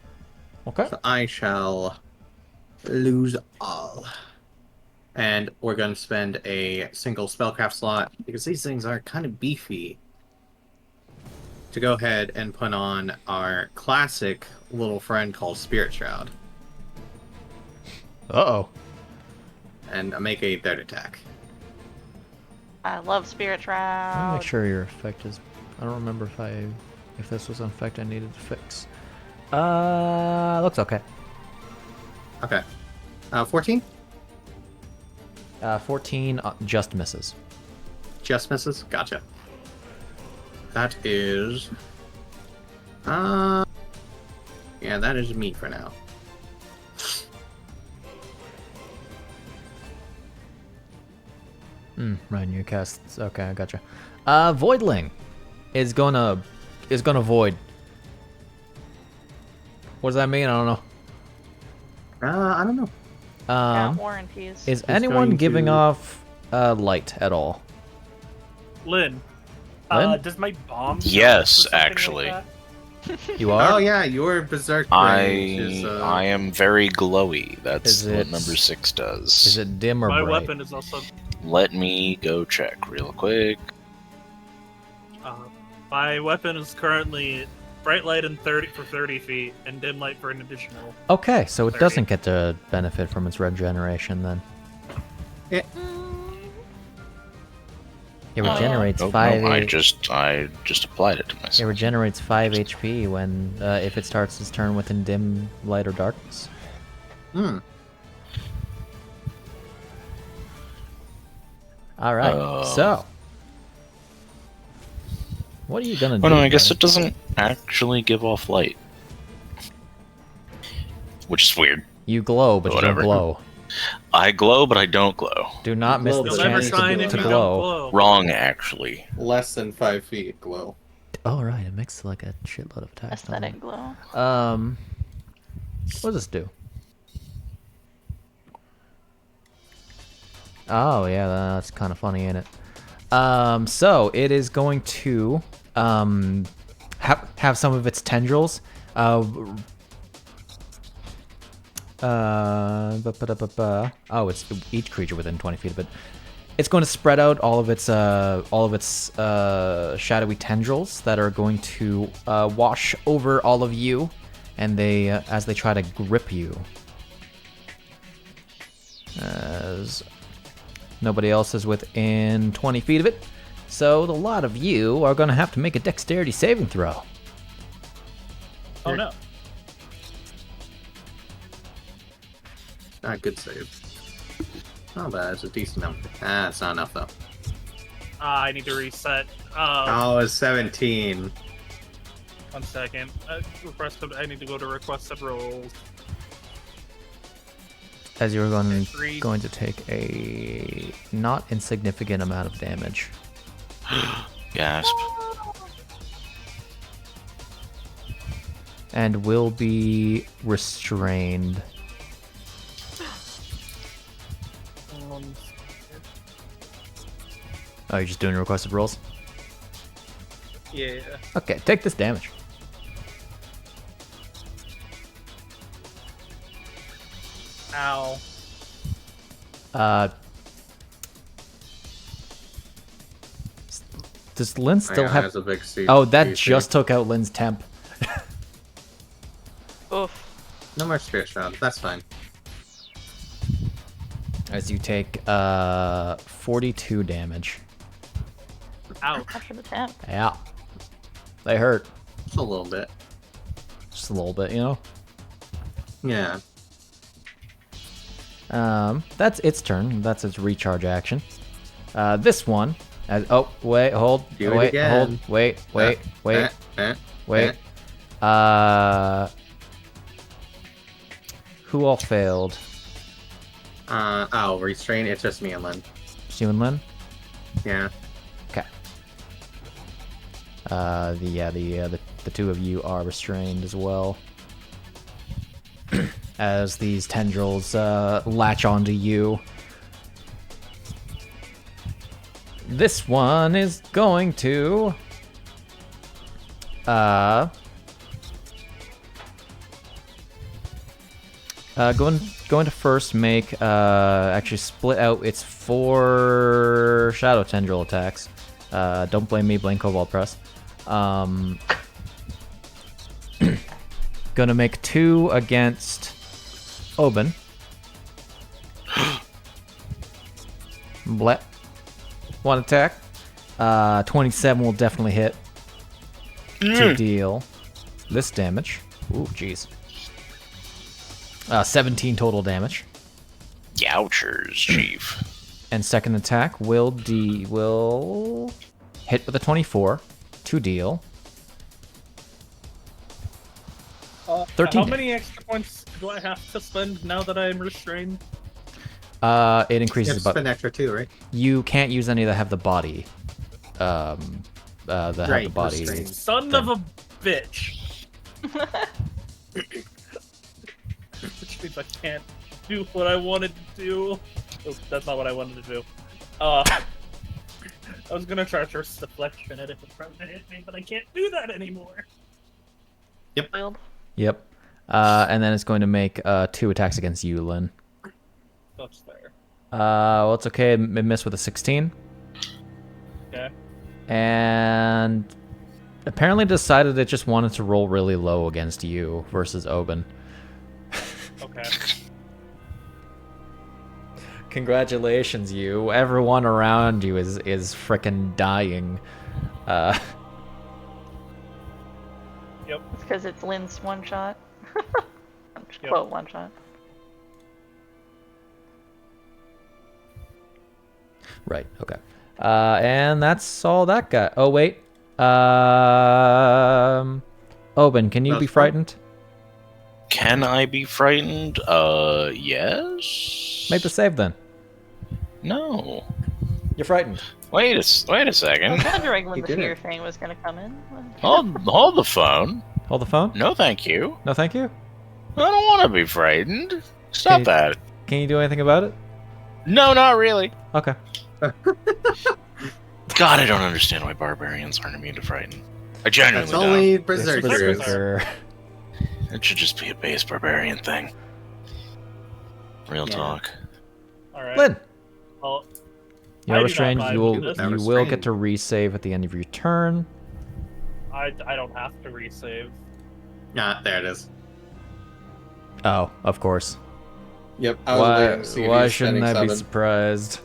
Okay. So I shall lose all. And we're gonna spend a single spellcraft slot, because these things are kind of beefy, to go ahead and put on our classic little friend called Spirit Shroud. Uh-oh. And make a third attack. I love Spirit Let me Shroud. make sure your effect is... I don't remember if this was an effect I needed to fix. Looks okay. Okay. 14? 14 just misses. Just misses? Gotcha. That is... yeah, that is me for now. Right, you cast... Okay, I gotcha. Voidling is gonna void. What does that mean? I don't know. I don't know. Yeah, warranties. Is anyone going giving to- off light at all? Lynn. Lynn? Does my bomb? count Yes, for something like actually. that? You are? Oh yeah, your Berserk range is... I am very glowy. That's Is what it- number 6 does. Is it dim or My bright? weapon is also... Let me go check real quick. my weapon is currently bright light and 30 feet, and dim light for an additional... Okay, so it 30. doesn't get to benefit from its regeneration then. It regenerates Oh, 5 no, I just applied it to It myself. regenerates 5 HP when if it starts its turn within dim light or darkness. All right. So, what are you gonna do? Oh no, I guess buddy? it doesn't actually give off light. Which is weird. You glow, but Whatever. you don't glow. I glow, but I don't glow. Do not miss Glow, the but You'll never chance shine to if you don't glow. glow. Wrong, actually. Less than 5 feet glow. Oh right, it makes like a shitload of attacks. doesn't Aesthetic glow. it? What does this do? Oh yeah, that's kind of funny, ain't it? So it is going to have some of its tendrils oh, it's each creature within 20 feet of it. It's going to spread out all of its shadowy tendrils that are going to wash over all of you, and they as they try to grip you. as nobody else is within 20 feet of it. So the lot of you are going to have to make a dexterity saving throw. Oh no. Good save. Not bad. It's a decent number. It's not enough though. I need to reset. Oh, it's 17. 1 second. I need to go to requested rolls. As you're going to take a not insignificant amount of damage. Gasp. And will be restrained. Oh, you're just doing requested rolls? Yeah. Okay, take this damage. Ow. Does Lynn still have... Has a big C- Oh, that DC. just took out Lynn's temp. Oof. No more spirit shroud. That's fine. As you take 42 damage. Ouch. After the temp. Yeah. They hurt. Just a little bit. Just a little bit, you know? Yeah. That's its turn. That's its recharge action. This one... oh, wait, hold. Do it wait, again. hold. Wait. Wait. Who all failed? Restrain. It's just me and Lynn. You and Lynn? Yeah. Okay. The two of you are restrained as well. As these tendrils latch onto you. This one is going to going to first make actually split out its 4 shadow tendril attacks. Don't blame me, blame Cobalt Press. Gonna make 2 against Obin. Blet. 1 attack. 27 will definitely hit. To deal this damage. Ooh, jeez. 17 total damage. Youchers, Chief. And second attack will hit with a 24 to deal 13 How many extra points do I have to spend now that I am restrained? It increases It's but an extra 2, right? you can't use any that have the body. Have the body. restrained. Son of a bitch. Which means I can't do what I wanted to do. Oh, that's not what I wanted to do. I was gonna charge her deflection at it if it tried to hit me, but I can't do that anymore. Field. Yep. And then it's going to make 2 attacks against you, Lynn. That's fair. Well, it's okay. It missed with a 16. Okay. And apparently decided it just wanted to roll really low against you versus Obin. Okay. Congratulations, you. Everyone around you is frickin' dying. Yep. It's because it's Lynn's one shot. Yep. Quote one shot. Right, okay. And that's all that got. Oh, wait. Obin, can you That's be fine. frightened? Can I be frightened? Yes. Make the save then. No. You're frightened. Wait a I second. was wondering when You the did fear it. thing was gonna come in. Hold the phone. Hold the phone. No, thank you. No, thank you. I don't want to be frightened. Stop you- that. Can you do anything about it? No, not really. Okay. God, I don't understand why barbarians aren't immune to frighten. I genuinely That's don't. only It's berserkers. Berserker. It should just be a base barbarian thing. Real Yeah. talk. Alright. Lynn, Well, you're I do restrained. not You mind will this. Now you will get restrained. to resave at the end of your turn. I don't have to resave. There it is. Oh, of course. Yep, I was waiting to see if he Why was shouldn't spending I be 7. surprised?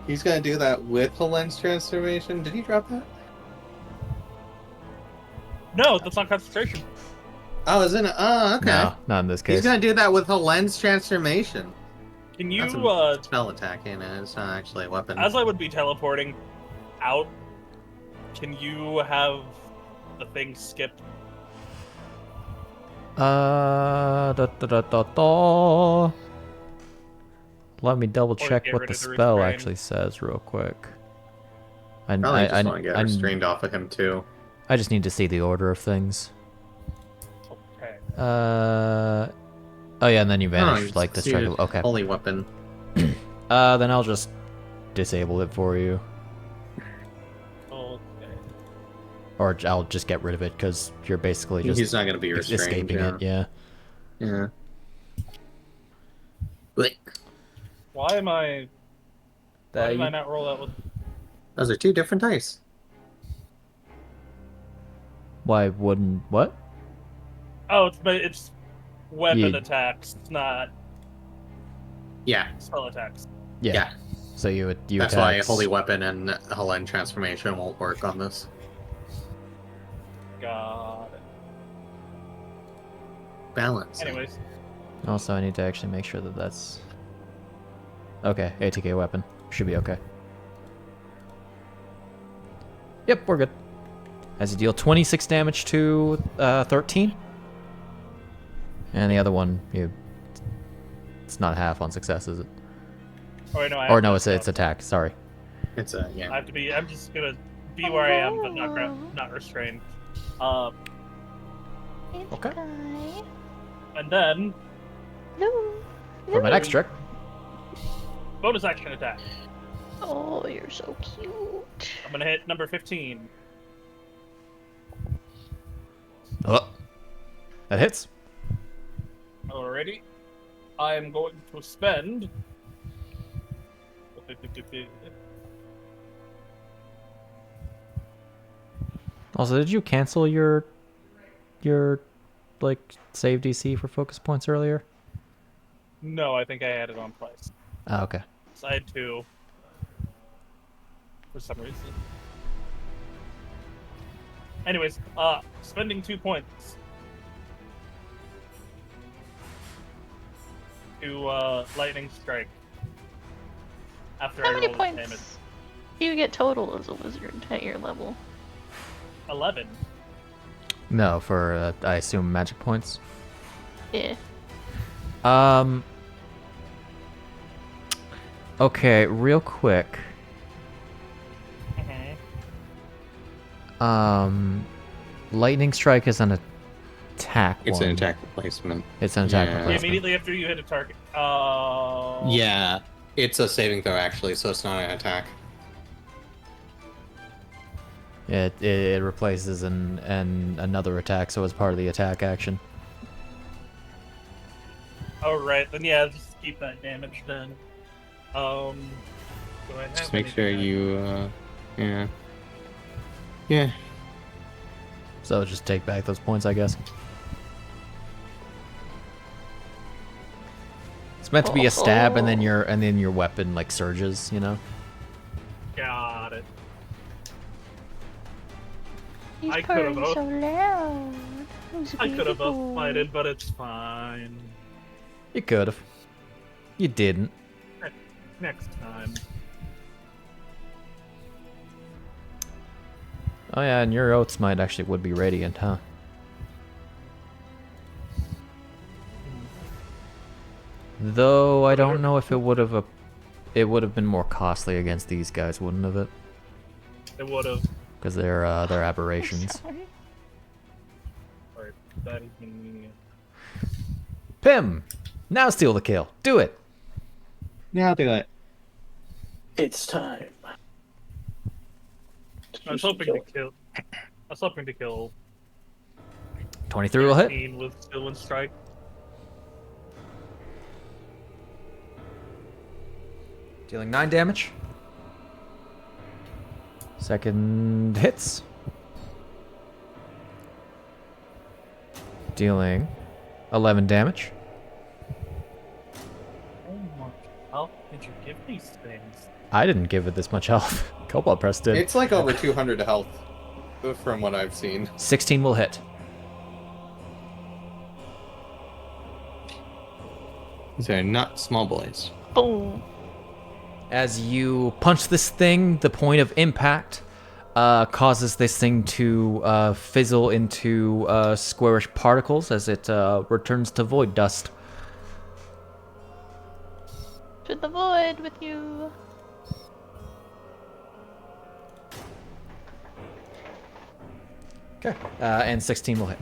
He's gonna do that with the lens transformation. Did he drop that? No, that's not concentration. Oh, isn't it? Oh, okay. No, not in this case. He's gonna do that with the lens transformation. Can you, That's a spell attack, and it's not actually a weapon. as I would be teleporting out, can you have the thing skip? Let me double check get what rid the of the spell restraint. actually says real quick. Probably just want to get restrained off of him too. I just need to see the order of things. Okay. Oh yeah, and then you vanish Oh, like the succeeded. strike. Okay. Holy weapon. Then I'll just disable it for you, Okay. or I'll just get rid of it because you're basically just He's not gonna be restrained. escaping yeah. it. Yeah. Yeah. Blech. Why am I not roll that with? Those are 2 different dice. Why wouldn't what? Oh, it's weapon You- attacks, not Yeah. spell attacks. Yeah. So you That's attack. why Holy Weapon and Helen Transformation won't work on this. Got it. Balance. Anyways, Also, I need to actually make sure that that's okay. ATK weapon should be okay. Yep, we're good. As you deal 26 damage to 13, and the other one, it's not half on success, is it? oh wait, no, Or no, it's attack. Sorry. It's a I yeah. have to be. I'm just gonna be where I am, but not restrained. Okay. And then For my next trick, bonus action attack. Oh, you're so cute. I'm gonna hit number 15. that hits. Alrighty. I am going to spend. Also, did you cancel your like save DC for focus points earlier? No, I think I had it on twice. Oh, okay. So I had 2. For some reason. Anyways, spending 2 points. To lightning strike. After How I many roll the points damage. do you get total as a wizard at your level? 11. No, for I assume magic points. Yeah. Okay, real quick. Lightning strike is an attack. It's one. an attack replacement. It's an attack Yeah. replacement. Immediately after you hit a target. Yeah. It's a saving throw actually, so it's not an attack. It replaces an another attack, so it's part of the attack action. Oh right, then yeah, just keep that damage then. Do I have Just make sure anything you yeah. Yeah. So just take back those points, I guess. It's meant to be a stab, and then your weapon like surges, you know. Got it. He's I could've purring so loud. Who's a I could have baby boy? fighted, but it's fine. You could have. You didn't. Next time. Oh yeah, and your oath smite actually would be radiant, huh? Though I don't know if it would have been more costly against these guys, wouldn't have it? It would have. Because they're aberrations. Sorry. Alright, that is me. Pimm, now steal the kill. Do it. Yeah, I'll do it. It's time. I was hoping to kill. I was hoping to kill 23 will hit. 15 with Sylvan Strike. Dealing 9 damage. Second hits. Dealing 11 damage. These things. I didn't give it this much health. Cobalt Press did. It's like over 200 health, from what I've seen. 16 will hit. These are not small boys. Boom. As you punch this thing, the point of impact causes this thing to fizzle into squarish particles as it returns to void dust. To the void with you. Okay. And 16 will hit.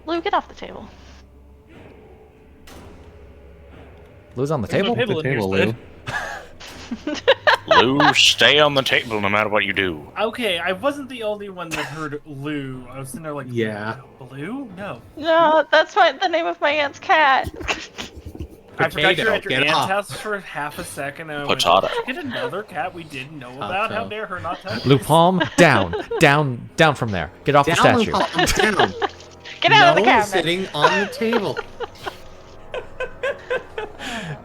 Lou, get off the table. Lou's on the There's table? no table in here, Lou. Spud. Lou, stay on the table no matter what you do. Okay, I wasn't the only one that heard Lou. I was sitting there like, Yeah. Blue? No. No, that's the name of my aunt's cat. I forgot you were at your Get aunt's off. house for half a second. And I went, Potato. get another cat we didn't know about. How Potato. dare her not touch Luu-pomme, down from there. Get off the statue. Down. Get out of the No cabinet. sitting on the table.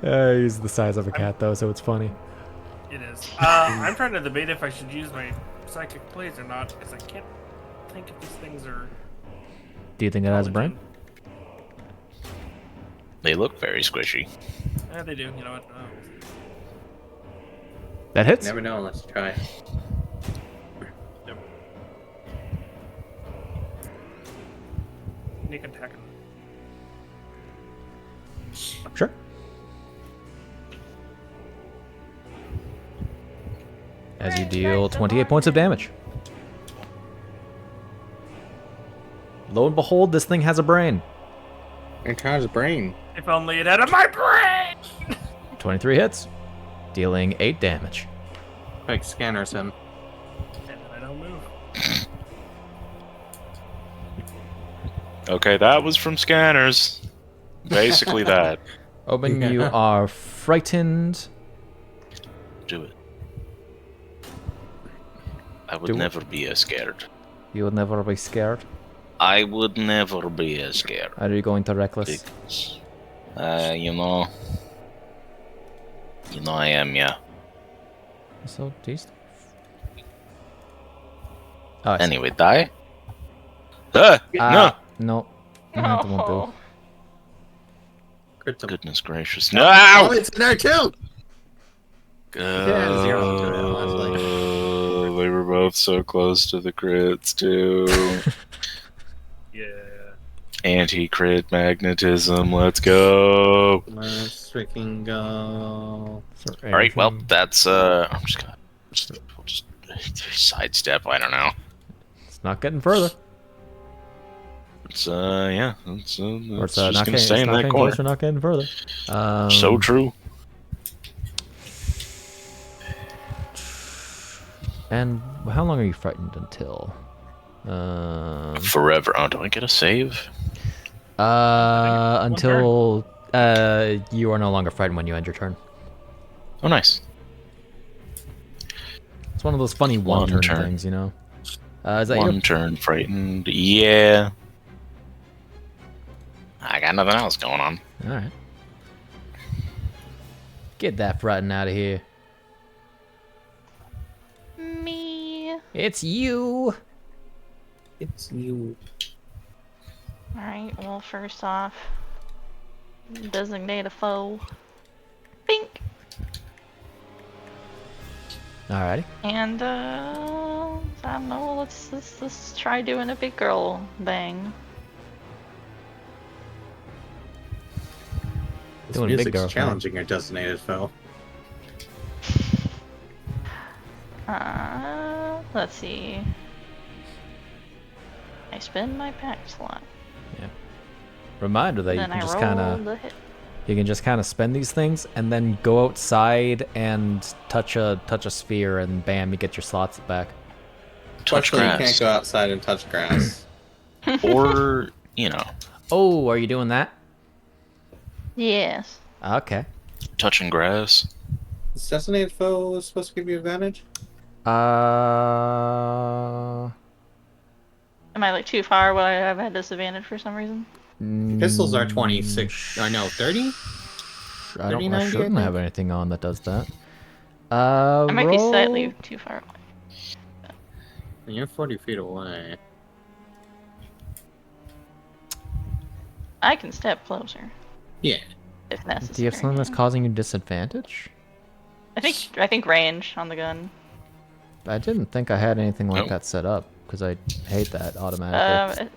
He's the size of a cat, though, so it's funny. It is. I'm trying to debate if I should use my psychic blades or not, because I can't think if these things are... Do you think it has a brain? They look very squishy. Yeah, they do. You know what? That hits? Never know unless you try. Sneak attack. Sure. As you deal 28 points of damage. Lo and behold, this thing has a brain. It has a brain. If only it had a my brain! 23 hits, dealing 8 damage. Like scanners him. And I don't move. Okay, that was from scanners. Basically that. Obin, you Yeah. are frightened. Do it. I would Do it. never be as scared. You will never be scared. I would never be as scared. Are you going to reckless? Because, you know I am, yeah. So, these. Oh, I see. Anyway, die? Ah, no! No. That won't do. Oh. Crit him. Goodness gracious. Oh, No! it's in there too! Uh, zero to it, honestly. they were both so close to the crits, too. Yeah. Anti-crit magnetism, let's go! Let's freaking go. Alright, well, that's, I'm just gonna... we'll just sidestep, I don't know. It's not getting further. It's, yeah, it's, Or it's it's just not gonna getting, stay it's in not that getting corner. closer, not getting further. So true. And how long are you frightened until? Forever. Oh, do I get a save? Until you are no longer frightened when you end your turn. Oh, nice. It's one of those funny One one-turn turn. things, you know. Is that One you? turn frightened. Yeah. I got nothing else going on. All right. Get that frightened out of here. Me. It's you. It's you. Alright, well, first off, designate a foe. Bink! Alrighty. And, I don't know, let's try doing a big girl bang. This Doing big music's girl, huh? challenging your designated foe. Let's see. I spend my pack slot. Reminder that you Then can I just roll kind of the hit. you can just kind of spend these things and then go outside and touch a sphere and bam, you get your slots back. Touch Fortunately, you grass. can't go outside and touch grass. Or, you know, Oh, are you doing that? Yes. Okay. touching grass. Is designated foe supposed to give you advantage? Am I like too far where I have had disadvantage for some reason? Pistols are 26. I know, 30? I 39, shouldn't I have think? anything on that does that. I might be slightly Roll... too far away. And you're 40 feet away. I can step closer Yeah. if necessary. Do you have something that's causing you disadvantage? I think range on the gun. I didn't think I had anything like Nope. that set up, because I hate that automatically.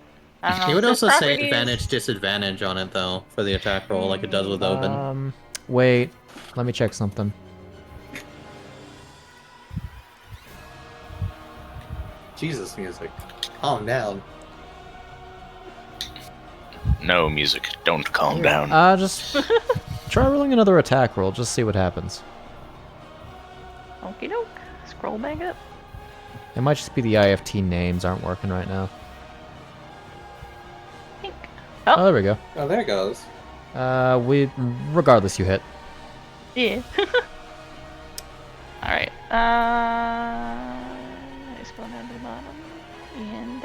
I don't know. You would It also says say properties. advantage, disadvantage on it, though, for the attack roll, like it does with Obin. Wait, let me check something. Jesus, music. Calm down. No music. Don't calm down. Just try rolling another attack roll, just see what happens. Okie doke. Scroll back up. It might just be the IFT names aren't working right now. Think. Oh, there we go. Oh, there it goes. Regardless, you hit. Yeah. Alright. I scroll down to the bottom. And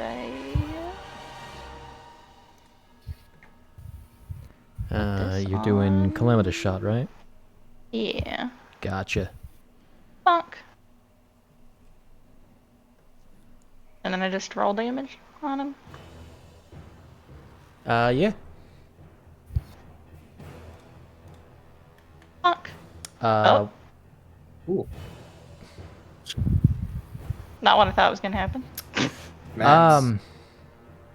this You're doing on. Calamitous Shot, right? Yeah. Gotcha. Bonk. And then I just roll damage on him. Yeah. Bonk. Oh. Ooh. Not what I thought was gonna happen. Mads.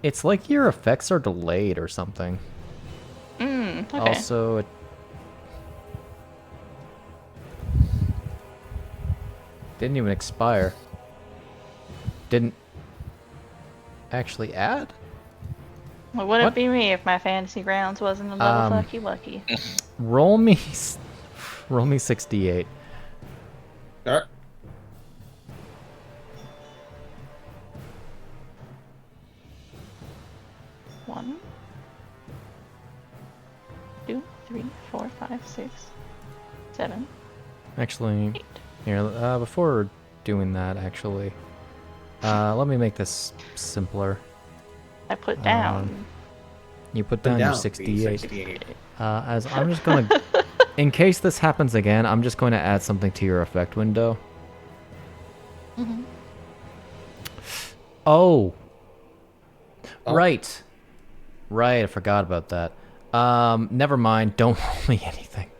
It's like your effects are delayed or something. Okay. Also, it didn't even expire. Didn't actually add? Well, would What? it be me if my fantasy grounds wasn't a little lucky? Roll me 68. Alright. One, 2, 3, 4, 5, 6, 7. Actually, here, before doing that, actually, let me make this simpler. I put down. You put down your 68. 68. As I'm just gonna, in case this happens again, I'm just going to add something to your effect window. Mhm. Oh. Oh. Right. Right, I forgot about that. Never mind, don't roll me anything.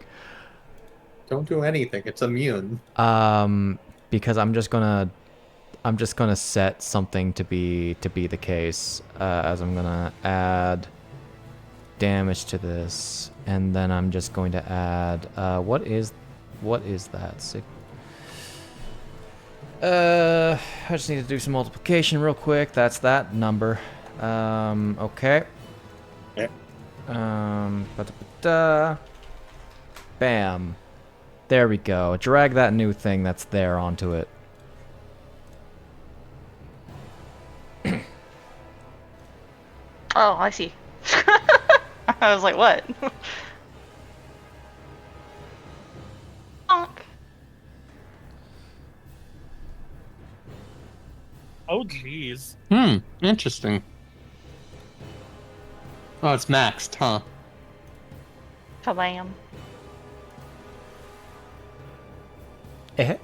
Don't do anything. It's immune. Because I'm just gonna set something to be the case, as I'm gonna add damage to this, and then I'm just going to add what is that? I just need to do some multiplication real quick. That's that number. Okay. Yeah. Bam. There we go. Drag that new thing that's there onto it. Oh, I see. I was like, what? Bonk. Oh, jeez. Interesting. Oh, it's maxed, huh? Kabam. Eh?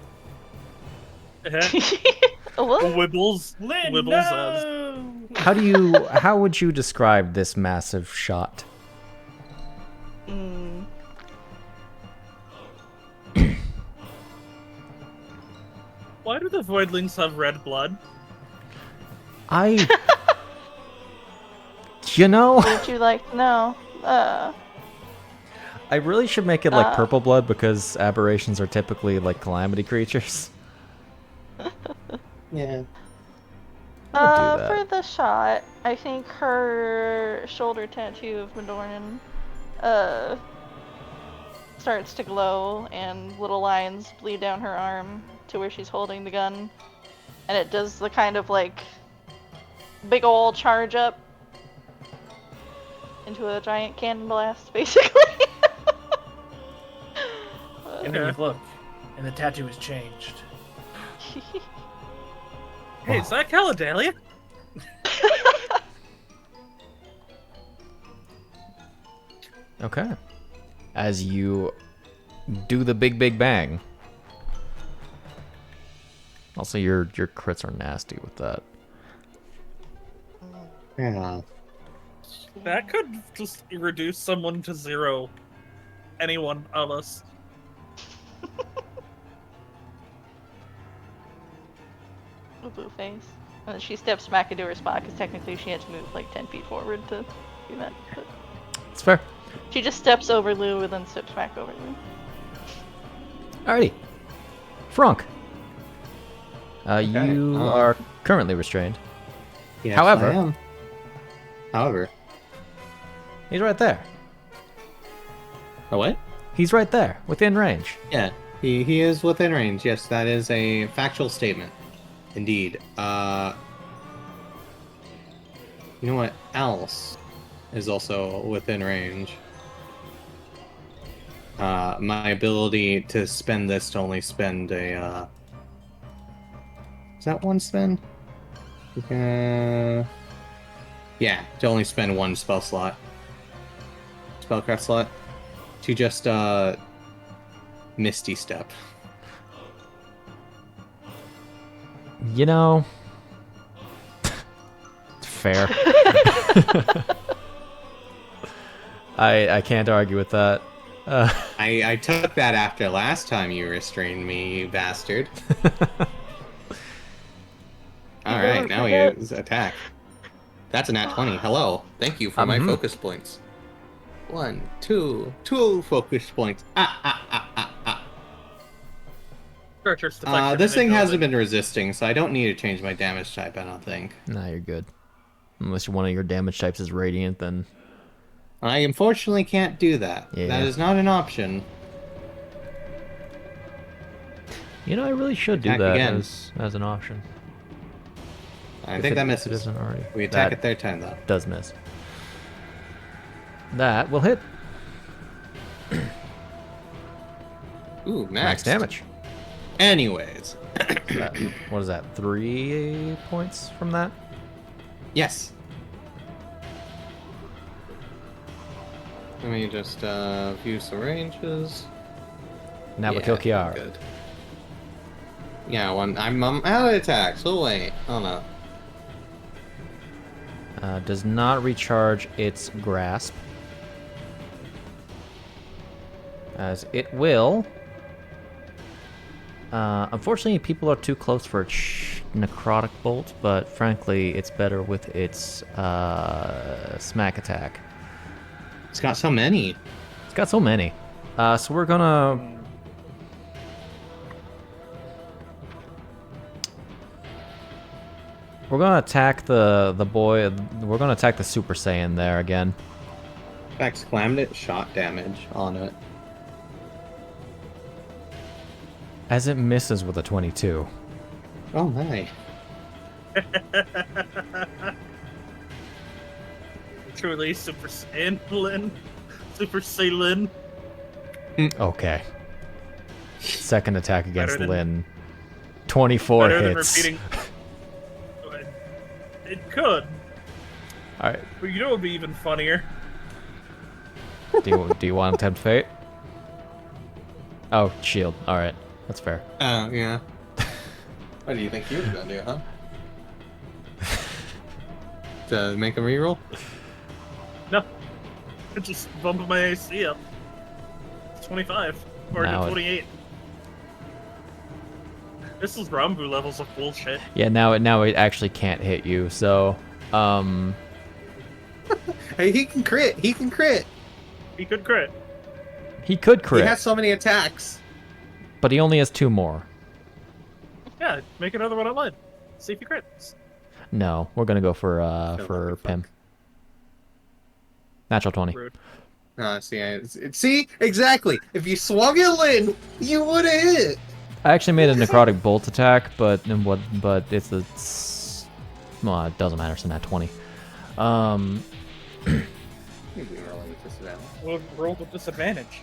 What? Wibbles. Lynn, Wibbles. no! How would you describe this massive shot? Mm. Why do the voidlings have red blood? You know, Would you like to know? I really should make it like purple blood because aberrations are typically like calamity creatures. Yeah. I'll do that. For the shot, I think her shoulder tattoo of Madornan, starts to glow and little lines bleed down her arm to where she's holding the gun. And it does the kind of like big ol' charge up into a giant cannon blast, basically. And then you look, and the tattoo has changed. Hey, is that Caledalia? Okay. as you do the big bang. Also, your crits are nasty with that. Yeah. That could just reduce someone to 0. Any one of us. Boo face. And then she steps back into her spot because technically she had to move like 10 feet forward to do that. But It's fair. she just steps over Lou and then steps back over Lou. Alrighty. Franc. You are currently restrained. Yes, However- I am. However. He's right there. Oh, what? He's right there, within range. Yeah, he is within range. Yes, that is a factual statement. Indeed. You know what else is also within range? My ability to spend this to only spend a, is that one spend? Yeah, to only spend one spellcraft slot. To just, Misty Step. You know, it's fair. I can't argue with that. I took that after last time you restrained me, you bastard. Alright, now he is attack. That's a nat 20. Hello. Thank you for my focus points. 1, 2 focus points. This thing hasn't been resisting, so I don't need to change my damage type, I don't think. Nah, you're good. Unless one of your damage types is radiant, then... I unfortunately can't do that. Yeah. That is not an option. You know, I really should do Attack that again. as an option. I think that If misses. it isn't already. We attack That it third time, though. does miss. That will hit. Ooh, Max damage. Anyways. What is that? 3 points from that? Yes. Let me just view some ranges. Now we'll kill Chiara. Good. Yeah, I'm out of attack, so wait. Oh no. Does not recharge its grasp. As it will. Unfortunately, people are too close for its necrotic bolt, but frankly, it's better with its smack attack. It's got so many. It's got so many. So we're gonna. We're gonna attack the boy. We're gonna attack the Super Saiyan there again. In fact, slammed it, shot damage on it. As it misses with a 22. Oh my. Truly Super Saiyan Lynn. Super Saiyan. Okay. Second attack against Better than- Lynn. 24 Better than hits. repeating. It could. Alright. But you know what would be even funnier? Do you want to tempt fate? Oh, shield. Alright. That's fair. Oh, yeah. What do you think you were gonna do, huh? To make a reroll? No. It just bumped my AC up. It's 25. Or Now to it- 28. This is Rambu levels of bullshit. Yeah, now it actually can't hit you, so Hey, he can crit! He can crit! He could crit. he could crit, He has so many attacks! but he only has 2 more. Yeah, make another one online. See if he crits. No, we're gonna go for Pimm. Natural 20. Rude. See? Exactly! If you swung at Lynn, you would've hit! I actually made a necrotic bolt attack, but it's a well, it doesn't matter. It's a nat 20. We'll roll with disadvantage.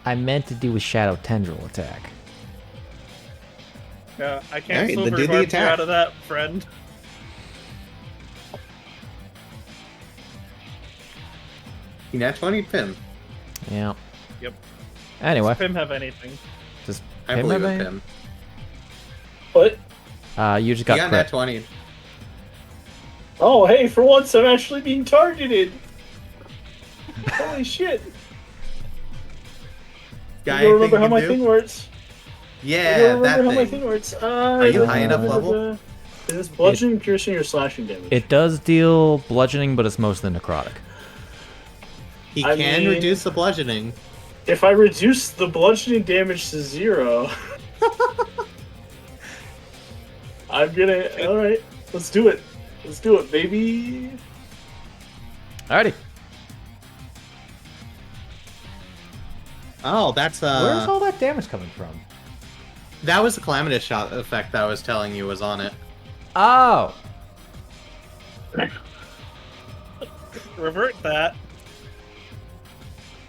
I meant to do a shadow tendril attack. I can't Alright, then silver do the barb you attack. out of that, friend. Nat 20 Pimm. Yeah. Yep. Anyway, Does Pimm have anything? just I Pimm believe have in any- Pimm. What? You just He got got crit. Nat 20. Oh, hey, for once I'm actually being targeted. Holy shit. Got I don't remember anything how you my can thing do? works. I Yeah, don't that remember how my thing. thing works. Are you high enough level? Is this bludgeoning, piercing, or slashing damage? It does deal bludgeoning, but it's mostly necrotic. He I can mean- reduce the bludgeoning. If I reduce the bludgeoning damage to 0, I'm gonna. Alright, let's do it. Let's do it, baby. Alrighty. Oh, that's Where's all that damage coming from? that was the calamitous shot effect that I was telling you was on it. Oh! Revert that.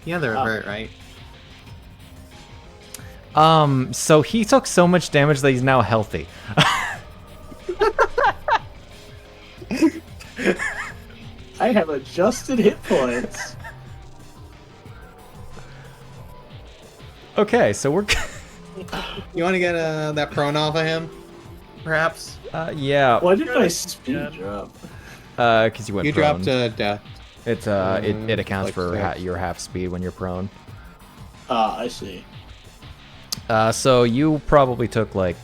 Yeah, the revert, right? So he took so much damage that he's now healthy. I have adjusted hit points. Okay, so we're... You want to get that prone off of him? Perhaps? yeah, Why did my speed drop? because you went You prone. dropped death. It's, it accounts like for six. your half speed when you're prone. Ah, I see. So you probably took, like,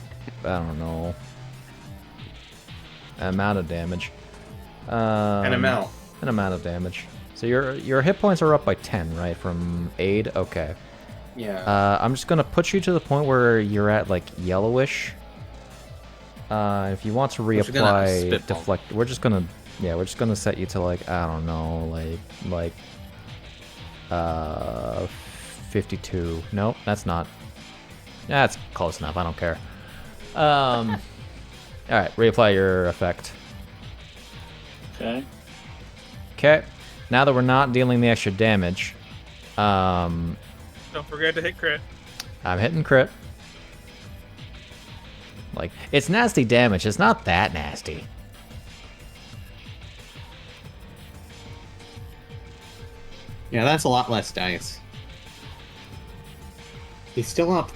I don't know, an amount of damage. An amount. An amount of damage. So your hit points are up by 10, right? From aid? Okay. Yeah. I'm just gonna put you to the point where you're at, like, yellowish. If you want to We're just gonna reapply spitball. deflect, we're just gonna set you to, like, I don't know, like 52. Nope, that's not. That's close enough. I don't care. All right, reapply your effect. Okay. Okay. Now that we're not dealing the extra damage, Don't forget to hit crit. I'm hitting crit. Like, it's nasty damage. It's not that nasty. Yeah, that's a lot less dice. He's still up.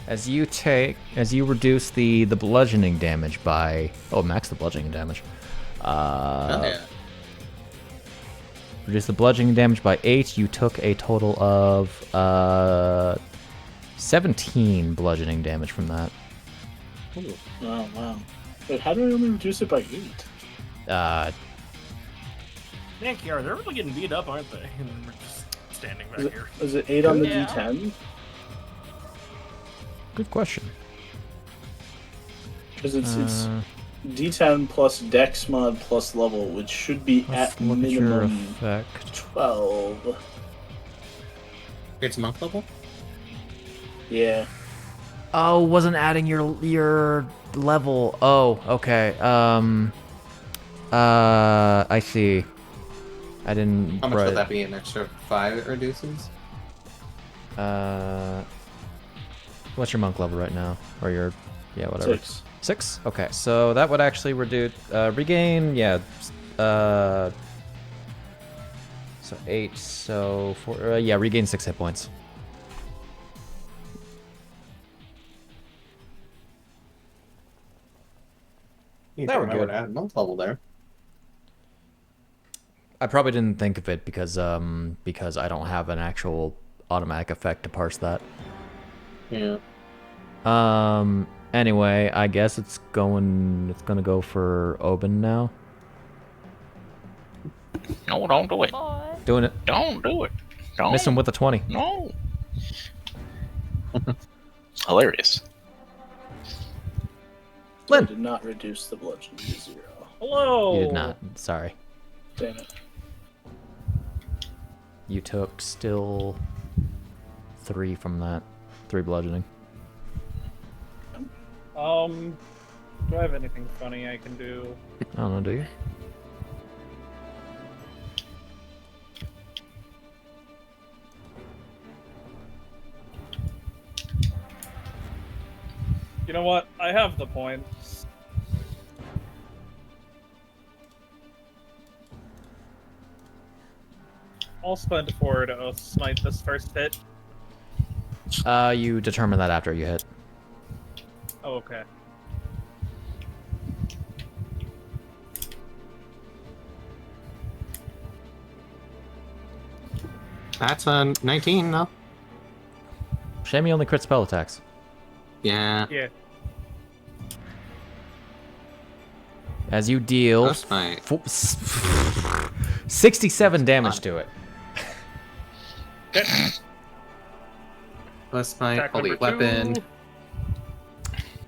As you reduce the bludgeoning damage by, max the bludgeoning damage. Yeah. Reduce the bludgeoning damage by 8. You took a total of 17 bludgeoning damage from that. Oh, wow. But how do I only reduce it by 8? Uh, Man, Chiara, they're really getting beat up, aren't they? And we're just standing back here. Is it 8 on the Yeah. D10? good question. Because it's Uh, D10 plus Dex mod plus level, which should be let's at look at your minimum effect. 12. It's monk level? Yeah. Oh, wasn't adding your level. Oh, okay. I see. I didn't. How much write would it. that be? An extra 5 it reduces? What's your monk level right now? Or your, yeah, whatever. 6. 6? Okay, so that would actually reduce, regain, yeah, so 8, so 4, yeah, regain 6 hit points. You That would remember good. to add monk level there. I probably didn't think of it because I don't have an actual automatic effect to parse that. Yeah. Anyway, I guess it's gonna go for Obin now. No, don't do it. Boy. Doing it. Don't do it. Don't. Miss him with a 20. No. Hilarious. I Lynn. did not reduce the bludgeon to 0. Hello. You did not. Sorry. Damn it. You took still 3 from that. 3 bludgeoning. Do I have anything funny I can do? I don't know, do you? You know what? I have the points. I'll spend 4 to smite this first hit. You determine that after you hit. Oh, okay. That's a 19, though. Shame you only crit spell attacks. Yeah. Yeah. As you deal That's my... 67 damage to it. Plus my Attack holy number weapon. 2.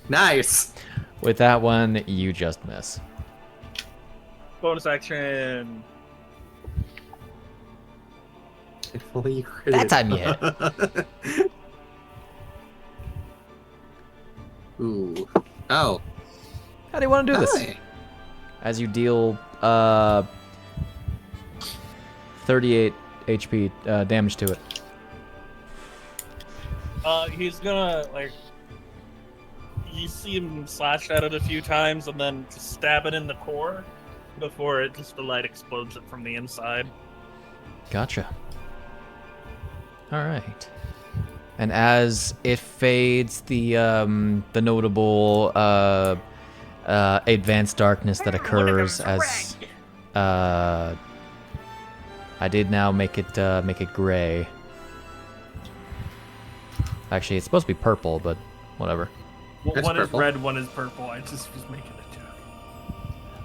Nice! With that one, you just miss. Bonus action. If only you crit That it. time you hit. Ooh. Oh. How do you want to do this? Hi. As you deal 38 HP damage to it. He's gonna, like... You see him slash at it a few times and then just stab it in the core before the light explodes it from the inside. Gotcha. Alright. And as it fades, the notable advanced darkness that occurs as I did now make it gray. Actually, it's supposed to be purple, but whatever. It's One purple. is red, one is purple. I just was making a joke.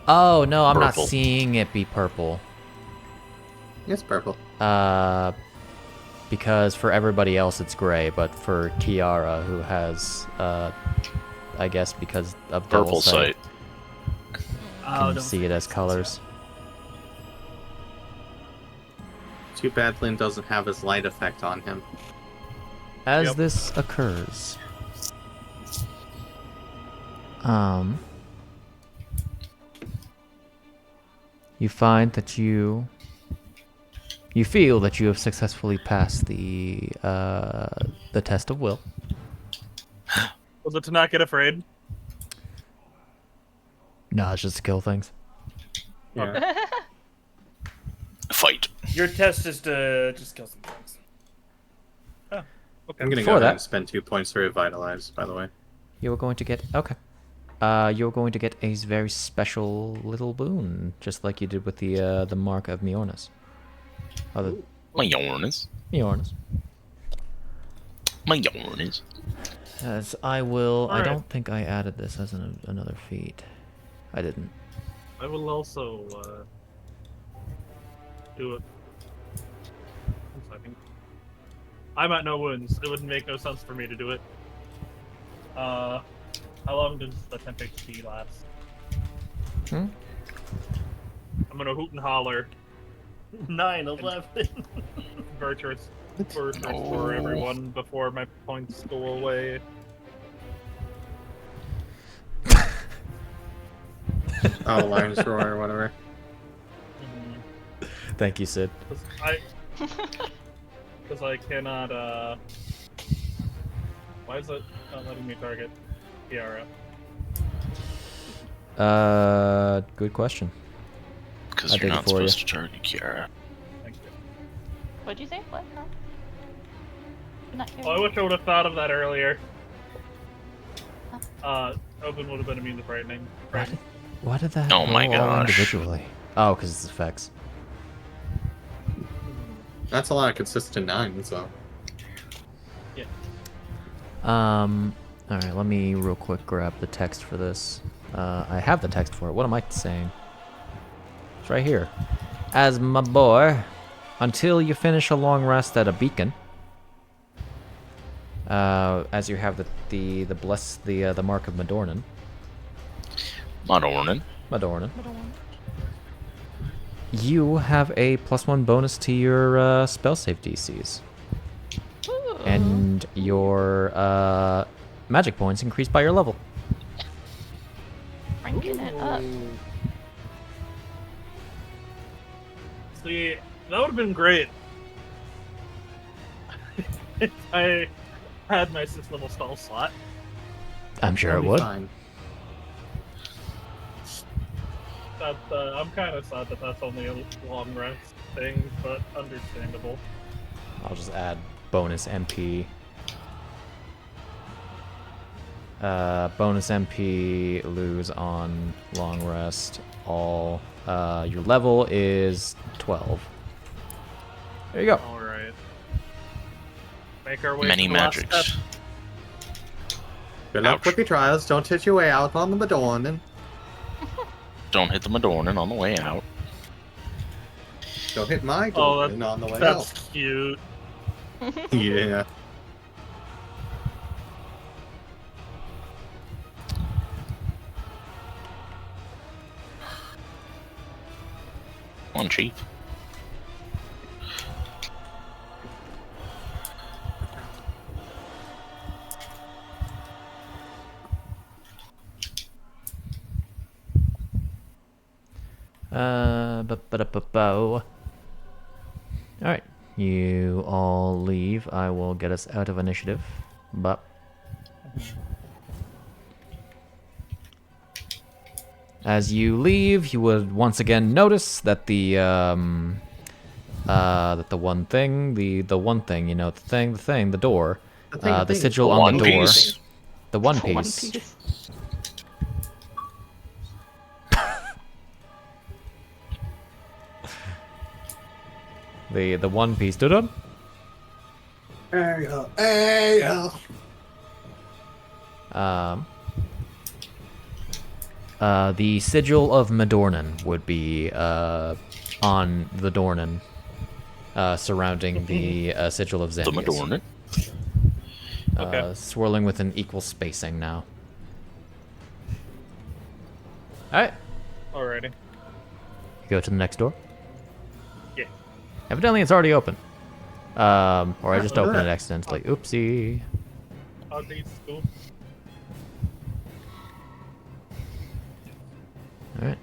Oh no, I'm not Purple. seeing it be purple. It's purple. Because for everybody else it's gray, but for Chiara, who has, I guess because of Purple Devil's sight. can see it as colors. Too bad Lynn doesn't have his light effect on him. As Yep. this occurs, you find that you feel that you have successfully passed the test of will. Was it to not get afraid? No, it's just to kill things. Yeah. Fight. Your test is to just kill some things. Okay. I'm gonna Before go ahead that- and spend 2 points to revitalize, by the way. You are going to get you're going to get a very special little boon, just like you did with the mark of Mjornis. My Yornis. Mjornis. My Yornis. As I will, I Alright. don't think I added this as another feat. I didn't. I will also do it. 1 second. I'm at no wounds. It would make no sense for me to do it. How long does the temp HP last? Hmm? I'm gonna hoot and holler. 9/11. Virtuous for No. everyone before my points go away. Oh, Lion's Roar or whatever. Thank you, Sid. Because I cannot, why is it not letting me target Chiara? Good question. Because I you're did it not for you. supposed to target Chiara. Thank you. What'd you say? What? Huh? I'm not Oh, I hearing. wish I would have thought of that earlier. Obin would have been immune to frightening. Why did that Oh my roll all gosh. individually? Oh, because it's effects. That's a lot of consistent 9s, so. Alright, let me real quick grab the text for this. I have the text for it. What am I saying? It's right here. As my boy, until you finish a long rest at a beacon, as you have the mark of Madornan. Madornan. You have a +1 bonus to your spell save DCs. Ooh. And your magic points increase by your level. Ranking it up. See, that would have been great. If I had my 6th level spell slot. I'm sure it That'll be would. fine. I'm kind of sad that that's only a long rest. thing, but understandable. I'll just add bonus MP. Bonus MP, lose on long rest. All. Your level is 12. There you go. All right. Make our way Many to the last magics. step. Good luck Ouch. with your trials. Don't hit your way out on the Madornan. Don't hit the Madornan on the way out. Don't hit my Oh, Dornan on the way That's out. cute. Yeah. Come on, Chief. Alright, you all leave. I will get us out of initiative. But as you leave, you would once again notice that the one thing, the one thing, you know, the door, the sigil The on one the door, piece. the one One piece. piece. The one piece. Dun. The sigil of Madornan would be on the Dornan, surrounding the sigil of The Xandius. Madornan. Okay. Swirling with an equal spacing now. Alright, Alrighty. go to the next door. Yeah. Evidently it's already open. Or I just look at opened it that. accidentally. Oopsie. Oh, these cool. Alright.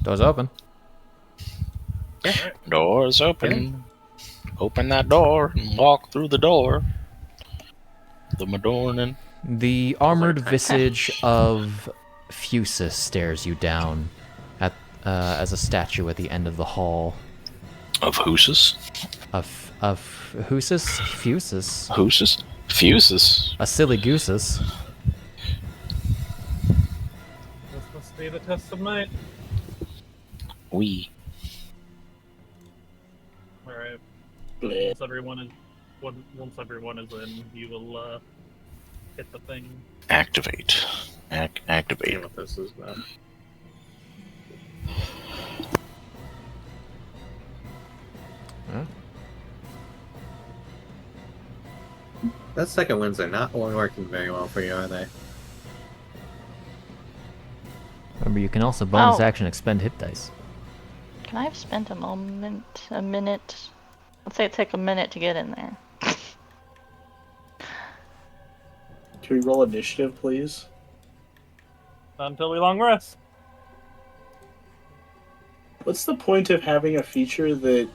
Door's open. Door's open. Open that door and walk through the door. The Madornan. The armored visage of Fusus stares you down at as a statue at the end of the hall. Of Husus? Of Husus? Fusus? Husus? Fusus? A silly goosus. This must be the test of might. We. Alright. Bleh. Once everyone is in, you will hit the thing. Activate. Activate. What this is about. Huh? That second Wednesday not working very well for you, are they? Remember, you can also bonus Oh. action expend hit dice. Can I have spent a minute? Let's say it take a minute to get in there. Can we roll initiative, please? Not until we long rest. What's the point of having a feature that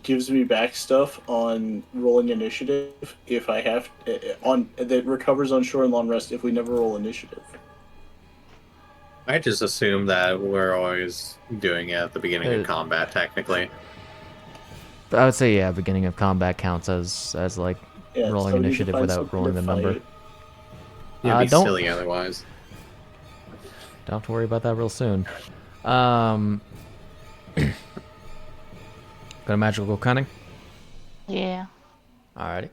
gives me back stuff on rolling initiative if I have that recovers on short and long rest if we never roll initiative? I just assume that we're always doing it at the beginning of combat, technically. But I would say, yeah, beginning of combat counts as like Yeah, rolling so we need to initiative find without something rolling to the number. fight. It'd be don't- silly otherwise. Don't have to worry about that real soon. Go to magical cunning. Yeah. Alrighty.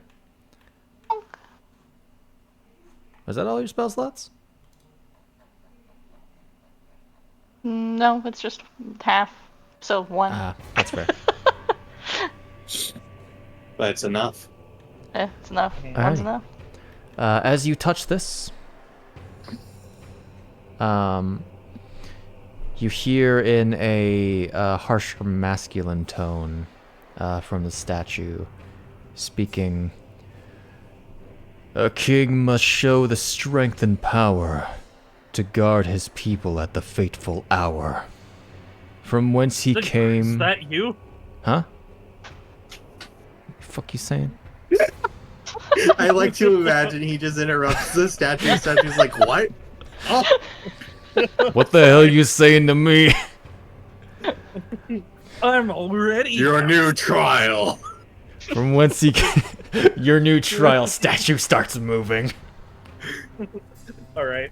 Was that all your spell slots? No, it's just half. So one. Ah, that's fair. But it's enough. It's enough. One's Alright. enough. As you touch this, you hear in a harsher masculine tone from the statue speaking, "A king must show the strength and power to guard his people at the fateful hour. From whence he Is came..." that you? Huh? Fuck you saying? I like to imagine he just interrupts the statue. The statue's like, what? Oh, What the hell you saying to me? I'm already. your new trial. From whence you came, your new trial statue starts moving. All right.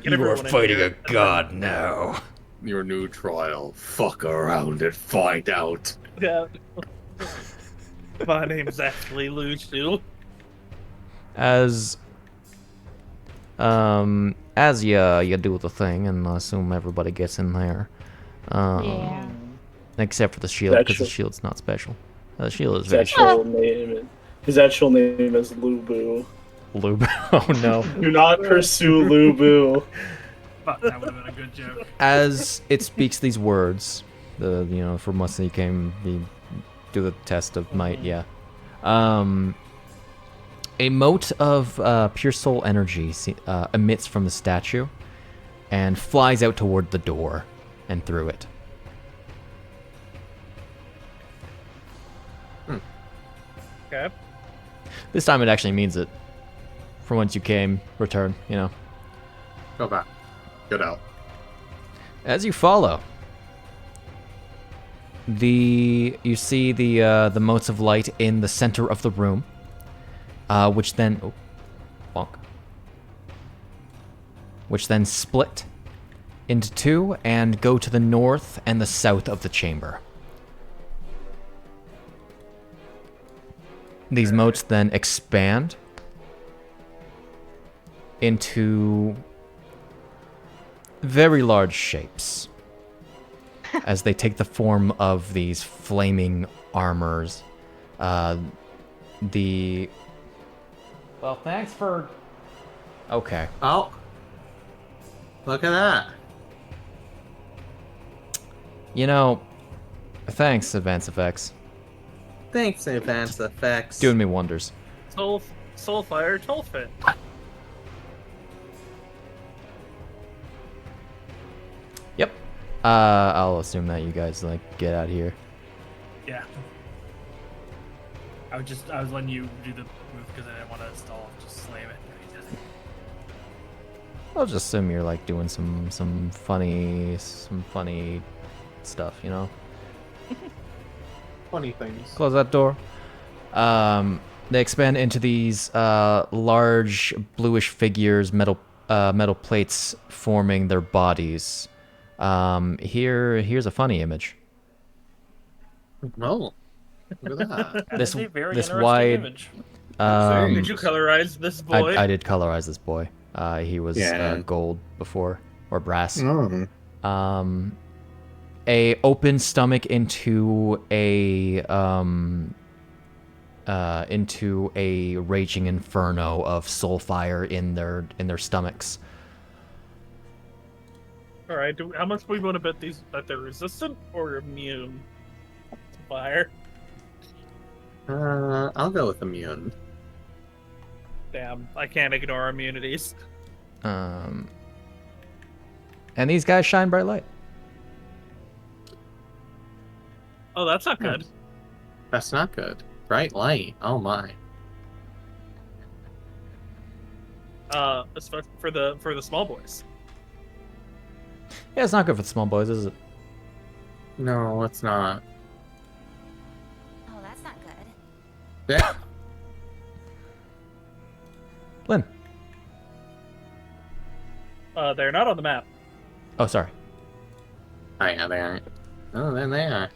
You are fighting a god now. Your new trial. Fuck around and find out. Yeah. My name's actually Lucio. As you do the thing, and I assume everybody gets in there. Yeah. Except for the shield, because the Actual- shield's not special. The shield is His very actual name is Lu-bu. lube. Oh no. Do not pursue Lu-bu. But that would have been a good joke. As it speaks these words, from whence you came, you do the test of might, yeah. A mote of pure soul energy emits from the statue and flies out toward the door and through it. Okay. This time it actually means it. From whence you came, return, Go back. Get out. As you follow, you see the motes of light in the center of the room, which then split into two and go to the north and the south of the chamber. These motes then expand into very large shapes as they take the form of these flaming armors. Well, thanks for... Okay. Oh. Look at that. Thanks, Advance Effects. Thanks, Advanced Effects. Doing me wonders. Soulfire Tollfit. Yep. I'll assume that you guys, get out of here. Yeah. I was letting you do the move because I didn't want to stall. Just slam it. I'll just assume you're, doing some funny stuff, Funny things. Close that door. They expand into these large bluish figures, metal plates forming their bodies. Here's a funny image. Oh. Look at that. That This- is a very this interesting wide- image. Did you colorize this boy? I did colorize this boy. He was Yeah. gold before, or brass. Oh. A open stomach into a raging inferno of soul fire in their stomachs. All right. How much do we want to bet that they're resistant or immune to fire? I'll go with immune. Damn, I can't ignore immunities. And these guys shine bright light. Oh, that's not good. That's not good. Bright light. Oh my. Especially for the small boys. Yeah, it's not good for the small boys, is it? No, it's not. Oh, that's not good. Yeah. Lynn. They're not on the map. Oh, sorry. Oh yeah, they aren't. Oh, then they are.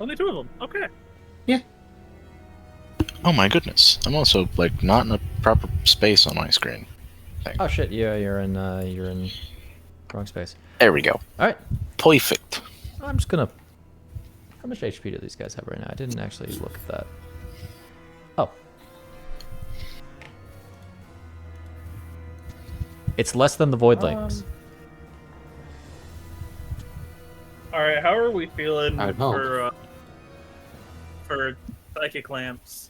Only two of them. Okay. Oh my goodness. I'm also, not in a proper space on my screen. Oh shit, yeah, you're in wrong space. There we go. Alright. Perfect. I'm just gonna... How much HP do these guys have right now? I didn't actually look at that. Oh. It's less than the Voidlings. All right. How are we feeling I'd hope. for psychic lamps?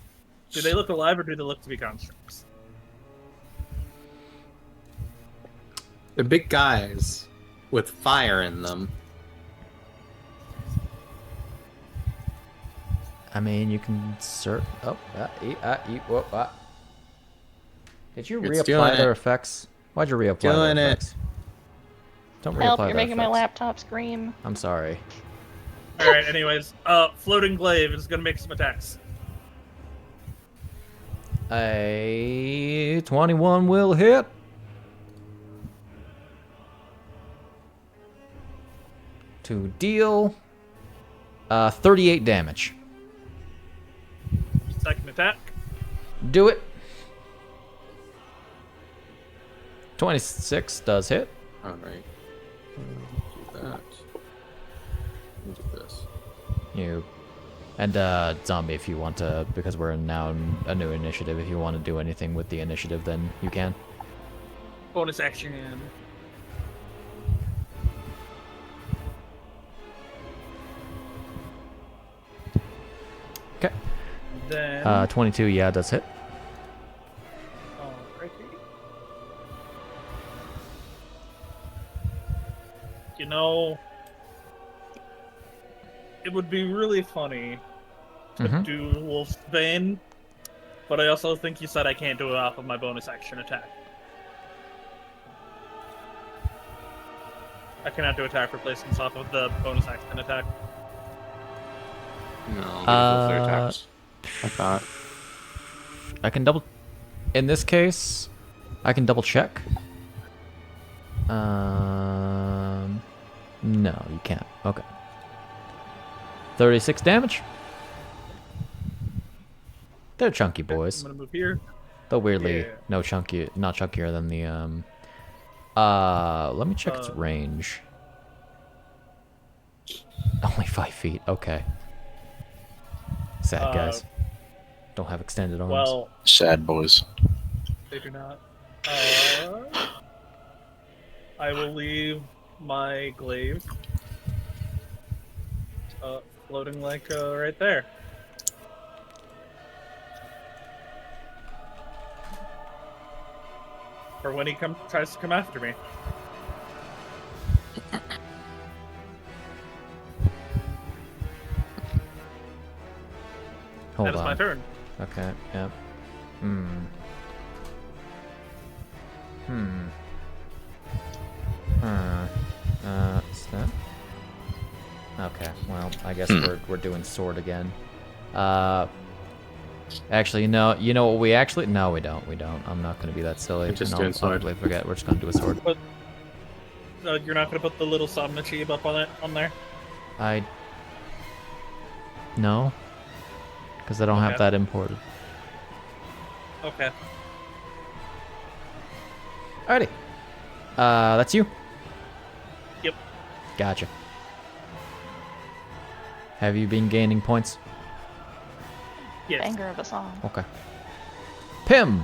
Do they look alive or do they look to be constructs? They're big guys with fire in them. I mean, you can Oh, Did you It's reapply doing their it. effects? Why'd you reapply their Doing it. effects? Don't reapply Help, their you're making my effects. laptop scream. I'm sorry. Alright, anyways. Floating glaive is gonna make some attacks. A 21 will hit. To deal 38 damage. Second attack. Do it. 26 does hit. All right. Do that. And do this. You and zombie, if you want to, because we're now in a new initiative. If you want to do anything with the initiative, then you can. Bonus action. Okay. Then 22, yeah, does hit. alrighty. You know, it would be really funny to Mhm. do Wolf's Bane, but I also think you said I can't do it off of my bonus action attack. I cannot do attack replacements off of the bonus action attack. No, because their attacks. I thought. I can double. In this case, I can double check. No, you can't. Okay. 36 damage. They're chunky boys. I'm gonna move here. Though weirdly, Yeah. not chunkier than the let me check its range. Only 5 feet. Okay. Sad guys. Don't have extended arms. Well, Sad boys. they do not. I will leave my glaive floating like right there. For when he tries to come after me. Hold That is on. my turn. Okay. Yep. Hmm. Is that? Okay. Well, I guess we're doing sword again. Actually, no. You know what? No, we don't. We don't. I'm not gonna be that silly. We're just No, doing I'll sword. totally forget. We're just gonna do a sword. But you're not gonna put the little submachine up on there. No. Because I don't have Okay. that imported. Okay. Alrighty. That's you. Yep. Gotcha. Have you been gaining points? Yes. Banger of a song. Okay. Pimm.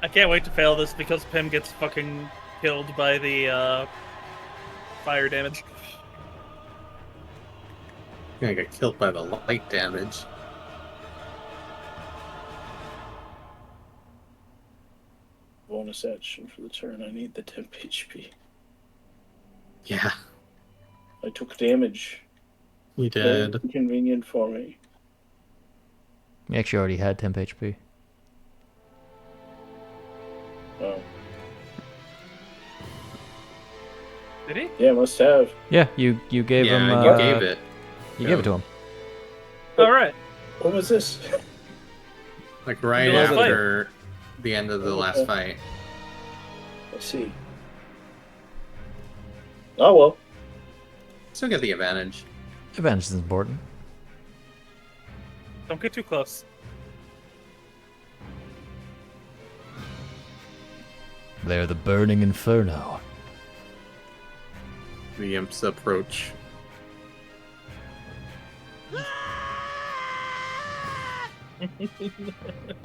I can't wait to fail this because Pimm gets fucking killed by the fire damage. Gonna get killed by the light damage. Bonus action for the turn. I need the temp HP. Yeah, I took damage. you Very did. inconvenient for me. You actually already had temp HP. Oh. Did he? Yeah, must have. Yeah, you gave him. Yeah, you gave it. You gave it to him. Alright. What was this? Like right The last fight. after the end of the last fight. Let's see. Oh well. Still get the advantage. Advantage is important. Don't get too close. They're the burning inferno. The imps approach.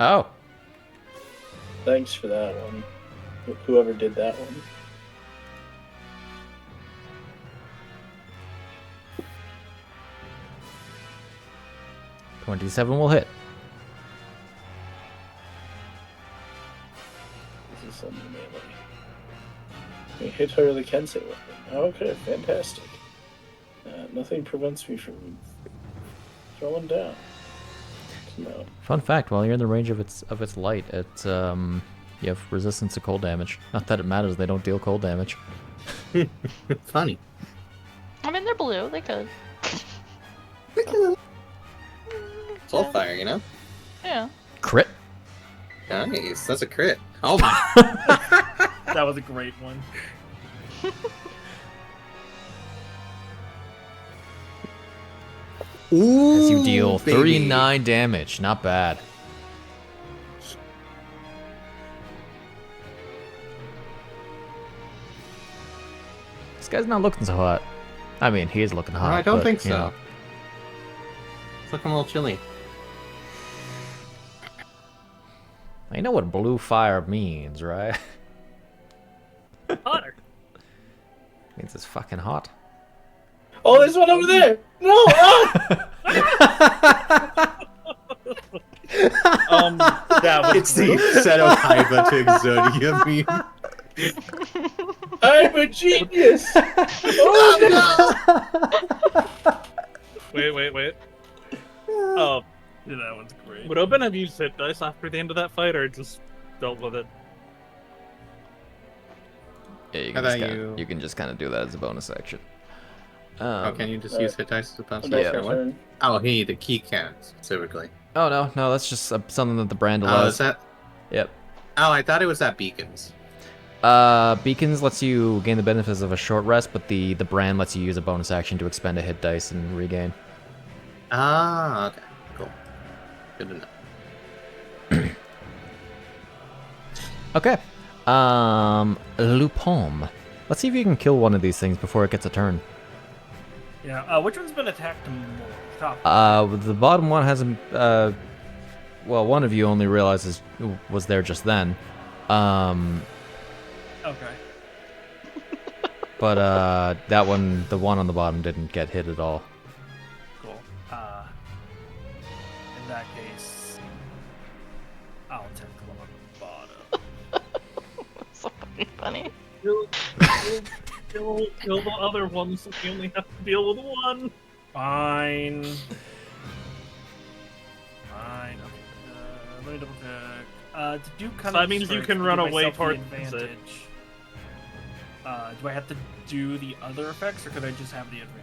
Oh. Thanks for that one. Whoever did that one. $27 will hit. This is something melee. We hit her with a Kensei weapon. Okay, fantastic. Nothing prevents me from Throwing down. No. Fun fact: while you're in the range of its light, you have resistance to cold damage. Not that it matters; they don't deal cold damage. Funny. I mean, they're blue. They could. Soulfire, you know? Yeah. Crit. Nice. That's a crit. Oh my. That was a great one. As you deal baby. 39 damage. Not bad. This guy's not looking so hot. I mean, he is looking hot. I don't but, think you so. know. It's looking a little chilly. You know what blue fire means, right? Hotter. Means it's fucking hot. Oh, there's one over there! No! That was It's the Seto Kaiba to Exodia meme. I'm a genius! Wait. Oh, Yeah, that one's great. would Obin have used hit dice after the end of that fight, or just dealt with it? Yeah, you How can, about you can just kind of do that as a bonus action. Oh, can you just use hit dice as a bonus Yeah. action? What? Oh, he the key count specifically. Oh no, that's just something that the brand Oh, allows. is that? Yep. Oh, I thought it was at Beacons. Beacons lets you gain the benefits of a short rest, but the brand lets you use a bonus action to expend a hit dice and regain. Ah, okay, cool. Good to know. Okay. Luu-pomme. Let's see if you can kill one of these things before it gets a turn. Yeah, which one's been attacked more? Top. The bottom one hasn't. Well, one of you only realizes was there just then. Okay. But that one, the one on the bottom, didn't get hit at all. Cool. In that case, I'll attack the one on the bottom. So fucking funny. Kill the other ones, so you only have to deal with one. Fine. Fine. Okay. Let me double check. To do kind So that means you can run away towards it. advantage. Do I have to do the other effects, or could I just have the advantage?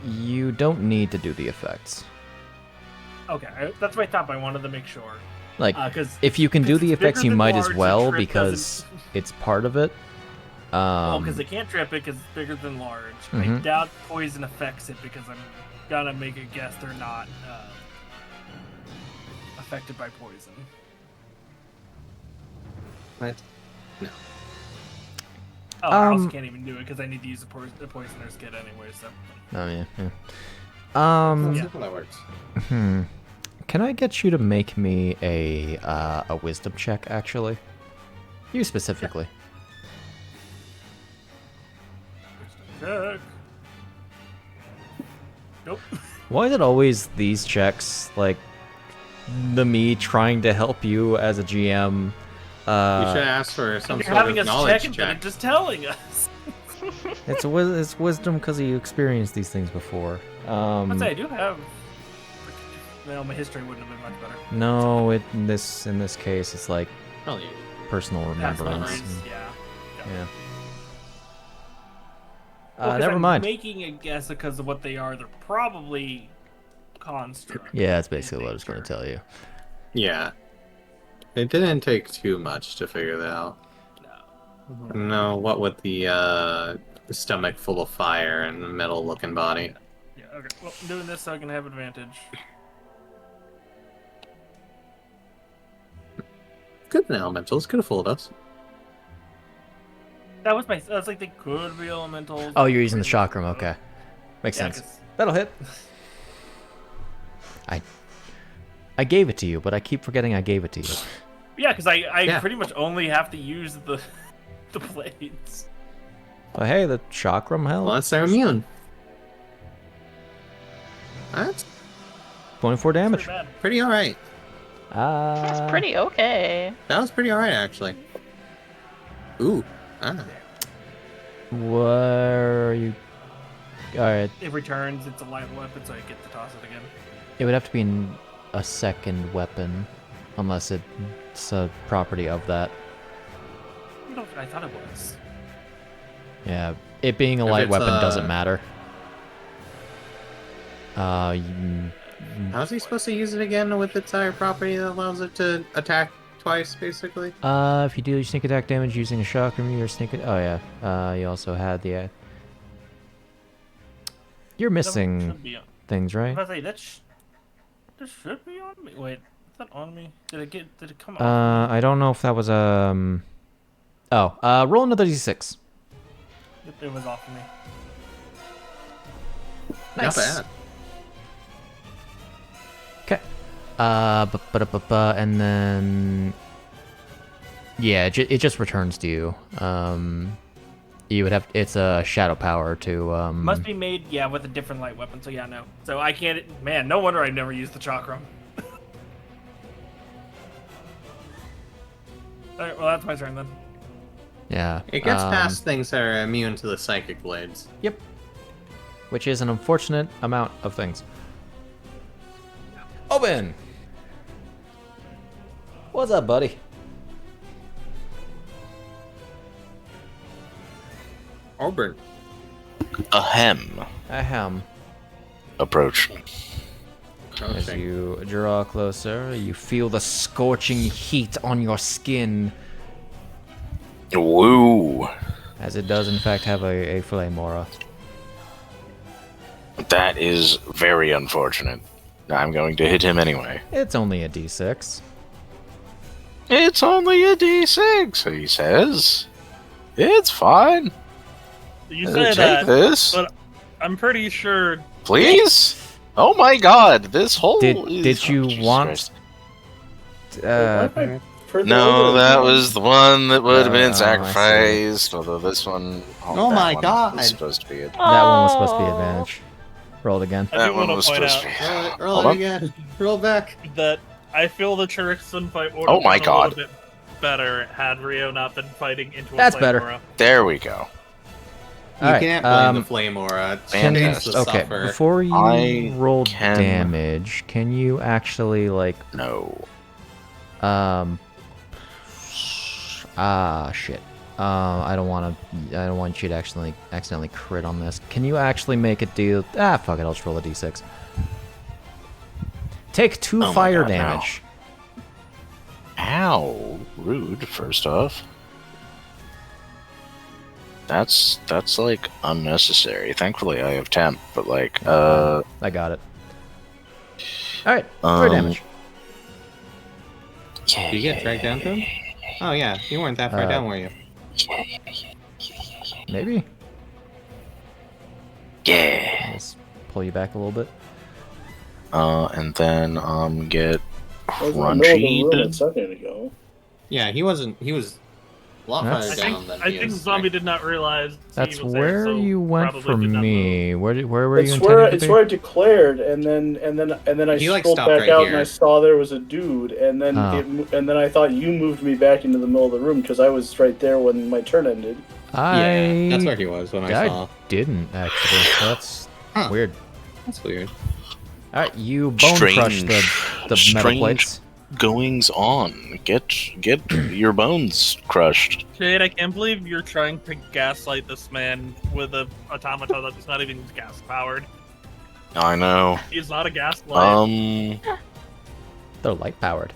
You don't need to do the effects. Okay, that's my top. I wanted to make sure. Like, 'Cause if you can do it's the bigger effects, you than might as large, well, the trip because doesn't- it's part of it. Well, because they can't trip it because it's bigger than large. I Mhm. doubt poison affects it because I'm gonna make a guess they're not affected by poison. What? No. Oh, I also Um, can't even do it because I need to use the poisoner's kit anyway. So Oh yeah. That's Yeah. how that works. Can I get you to make me a wisdom check, actually? You specifically. check. Nope. Why is it always these checks, like, the me trying to help you as a GM? You should ask for some You're sort having of us knowledge check it, check. but just telling us. It's wisdom because you experienced these things before. I'd say I do have. Well, my history wouldn't have been much better. No, in this case, it's like Oh, yeah. personal That's remembrance. memories, yeah. Yeah. Well, 'cause Never I'm mind. making a guess because of what they are. They're probably constructs. Yeah, that's basically what I was going to tell you. Yeah. It didn't take too much to figure that out. No, what with the stomach full of fire and metal-looking body. Yeah, okay. Well, I'm doing this so I can have advantage. Good elementals, could have fooled us. That was like they could be elementals. Oh, you're using the chakram. Okay, makes Yeah, sense. 'cause- That'll hit. I gave it to you, but I keep forgetting I gave it to you. Yeah, because I Yeah. pretty much only have to use the blades. But hey, the chakram helped. Well, that's their immune. That's 24 damage. Pretty bad. pretty alright. That's pretty okay. That was pretty alright, actually. Ooh. Ah. Where are you? Alright. It returns. It's a light weapon, so I get to toss it again. It would have to be a second weapon, unless it's a property of that. No, I thought it was. Yeah, it being a If light it's, weapon doesn't matter. How's he supposed to use it again with its higher property that allows it to attack twice, basically? If you deal your sneak attack damage using a shock remove your sneak. Oh yeah. You also had the. You're missing Should be on. things, I right? was about to say that should be on me. Wait, is that on me? Did it come off? I don't know if that was Oh, roll another d6. Yep, it was off of me. Nice. Not bad. Okay. And then. Yeah, it just returns to you. You would have. It's a shadow power to. Must be made, yeah, with a different light weapon. So yeah, no. So I can't. Man, no wonder I've never used the chakram. All right, well that's my turn then. Yeah. It gets past things that are immune to the psychic blades. Yep. Which is an unfortunate amount of things. Obin! What's up, buddy? Obin. Ahem. Ahem. Approach. As you draw closer, you feel the scorching heat on your skin, Woo! as it does in fact have a flame aura. That is very unfortunate. I'm going to hit him anyway. It's only a d6. It's only a d6, he says. It's fine. You Take say that, this, but I'm pretty sure. please. Oh my God! This whole Did you Jesus want? Christ. No, No, that was the one that would have Oh, I been see. sacrificed. Although this one, Oh that my one God. was supposed to be it. That one was supposed to be Oh. advantage. Rolled again. I That do one want to was point supposed out to be. Roll Hold it on. again. Roll back. that I feel the Chirixon fight would Oh have my been a God. little bit better had Rio not been fighting into a That's flame better. aura. There we go. You Alright, can't blame the flame aura. Can, Change the okay, suffer. before you I roll can- damage, can you actually like No. shit. I don't want you to accidentally crit on this. Can you actually make it deal? Fuck it. I'll just roll a d6. Take 2 Oh my fire God, no. damage. Ow! Rude. First off. That's like unnecessary. Thankfully, I have temp, but like, I got it. All right, fire damage. Yeah, Did you get dragged down to him? Oh yeah, you weren't that far down, were you? Maybe. Yeah. Let's pull you back a little bit. And then get I was in the middle of the room a crunchy. second ago. Yeah, he wasn't. He was a lot That's- farther down than I he think is. Zombie did not realize That's he was where there, so you went probably for did not move. me. Where were you It's intending where to it's be? where I declared, and then I He, like, scrolled stopped back right out here. and I saw there was a dude, and then Oh. and then I thought you moved me back into the middle of the room because I was right there when my turn ended. Yeah, that's where he was when I saw. didn't actually. That's Huh. weird. That's weird. All right, you bone crush the metal strange plates. goings on. Get your bones crushed. Jade, I can't believe you're trying to gaslight this man with a automata that's not even gas powered. I know. He's not a gaslight. They're light powered.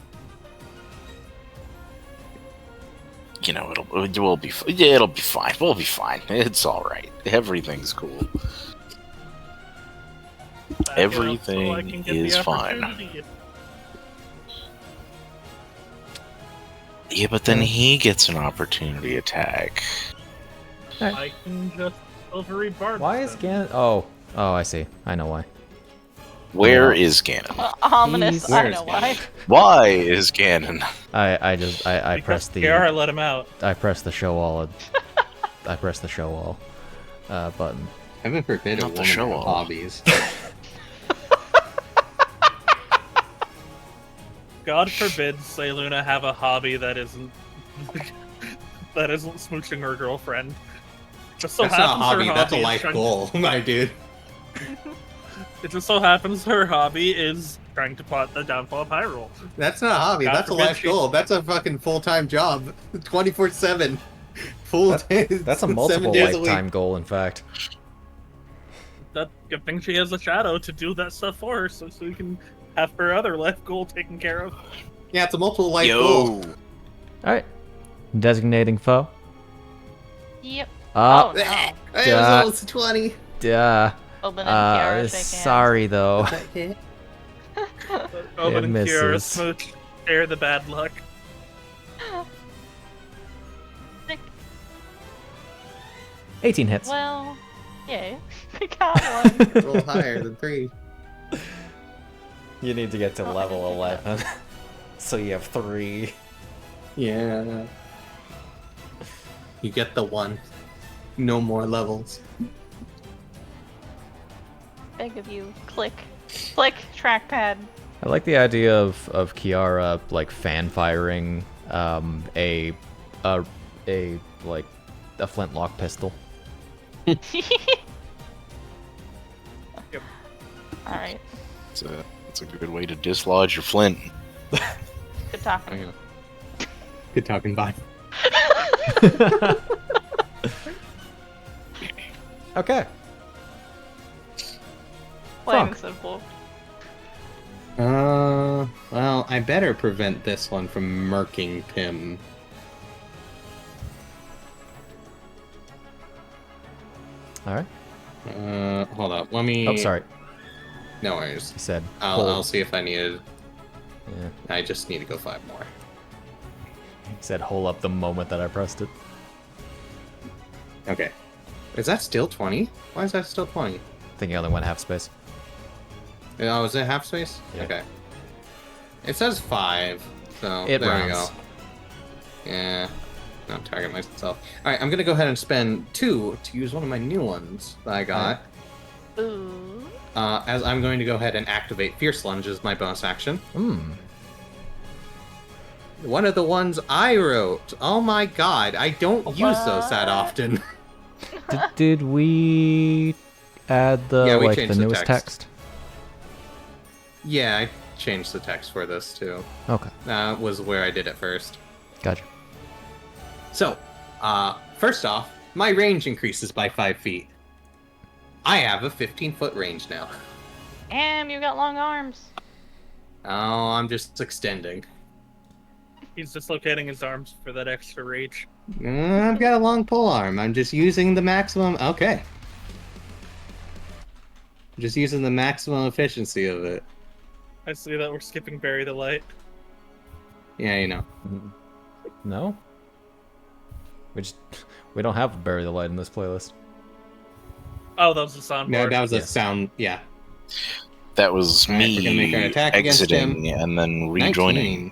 You know, it'll be yeah, it'll be fine. We'll be fine. It's all right. Everything's cool. Back it up so I everything can get the is fine. opportunity. Yeah, but then he gets an opportunity attack. I can just silvery barb. Why is them. Gan? Oh, I see. I know why. Where is Ganon? Ominous. He's- I know why. Why is Ganon? I Because pressed the Chiara let him out. I pressed the show all. I pressed the show all button. Heaven forbid a Not the woman show with off. hobbies. God forbid Sailuna have a hobby that isn't smooching her girlfriend. Just so That's not a happens hobby. her That's a hobby is life trying- goal, my dude. It just so happens her hobby is trying to plot the downfall of Hyrule. That's not a hobby. God That's a forbid life she- goal. That's a fucking full-time job. 24/7. Full days. That's a 7 multiple days a week. lifetime goal, in fact. That good thing she has a shadow to do that stuff for her, so we can have her other life goal taken care of. Yeah, it's a multiple life goal. Alright. Designating foe. Yep. Oh, Oh, no. It was Duh. almost 20. duh. Obin and Chiara shaking Sorry, though. Obin and Kiara misses. smooch share the bad luck. hands. 18 hits. Well, yay. We got one. Roll higher than 3. You need to get to Oh, level I didn't 11. So you have 3. Yeah. You get the 1. No more levels. Beg of you. Click. Click. Trackpad. I like the idea of Kiara like fan firing a flintlock pistol. Alright. It's a good way to dislodge your flint. Good talking. Hang on. Good talking, bye. Okay. Plain and Fuck. simple. Well, I better prevent this one from murking Pimm. All right. Hold up. Let me. Oh, sorry. No worries. He said. I'll hold. see if I needed. Yeah. I just need to go 5 more. He said hold up the moment that I pressed it. Okay. Is that still 20? Why is that still 20? I think I only went half space. Oh, is it half space? Yeah. Okay. It says 5, so It there we rounds. go. Yeah. Not target myself. Alright, I'm gonna go ahead and spend 2 to use one of my new ones that I got. Ooh. As I'm going to go ahead and activate Fierce Lunge as my bonus action. Hmm. One of the ones I wrote. Oh my god, I don't use those that What? often. Did we add the Yeah, we like changed the the newest text. text? Yeah, I changed the text for this too. Okay. That was where I did it first. Gotcha. So, first off, my range increases by 5 feet. I have a 15-foot range now. Damn, you got long arms. Oh, I'm just extending. He's dislocating his arms for that extra reach. I've got a long pole arm. I'm just using the maximum. Okay. Just using the maximum efficiency of it. I see that we're skipping Bury the Light. Yeah, you know. No. We don't have Bury the Light in this playlist. Oh, that was the soundboard. No, that was a Yes. sound. Yeah. That was Alright, we're gonna make an me attack against exiting him. and then rejoining 19.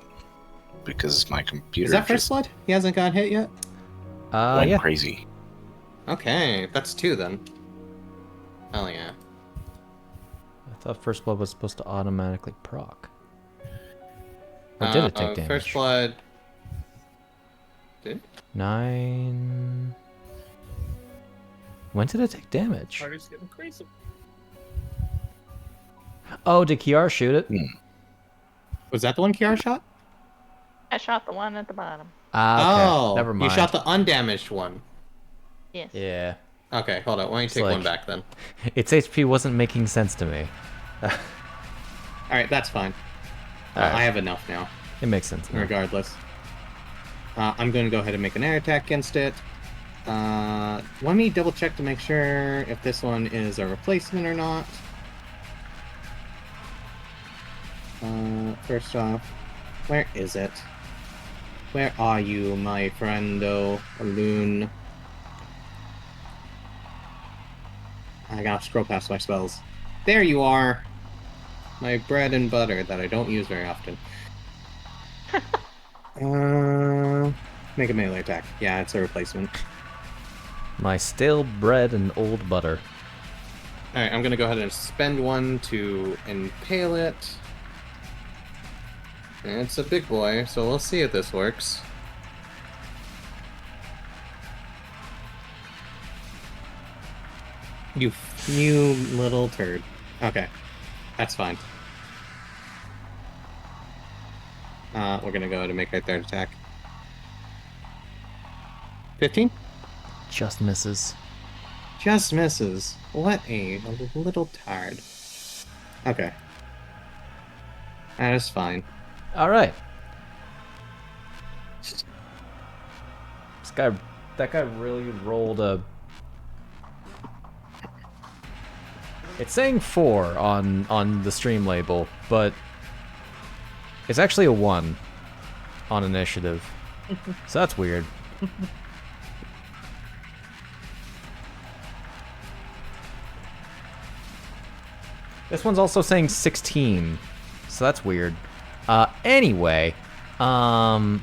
because my computer Is that first just blood? He hasn't got hit yet? went Yeah. crazy. Okay, that's 2 then. Hell yeah. I thought First Blood was supposed to automatically proc. Or did it take damage? First blood. Did it? 9. When did it take damage? Party's getting crazy. Oh, did Kiara shoot it? Was that the one Kiara shot? I shot the one at the bottom. Ah, okay. Oh, Never mind. you shot the undamaged one. Yes. Yeah. Okay, hold on. Why don't you take like- one back then? Its HP wasn't making sense to me. Alright, that's fine. Alright. I have enough now, It makes sense now. regardless. I'm going to go ahead and make an air attack against it. Let me double check to make sure if this one is a replacement or not. First off, where is it? Where are you, my friendo, Loon? I gotta scroll past my spells. There you are! My bread and butter that I don't use very often. Make a melee attack. Yeah, it's a replacement. My stale bread and old butter. Alright, I'm gonna go ahead and spend 1 to impale it. And it's a big boy, so we'll see if this works. You little turd. Okay. That's fine. We're gonna go ahead and make our third attack. 15? Just misses. Just misses. What a little tard. Okay. That is fine. All right. That guy really rolled a. It's saying 4 on the stream label, but it's actually a 1 on initiative. So that's weird. This one's also saying 16, so that's weird. Anyway, oh,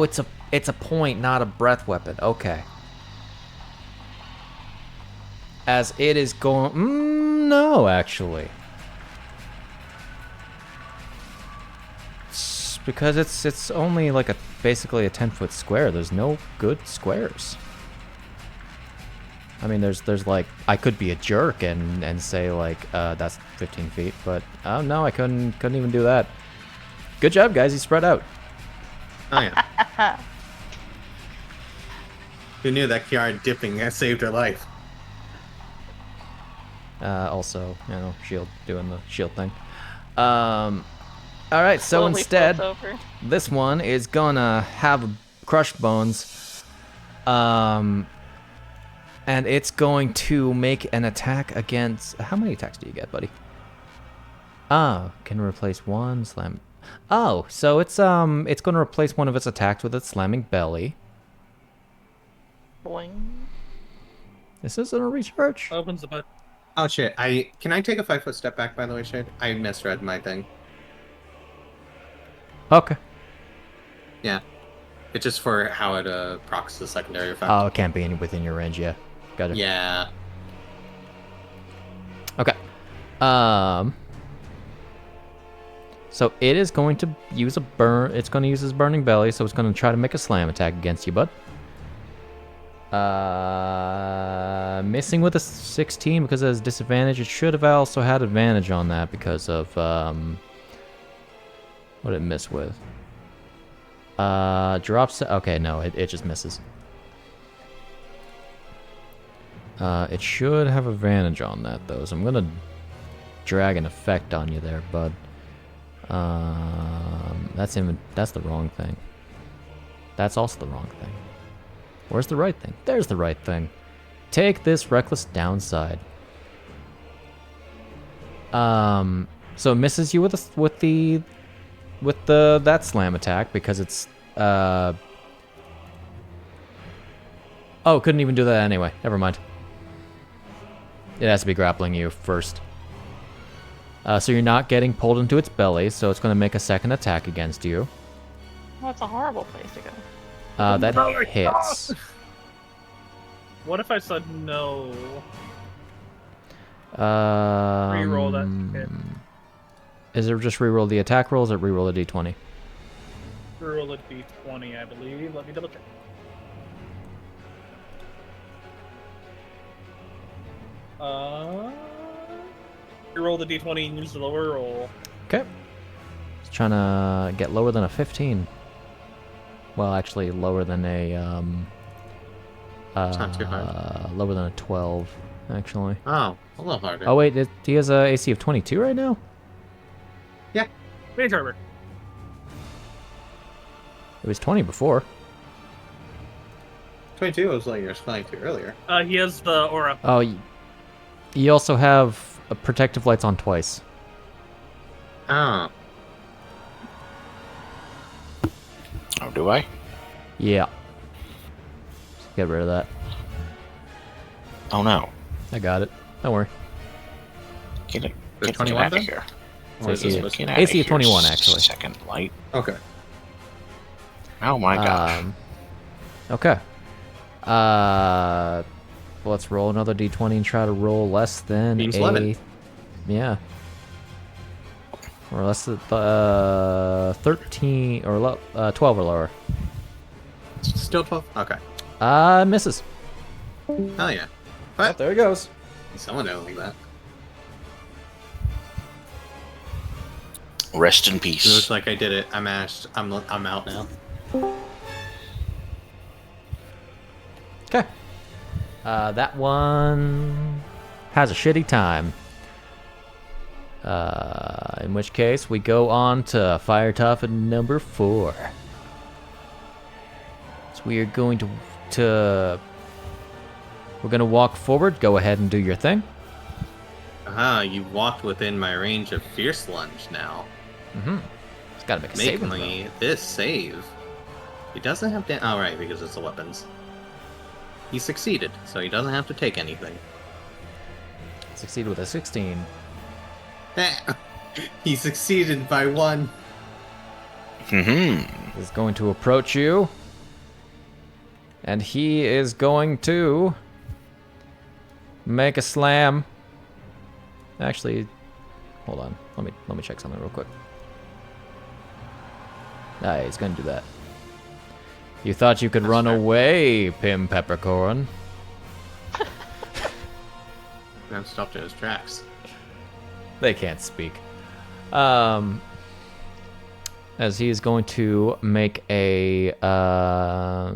it's a point, not a breath weapon. Okay. As it is going, no, actually, because it's only like basically a 10-foot square. There's no good squares. I mean, there's like, I could be a jerk and say like that's 15 feet, but no, I couldn't even do that. Good job, guys. You spread out. Oh yeah. Who knew that Chiara dipping has saved her life? Also, shield, doing the shield thing. All right, so Slowly instead, floats over. this one is gonna have crushed bones, and it's going to make an attack against. How many attacks do you get, buddy? Can replace one slam. Oh, so it's going to replace one of its attacks with its slamming belly. Boing. This isn't a recharge. Opens the button. Oh shit! Can I take a 5-foot step back? By the way, Shade, I misread my thing. Okay. Yeah, it's just for how it procs the secondary effect. Oh, it can't be within your range. Yeah, got it. Yeah. Okay. So it is going to use It's going to use its burning belly. So it's going to try to make a slam attack against you, bud. Missing with a 16 because it has disadvantage. It should have also had advantage on that because of what did it miss with? Drops. Okay, no, it just misses. It should have advantage on that though, so I'm gonna drag an effect on you there, bud. That's the wrong thing. That's also the wrong thing. Where's the right thing? There's the right thing. Take this reckless downside. So it misses you with that slam attack because it's oh, couldn't even do that anyway. Never mind. It has to be grappling you first. So you're not getting pulled into its belly, so it's going to make a second attack against you. Well, that's a horrible place to go. That hits. What if I said no? Reroll that hit. Is it just reroll the attack rolls or reroll a d20? Reroll a d20, I believe. Let me double check. Reroll the d20 and use the lower roll. Okay. Just trying to get lower than a 15. Well, actually, lower than a It's not too hard. lower than a 12, actually. Oh, a little harder. Oh wait, he has a AC of 22 right now. Yeah. Mage armor. It was 20 before. 22 was like you were flying to earlier. He has the aura. Oh, you also have protective lights on twice. Oh. Oh, do I? Yeah. Get rid of that. Oh no. I got it. Don't worry. Get it. The Get 21 out of then? here. Or is this supposed AC, to- Get AC outta of 21 here, actually. Second light. Okay. Oh my gosh. Okay. Let's roll another d20 and try to roll less than Means a... 11. Yeah. Or less than 13 or 12 or lower. Still 12? Okay. Misses. Hell yeah. Oh, there he goes. Someone knows that. Rest in It peace. looks like I did it. I managed. I'm out now. Okay. That one has a shitty time. In which case, we go on to Fire Tough at number 4. So we are going to we're going to walk forward. Go ahead and do your thing. Aha, you walked within my range of Fierce Lunge now. Mm-hmm. It's got to make a Make saving me throw. this save. He doesn't have to. Oh, right, because it's the weapons. He succeeded, so he doesn't have to take anything. Succeed with a 16. He succeeded by 1. Mm-hmm. Is going to approach you. And he is going to make a slam. Actually, hold on. Let me check something real quick. Ah, he's gonna do that. You thought you could run away, Pimm Peppercorn. I'm stopped in his tracks. They can't speak. As he is going to make a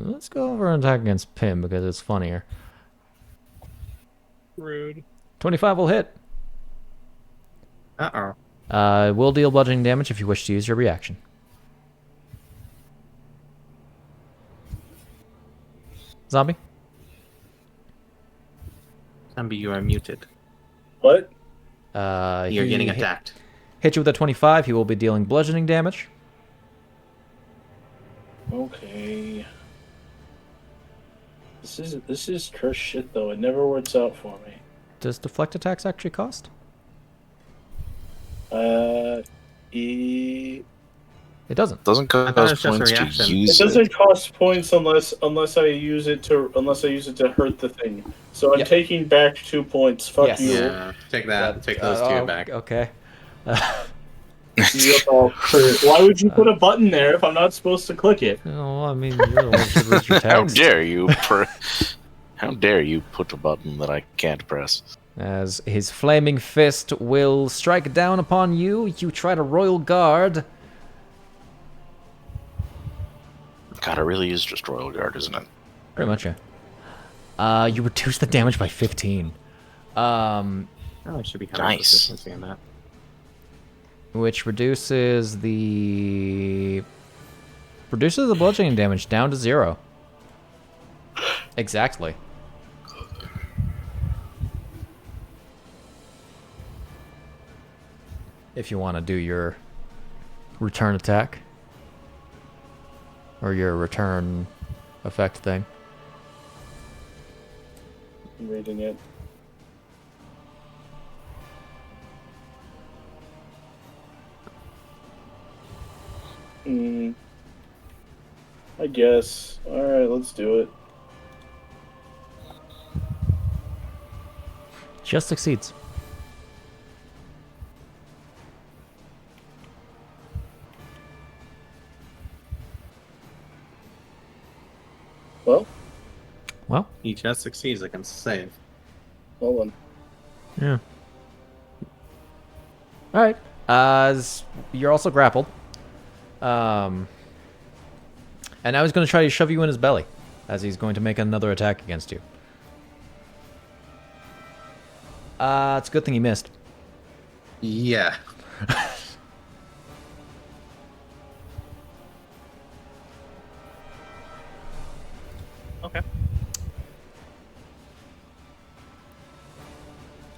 let's go over and attack against Pimm because it's funnier. Rude. 25 will hit. Uh-oh. Will deal bludgeoning damage if you wish to use your reaction. Zombie? Zombie, you are muted. What? You're He getting attacked. Hit you with a 25. He will be dealing bludgeoning damage. Okay. This is cursed shit though. It never works out for me. Does deflect attacks actually cost? It doesn't. Doesn't I thought it was cost just a points to reaction. use It doesn't cost points unless I use it to hurt the thing. So I'm Yep. taking back 2 points. Fuck Yes. you. Yeah, take that. Take those two back. Okay. You all hurt. Why would you put a button there if I'm not supposed to click it? Oh, I mean, you're the one who should read your How text. dare you? How dare you put a button that I can't press? As his flaming fist will strike down upon you, you try to royal guard. God, it really is just Royal Guard, isn't it? Pretty much, yeah. You reduce the damage by 15. Oh, I should be having Nice. consistency in that. Which reduces the bludgeoning damage down to 0. Exactly. If you want to do your return attack or your return effect thing. I'm reading it. I guess. Alright, let's do it. Just succeeds. Well, He just succeeds against the save. hold on. Yeah. All right. You're also grappled. And now he's going to try to shove you in his belly, as he's going to make another attack against you. It's a good thing he missed. Yeah. Okay.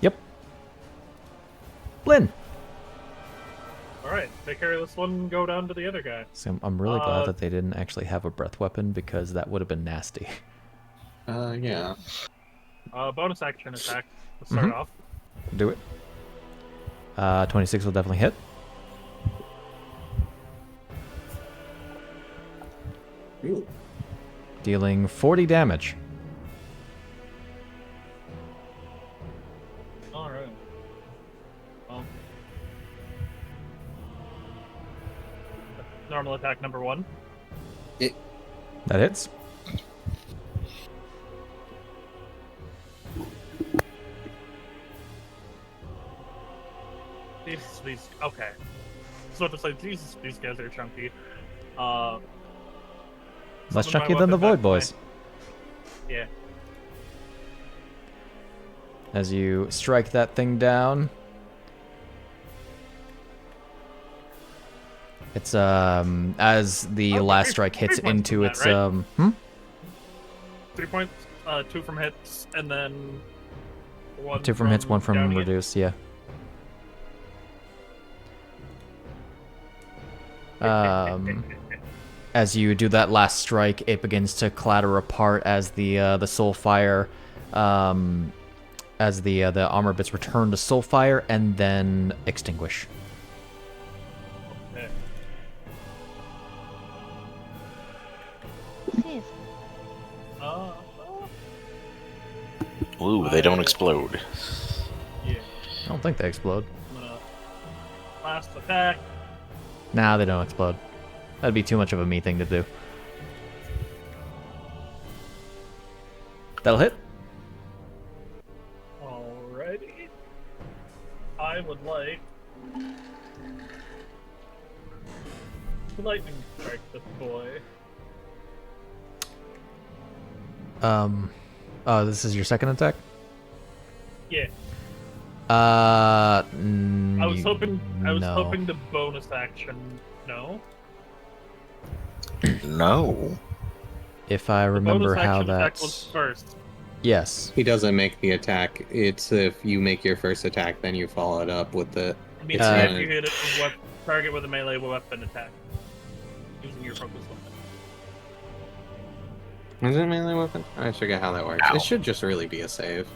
Yep. Lynn. All right. Take care of this one. And go down to the other guy. So I'm really glad that they didn't actually have a breath weapon because that would have been nasty. Yeah. Bonus action attack to start off. Do it. 26 will definitely hit. Ooh. Dealing 40 damage. All right. Well, Normal attack number 1. That hits. These okay. So it's like these guys are chunky. Less summon my chunky than the weapon Void back Boys. Yeah. As you strike that thing down, it's as the Oh, last three- strike hits 3 points into from that, its right? 3 points, 2 from hits, and then 1 2 from hits, 1 from downing it. reduce, yeah. As you do that last strike, it begins to clatter apart as the soulfire, as the armor bits return to soulfire and then extinguish. Okay. Jeez. Ooh, they don't explode. Yeah. I don't think they explode. I'm gonna last attack. Nah, they don't explode. That'd be too much of a me thing to do. That'll hit. Alrighty. I would like to lightning strike this boy. Oh, this is your second attack? Yeah. I I was hoping no. hoping the bonus action. No. No. If I The remember bonus how action attack that's... was first. Yes. He doesn't make the attack. It's if you make your first attack, then you follow it up with the. I mean, It's if not- you hit it with target with a melee weapon attack using your focus weapon. Is it a melee weapon? I forget how that works. Ow. It should just really be a save.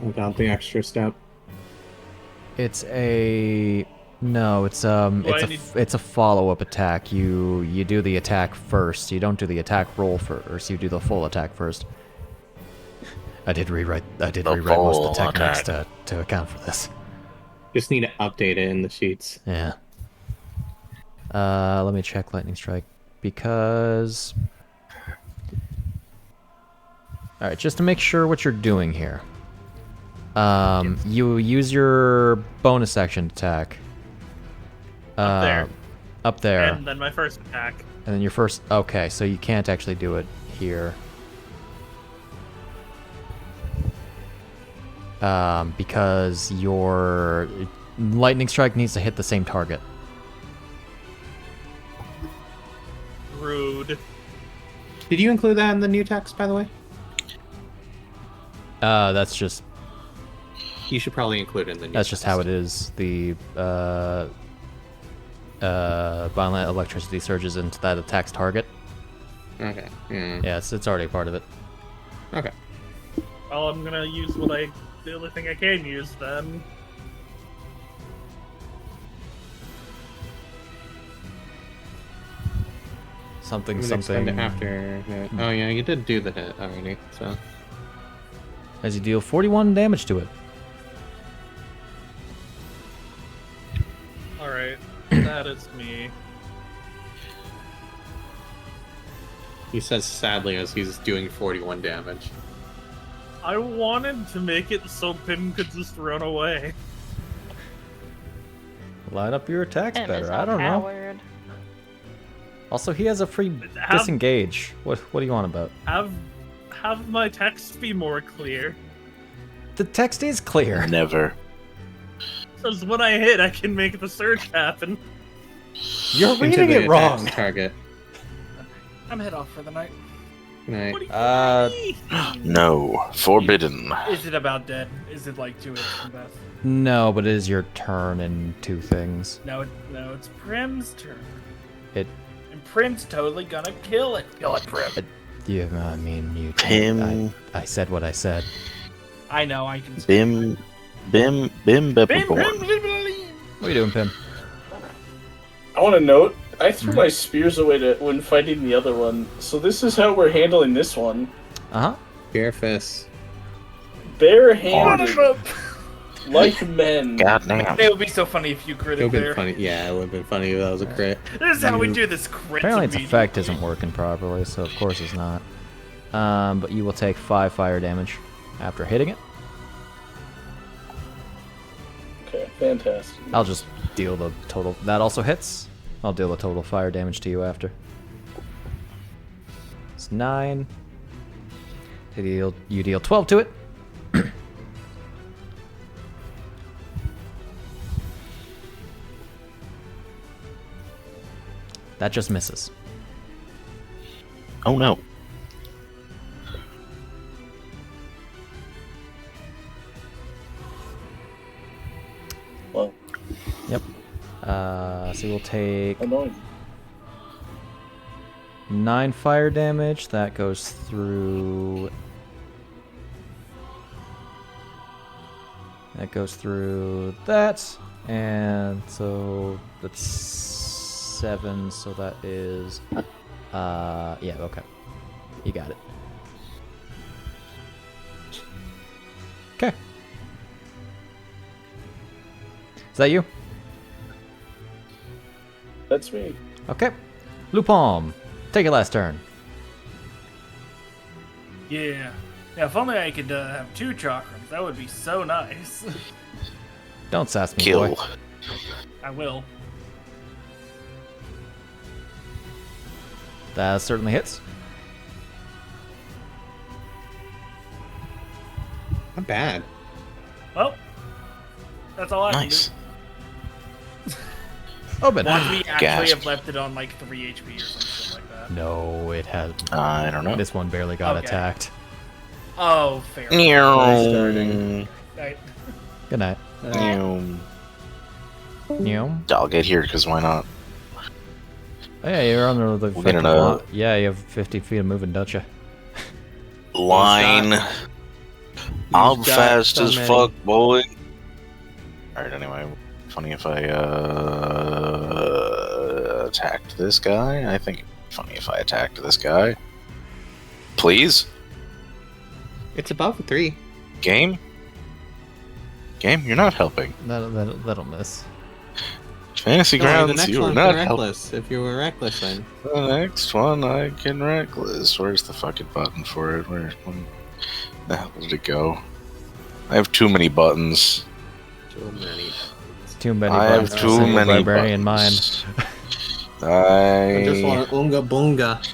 Without the extra step. It's a... No, it's it's a follow-up attack. You do the attack first. You don't do the attack roll first. You do the full attack first. I did rewrite most of full the techniques attack. to account for this. Just need to update it in the sheets. Yeah. Let me check lightning strike because. All right, just to make sure what you're doing here. You use your bonus action attack. Up there. Up there. And then my first attack. And then your first... Okay, so you can't actually do it here. Because your lightning strike needs to hit the same target. Rude. Did you include that in the new text, by the way? That's just... You should probably include it in the new That's just how it text. is. The violent electricity surges into that attack's target. Okay. Yeah, it's already part of it. Okay. Well, I'm gonna use the only thing I can use then. Something, I'm gonna something. expend it after hit. Oh yeah, you did do the hit already, so. As you deal 41 damage to it. Alright, that is me. He says sadly as he's doing 41 damage. I wanted to make it so Pimm could just run away. Line up your attacks Pimm better. is I don't know. outpowered. Also, he has a free disengage. What do you want about? Have my text be more clear. The text is clear. Never. Because when I hit, I can make the surge happen. You're Into reading the it wrong. attack's target. I'm head off for the night. Right. What do you mean? No. Forbidden. Is it about dead? Is it like 2 hits from death? No, but it is your turn in 2 things. No, it's Prim's turn. It. And Prim's totally gonna kill it. Kill it, Prim. Yeah, I mean, you. Pimm. I said what I said. I know, I can. Bim. Peppercorn. What are you doing, Pimm? I want to note, I threw my spears away when fighting the other one, so this is how we're handling this one. Uh huh. Bare fists. Barehanded. Like men. Goddamn. It would be so funny if you It critted would have there. been funny. Yeah, it would have been funny if that was a crit. This is how we do this crit. Apparently its effect isn't working properly, so of course it's not. But you will take 5 fire damage after hitting it. Okay, fantastic. I'll just deal the total. That also hits. I'll deal the total fire damage to you after. It's 9. You deal 12 to it. That just misses. Oh no. Well, Yep. So we'll take annoying. 9 fire damage. That goes through. That goes through that. And so that's 7. So that is. Yeah, okay. You got it. Okay. Is that you? That's me. Okay. Luu-pomme, take your last turn. Yeah. Yeah, if only I could have 2 chakrams, that would be so nice. Don't sass me, Kill. boy. I will. That certainly hits. Not bad. Well, that's all I Nice. can Obin. do. Watch me actually Gasp. have left it on like 3 HP or something like that. No, it has. I don't know. This one barely got Okay. attacked. Oh, fair. Meow. Right. Good night. Meow. Meow. I'll get here because why not? Oh, yeah, you're under the. We're getting effective a- lot. Yeah, you have 50 feet of moving, don't you? Line. I'm got fast so as many. fuck, boy. Alright, anyway. Funny if I attacked this guy. I think it'd be funny if I attacked this guy. Please? It's above 3. Game? Game, you're not helping. That'll miss. Fantasy No, Grounds, the next you are one not for helping. reckless. If you were reckless, then The next one I can reckless. Where's the fucking button for it? Where the hell did it go? I have too many buttons. too many. Too many I have buttons to too single many barbarian buttons. I just I... want unga bunga.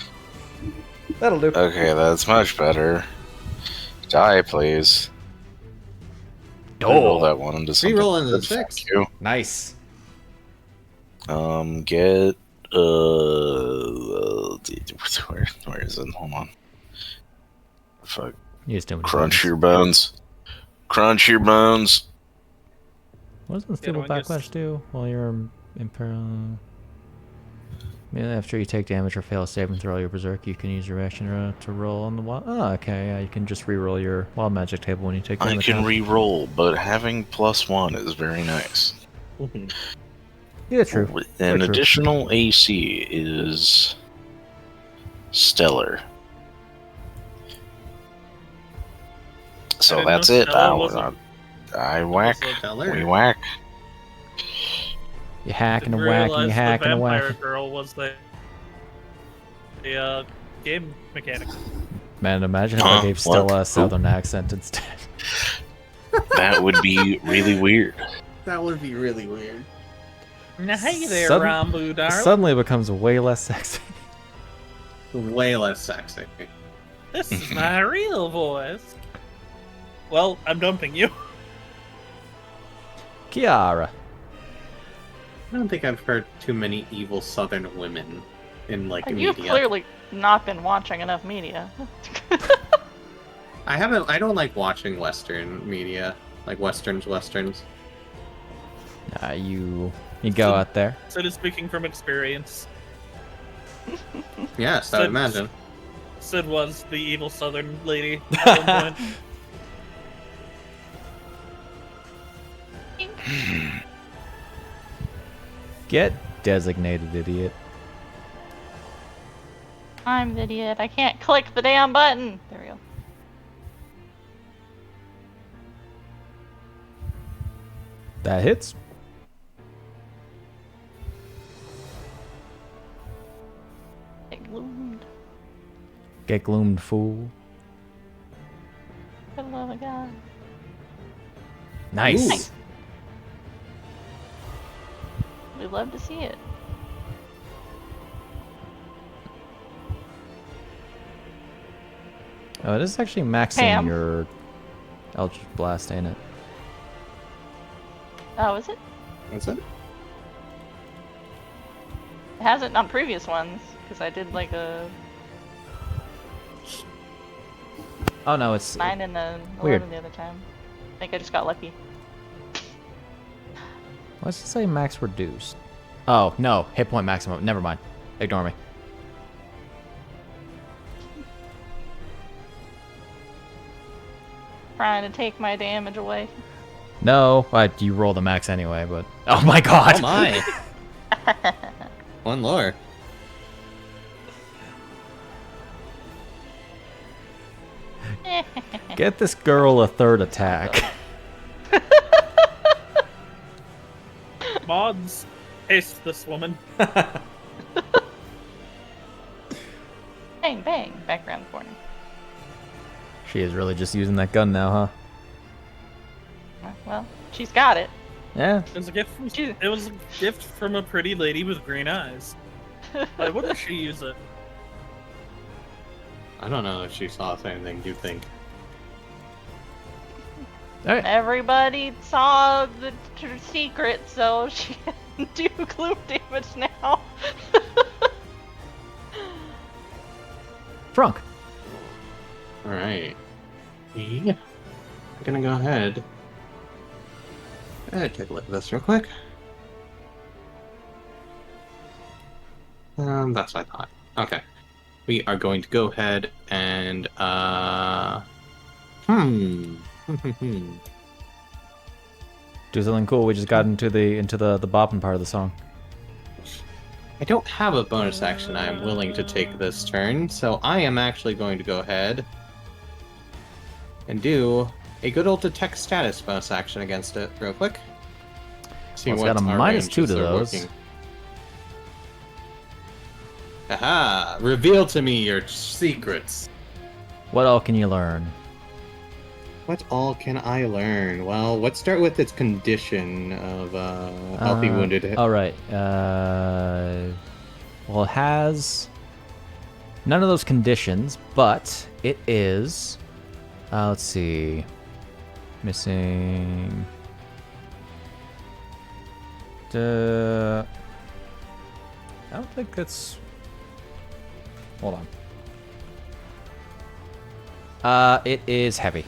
That'll do. Okay, that's much better. Die, please. Oh. Roll that one into something. Reroll into the good, thank 6. you. Nice. Get where is it? Hold on. Fuck. You just doing Crunch your bones. Crunch your bones. What does the Yeah, no, stable I guess- backlash do while you're imperial? Immediately after you take damage or fail a saving throw, your berserk, you can use your action to roll on the wild. Oh, okay. Yeah, you can just re-roll your wild magic table when you take I damage. can now. re-roll, but having +1 is very nice. Yeah, true. An True. additional AC is stellar. So didn't know that's it. stellar wasn't- I whack. Stellar. We whack. You hack and a Didn't whack and you realize hack the and a whack. Vampire Girl was the game mechanic. Man, imagine if Huh? I gave Stella What? a southern accent instead. That would be really weird. That would be really weird. Now, hey there, Sudden- Rambo, darling. Suddenly it becomes way less sexy. Way less sexy. This is my real voice. Well, I'm dumping you. Chiara. I don't think I've heard too many evil Southern women in like You've media. clearly not been watching enough media. I haven't. I don't like watching Western media, like westerns. You go out there. Sid is speaking from experience. Yes, I would imagine. Sid was the evil southern lady at one point. Get designated, idiot. I'm the idiot. I can't click the damn button. There we go. That hits. Get gloomed. Get gloomed, fool. For the love of God. Nice. We love to see it. Oh, it is actually maxing Pam. your Eldritch Blast, ain't it? Oh, is it? That's it. It hasn't on previous ones, because I did like a Oh no, it's 9 and a 11 Weird. the other time. I think I just got lucky. Let's just say max reduced. Oh no, hit point maximum. Never mind. Ignore me. Trying to take my damage away. No, you roll the max anyway. But oh my god. Oh my. One lore. Get this girl a third attack. Mods, haste this woman. Bang, bang, back around the corner. She is really just using that gun now, huh? Well, she's got it. Yeah. It was a gift from. It was a gift from a pretty lady with green eyes. Why wouldn't she use it? I don't know if she saw the same thing you think. Alright. Everybody saw the secret, so she can do gloom damage now. Franc. Alright. Yeah. I'm gonna go ahead. Take a look at this real quick. That's what I thought. Okay. We are going to go ahead and, Do something cool. We just got into the bopping part of the song. I don't have a bonus action I am willing to take this turn, so I am actually going to go ahead and do a good old detect status bonus action against it real quick. See Well, it's got a our -2 to ranges are those. working. Aha! Reveal to me your secrets. What all can you learn? What all can I learn? Well, let's start with its condition of healthy wounded. All right. Well, it has none of those conditions, but it is. Let's see. Missing. I don't think that's. Hold on. It is heavy.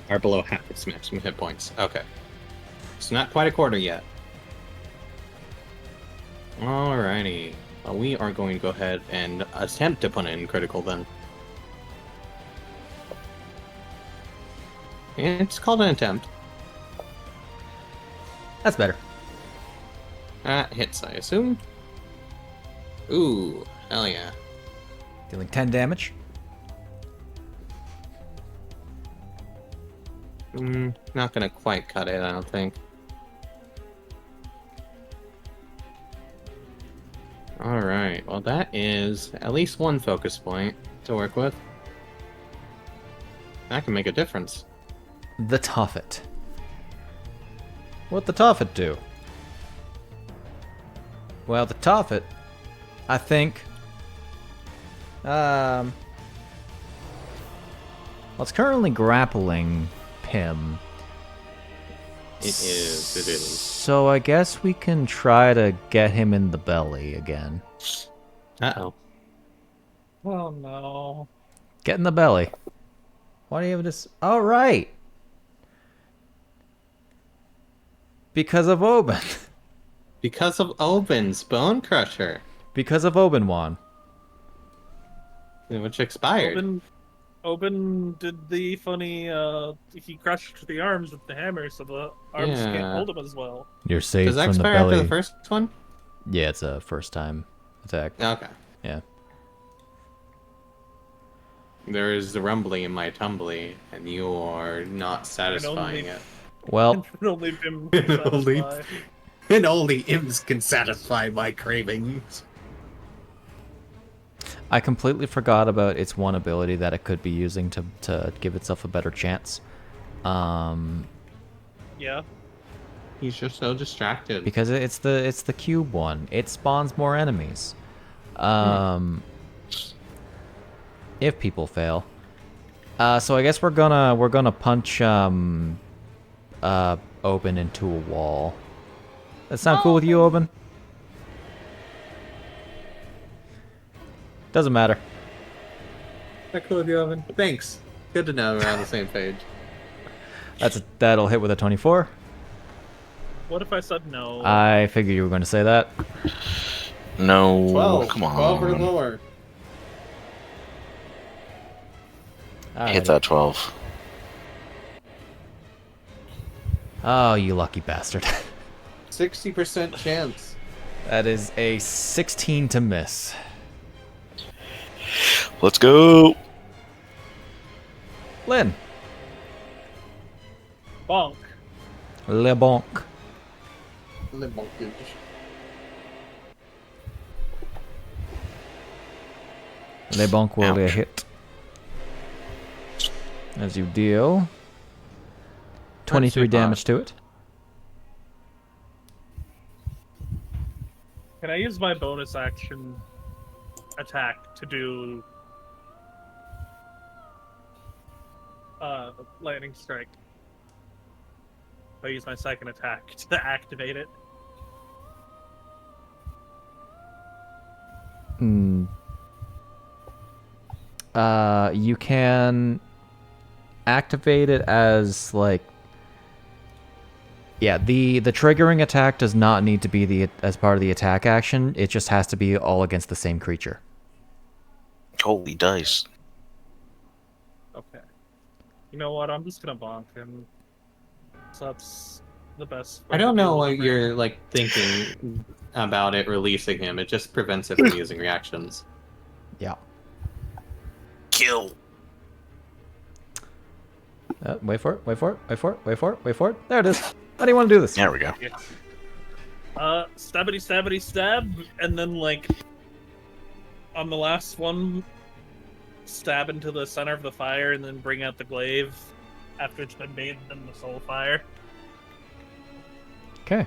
Are below half its maximum hit points. Okay. It's not quite a quarter yet. Alrighty. Well, we are going to go ahead and attempt to put it in critical then. It's called an attempt. That's better. Hits, I assume. Ooh, hell yeah. Dealing 10 damage. Not gonna quite cut it, I don't think. Alright, well that is at least one focus point to work with. That can make a difference. The Toffet. What'd the Toffet do? Well, the Toffet, I think, well, it's currently grappling Pimm. It is. So I guess we can try to get him in the belly again. Uh-oh. Oh no. Get in the belly. Why do you have this? All right. Because of Obin. Because of Obin's Bone Crusher, Because of Obin-Wan. which expired. Obin did the funny, he crushed the arms with the hammer, so the arms Yeah. can't hold him as well. You're safe Does that from the expire after belly. the first one? Yeah, it's a first time attack. Okay. Yeah. There is the rumbly in my tumbly, and you are not satisfying it. Well, And only Pimm can Only- satisfy. And only imps can satisfy my cravings. I completely forgot about its one ability that it could be using to give itself a better chance. Yeah. He's just so distracted. Because it's the cube one. It spawns more enemies. If people fail. So I guess we're gonna punch Obin into a wall. That sound cool with you, Obin? Doesn't matter. That cool with you, Evan? Thanks. Good to know we're on the same page. That'll hit with a 24. What if I said no? I figured you were going to say that. No, 12. come on. 12 or lower. Hit that 12. Oh, you lucky bastard. 60% chance. That is a 16 to miss. Let's go. Lynn. Bonk. Le bonk. Le bonkage. Le bonk will be a Ouch. hit. As you deal 23 damage to it. Can I use my bonus action attack to do lightning strike? If I use my second attack to activate it. You can activate it as like, yeah, the triggering attack does not need to be as part of the attack action. It just has to be all against the same creature. Holy dice. Okay. You know what? I'm just gonna bonk him. So that's the best. I don't know what you're like thinking about it releasing him. It just prevents it from using reactions. Yeah. Kill. Wait for it. Wait for it. Wait for it. Wait for it. Wait for it. There it is. How do you want to do this? There we go. Stabbity stabbity stab, and then like on the last one, stab into the center of the fire, and then bring out the glaive after it's been bathed in the soul fire. Okay.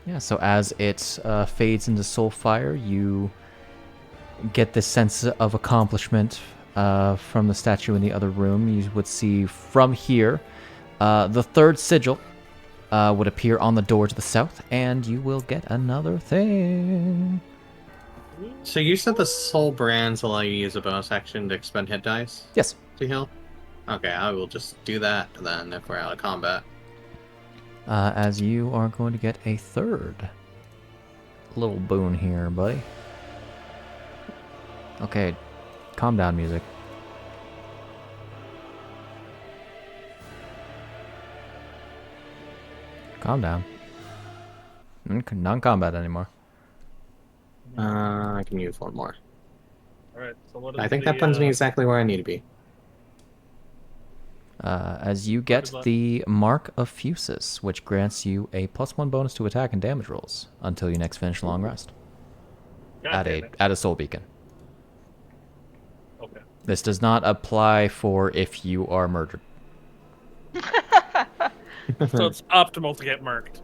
Yeah, so as it fades into soul fire, you get this sense of accomplishment from the statue in the other room. You would see from here the third sigil would appear on the door to the south, and you will get another thing. So you said the soul brands allow you to use a bonus action to expend hit dice Yes. to heal? Okay, I will just do that then if we're out of combat. As you are going to get a third little boon here, buddy. Okay, calm down, music. Calm down. Non-combat anymore. I can use one more. Alright, so what is I think that puts me exactly where I need to be. As you get the Mark of Fusus, which grants you a +1 bonus to attack and damage rolls until you next finish long rest. At a soul beacon. Okay. This does not apply for if you are murdered. So it's optimal to get murked.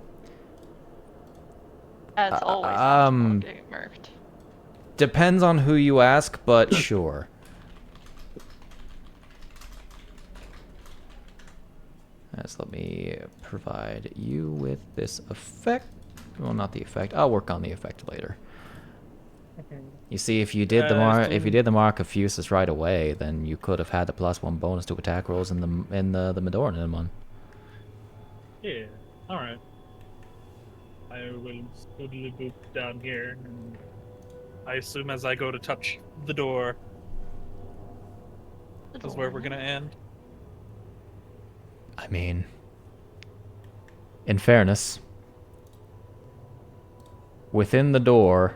As always, optimal to get murked. Depends on who you ask, but sure. Yes, let me provide you with this effect. Well, not the effect. I'll work on the effect later. You see, if you did the Mark of Fusus right away, then you could have had the +1 bonus to attack rolls in the Madornan one. Yeah. All right. I will scootily boop down here, and I assume as I go to touch the door, is where we're gonna end. I mean, in fairness, within the door,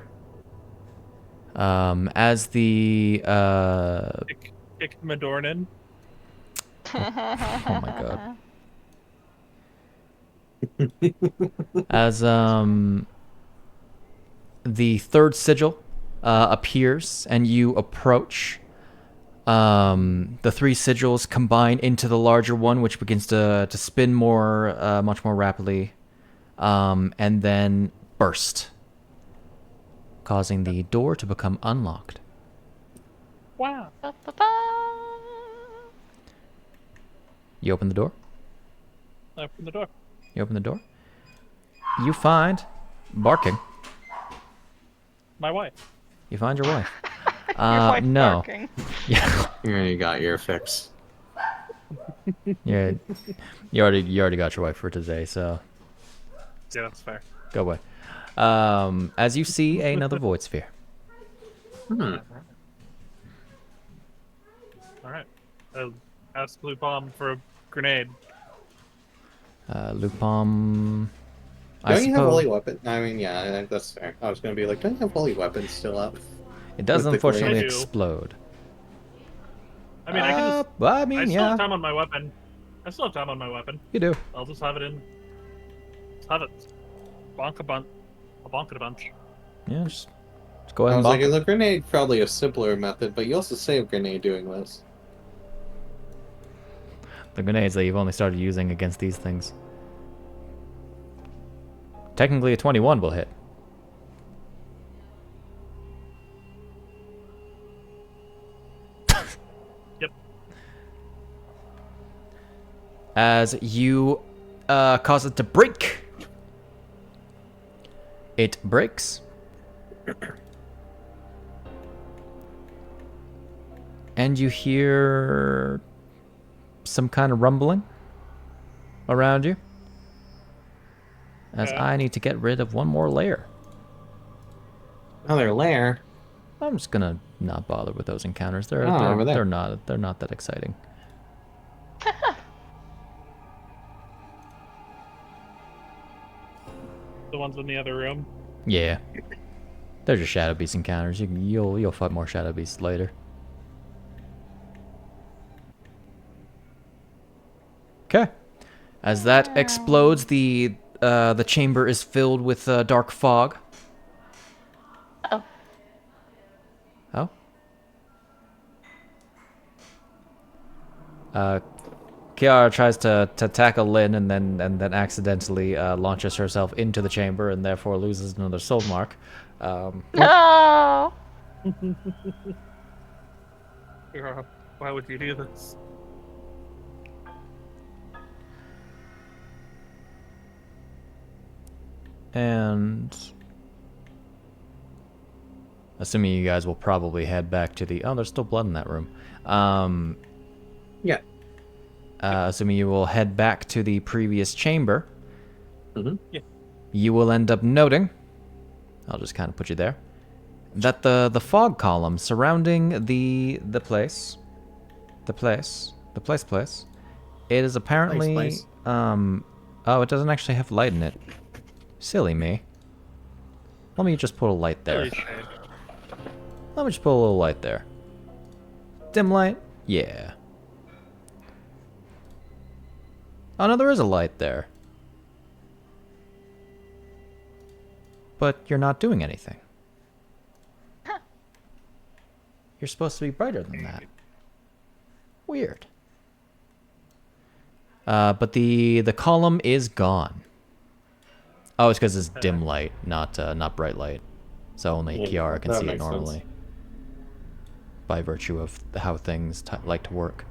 as the Kick Madornan. oh my god. As the third sigil appears and you approach, the three sigils combine into the larger one, which begins to spin much more rapidly, and then burst, causing the door to become unlocked. Wow. You open the door. Open the door. You open the door. You find barking. My wife. You find your wife. Your wife no. barking. Yeah. Yeah, you got your fix. Yeah. You already got your wife for today, so Yeah, that's fair. go away. As you see another void sphere. All right. Ask Luu-pomme for a grenade. Luu-pomme. Don't you have holy weapon? I mean, yeah, that's fair. I was gonna be like, don't you have holy weapons still up? It does with the unfortunately grenade? explode. I mean, I can just. Well, I I mean, still yeah, have time on my weapon. I still have time on my weapon. you do. I'll just have it in. Just have it. Bonk a bunch. I'll bonk it a bunch. Yeah, just go ahead I and was like, bonk it. the grenade probably a simpler method, but you also save grenade doing this. The grenades that you've only started using against these things. Technically, a 21 will hit. Yep. As you cause it to break. It breaks. And you hear some kind of rumbling around you. As I need to get rid of one more layer. Another lair. I'm just gonna not bother with those encounters. They're over there. they're not that exciting. The ones in the other room. Yeah. They're just shadow beast encounters. You'll fight more shadow beasts later. Okay. As that explodes, the chamber is filled with dark fog. Oh. Oh. Chiara tries to tackle Lynn and then accidentally launches herself into the chamber and therefore loses another soul mark. No. Why would you do this? And assuming you guys will probably head back to the... Oh, there's still blood in that room. Yeah. Assuming you will head back to the previous chamber, Yeah. you will end up noting, I'll just kind of put you there, that the fog column surrounding the place, it is apparently... Place. Oh, it doesn't actually have light in it. Silly me. Let me just put a light there. Really shade. Let me just put a little light there. Dim light? Yeah. Oh no, there is a light there. But you're not doing anything. You're supposed to be brighter than that. Weird. But the column is gone. Oh, it's because it's dim light, not bright light. So only Yeah, Chiara can that see it makes sense. normally. By virtue of how things like to work.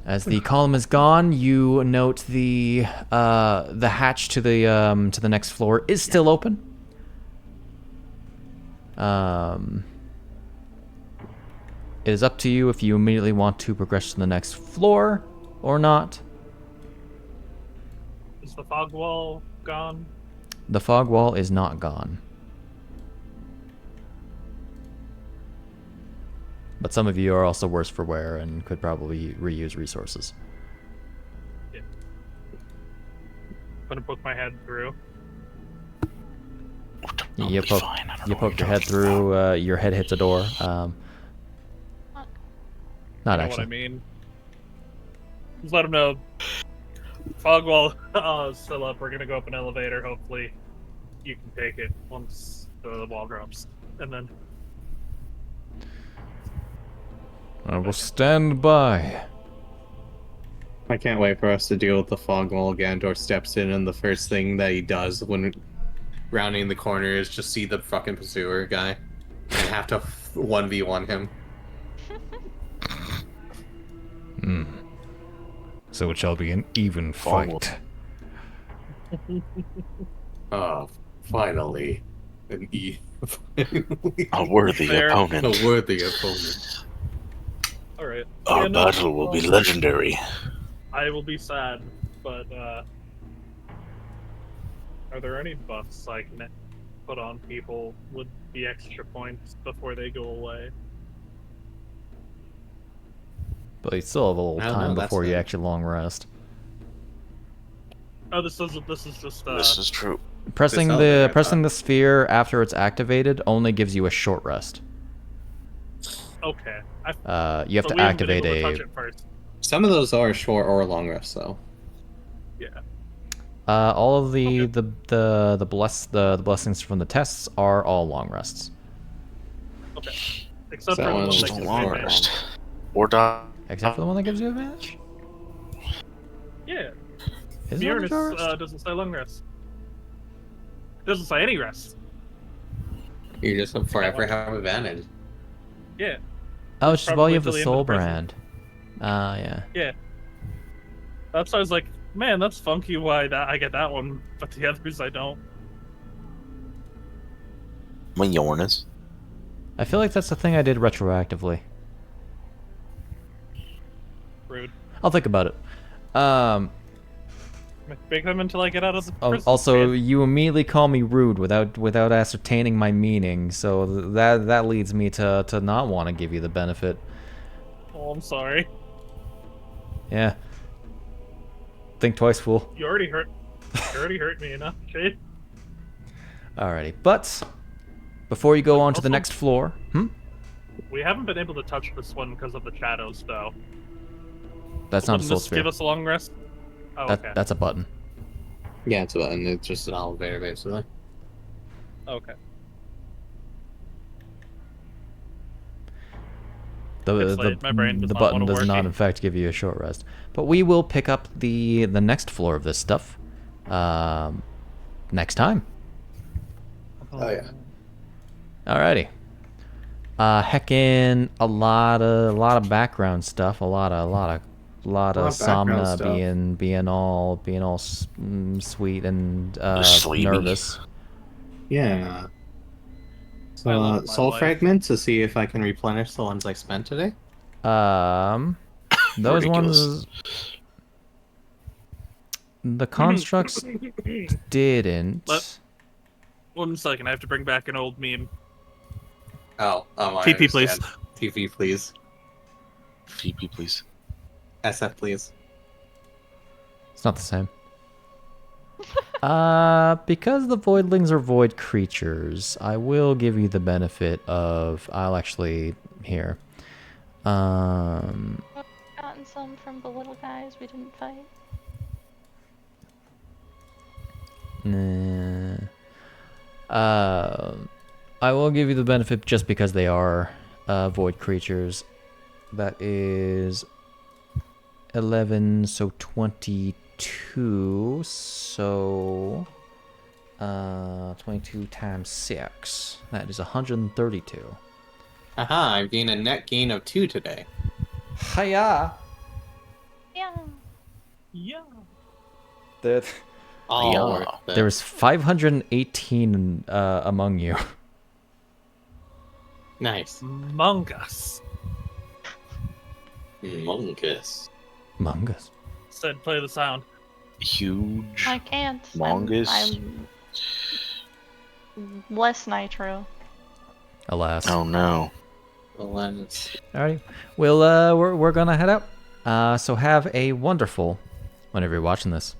As the column is gone, you note the hatch to the next floor is still open. It is up to you if you immediately want to progress to the next floor or not. Is the fog wall gone? The fog wall is not gone. But some of you are also worse for wear and could probably reuse resources. I'm gonna poke my head through. I'll You be poke, fine. I don't you know what poke your you're head talking about. through. Your head hits a door. Not You know actually. what I mean? Just let him know. Fogwall is still up. We're gonna go up an elevator. Hopefully, you can take it once the wall drops, and then I will stand by. I can't wait for us to deal with the fog wall. Gandor steps in, and the first thing that he does when rounding the corner is just see the fucking pursuer guy and have to 1v1 him. So it shall be an even fight. Oh, finally. A worthy Fair. opponent. A worthy opponent. all right. Our Yeah, no, battle will be well, legendary. I will be sad, but are there any buffs I can put on people with the extra points before they go away? But you still have a little I don't know, time that's before you fine. actually long rest. Oh, this is just This is true. Pressing This the elevator, I pressing thought. the sphere after it's activated only gives you a short rest. okay. You have But to we haven't been activate able to touch a. it first. Some of those are short or long rests, though. Yeah. All of the Okay. the blessings from the tests are all long rests. Okay. Except That for the one one was that Just a gives long me short. advantage. rest. Or die. Except for the one that gives you advantage. Yeah. Is it only Bjornis short rest? doesn't say long rest. Doesn't say any rest. You just forever have advantage. Yeah. Oh, it's just while probably you have the till the end of soul the prison. brand. Yeah. Yeah. That's why I was like, man, that's funky why that I get that one, but the others I don't. Mayornis. I feel like that's the thing I did retroactively. Rude. I'll think about it. Make them until I get out of the Oh, prison. also, man. you immediately call me rude without ascertaining my meaning, so that leads me to not want to give you the benefit. Oh, I'm sorry. Yeah. Think twice, fool. You already hurt. You already hurt me enough, Shade. Alrighty, but before you go on to the Also- next floor, We haven't been able to touch this one because of the shadows, though. that's not a Wouldn't soul this sphere. give us a long rest? Oh, okay. That's a button. Yeah, it's a button. It's just an elevator, basically. Okay. It's late. My brain does the not button wanna does work. not, in fact, give you a short rest. But we will pick up the next floor of this stuff next time. Oh, yeah. Alrighty. Heckin' a lot of background stuff, a lot of of background Somna stuff. being all sweet and Sleepy. nervous. Yeah. I So, love my soul life. fragment to see if I can replenish the ones I spent today. Those Ridiculous. ones, the constructs didn't. Let- 1 second, I have to bring back an old meme. Oh, I TP, please. understand. TP, please. TP, please. SF, please. It's not the same. Because the voidlings are void creatures, I will give you the benefit of. I'll actually here. Gotten some from the little guys we didn't fight. Nah. I will give you the benefit just because they are void creatures. That is 11, so 22. So 22 times 6. That is 132. Aha, I've gained a net gain of 2 today. Hiya! Yeah. Yeah. All Yeah. worth it. There was 518 among you. Nice. Mungus. Mungus. Mungus. Said play the sound. Huge. I can't. Mongoose? I'm less nitro. Alas. Oh no. The lens. Alrighty. Well, we're gonna head out. So have a wonderful whenever you're watching this.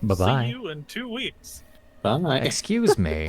Bye bye. See you in 2 weeks. Bye. Excuse me.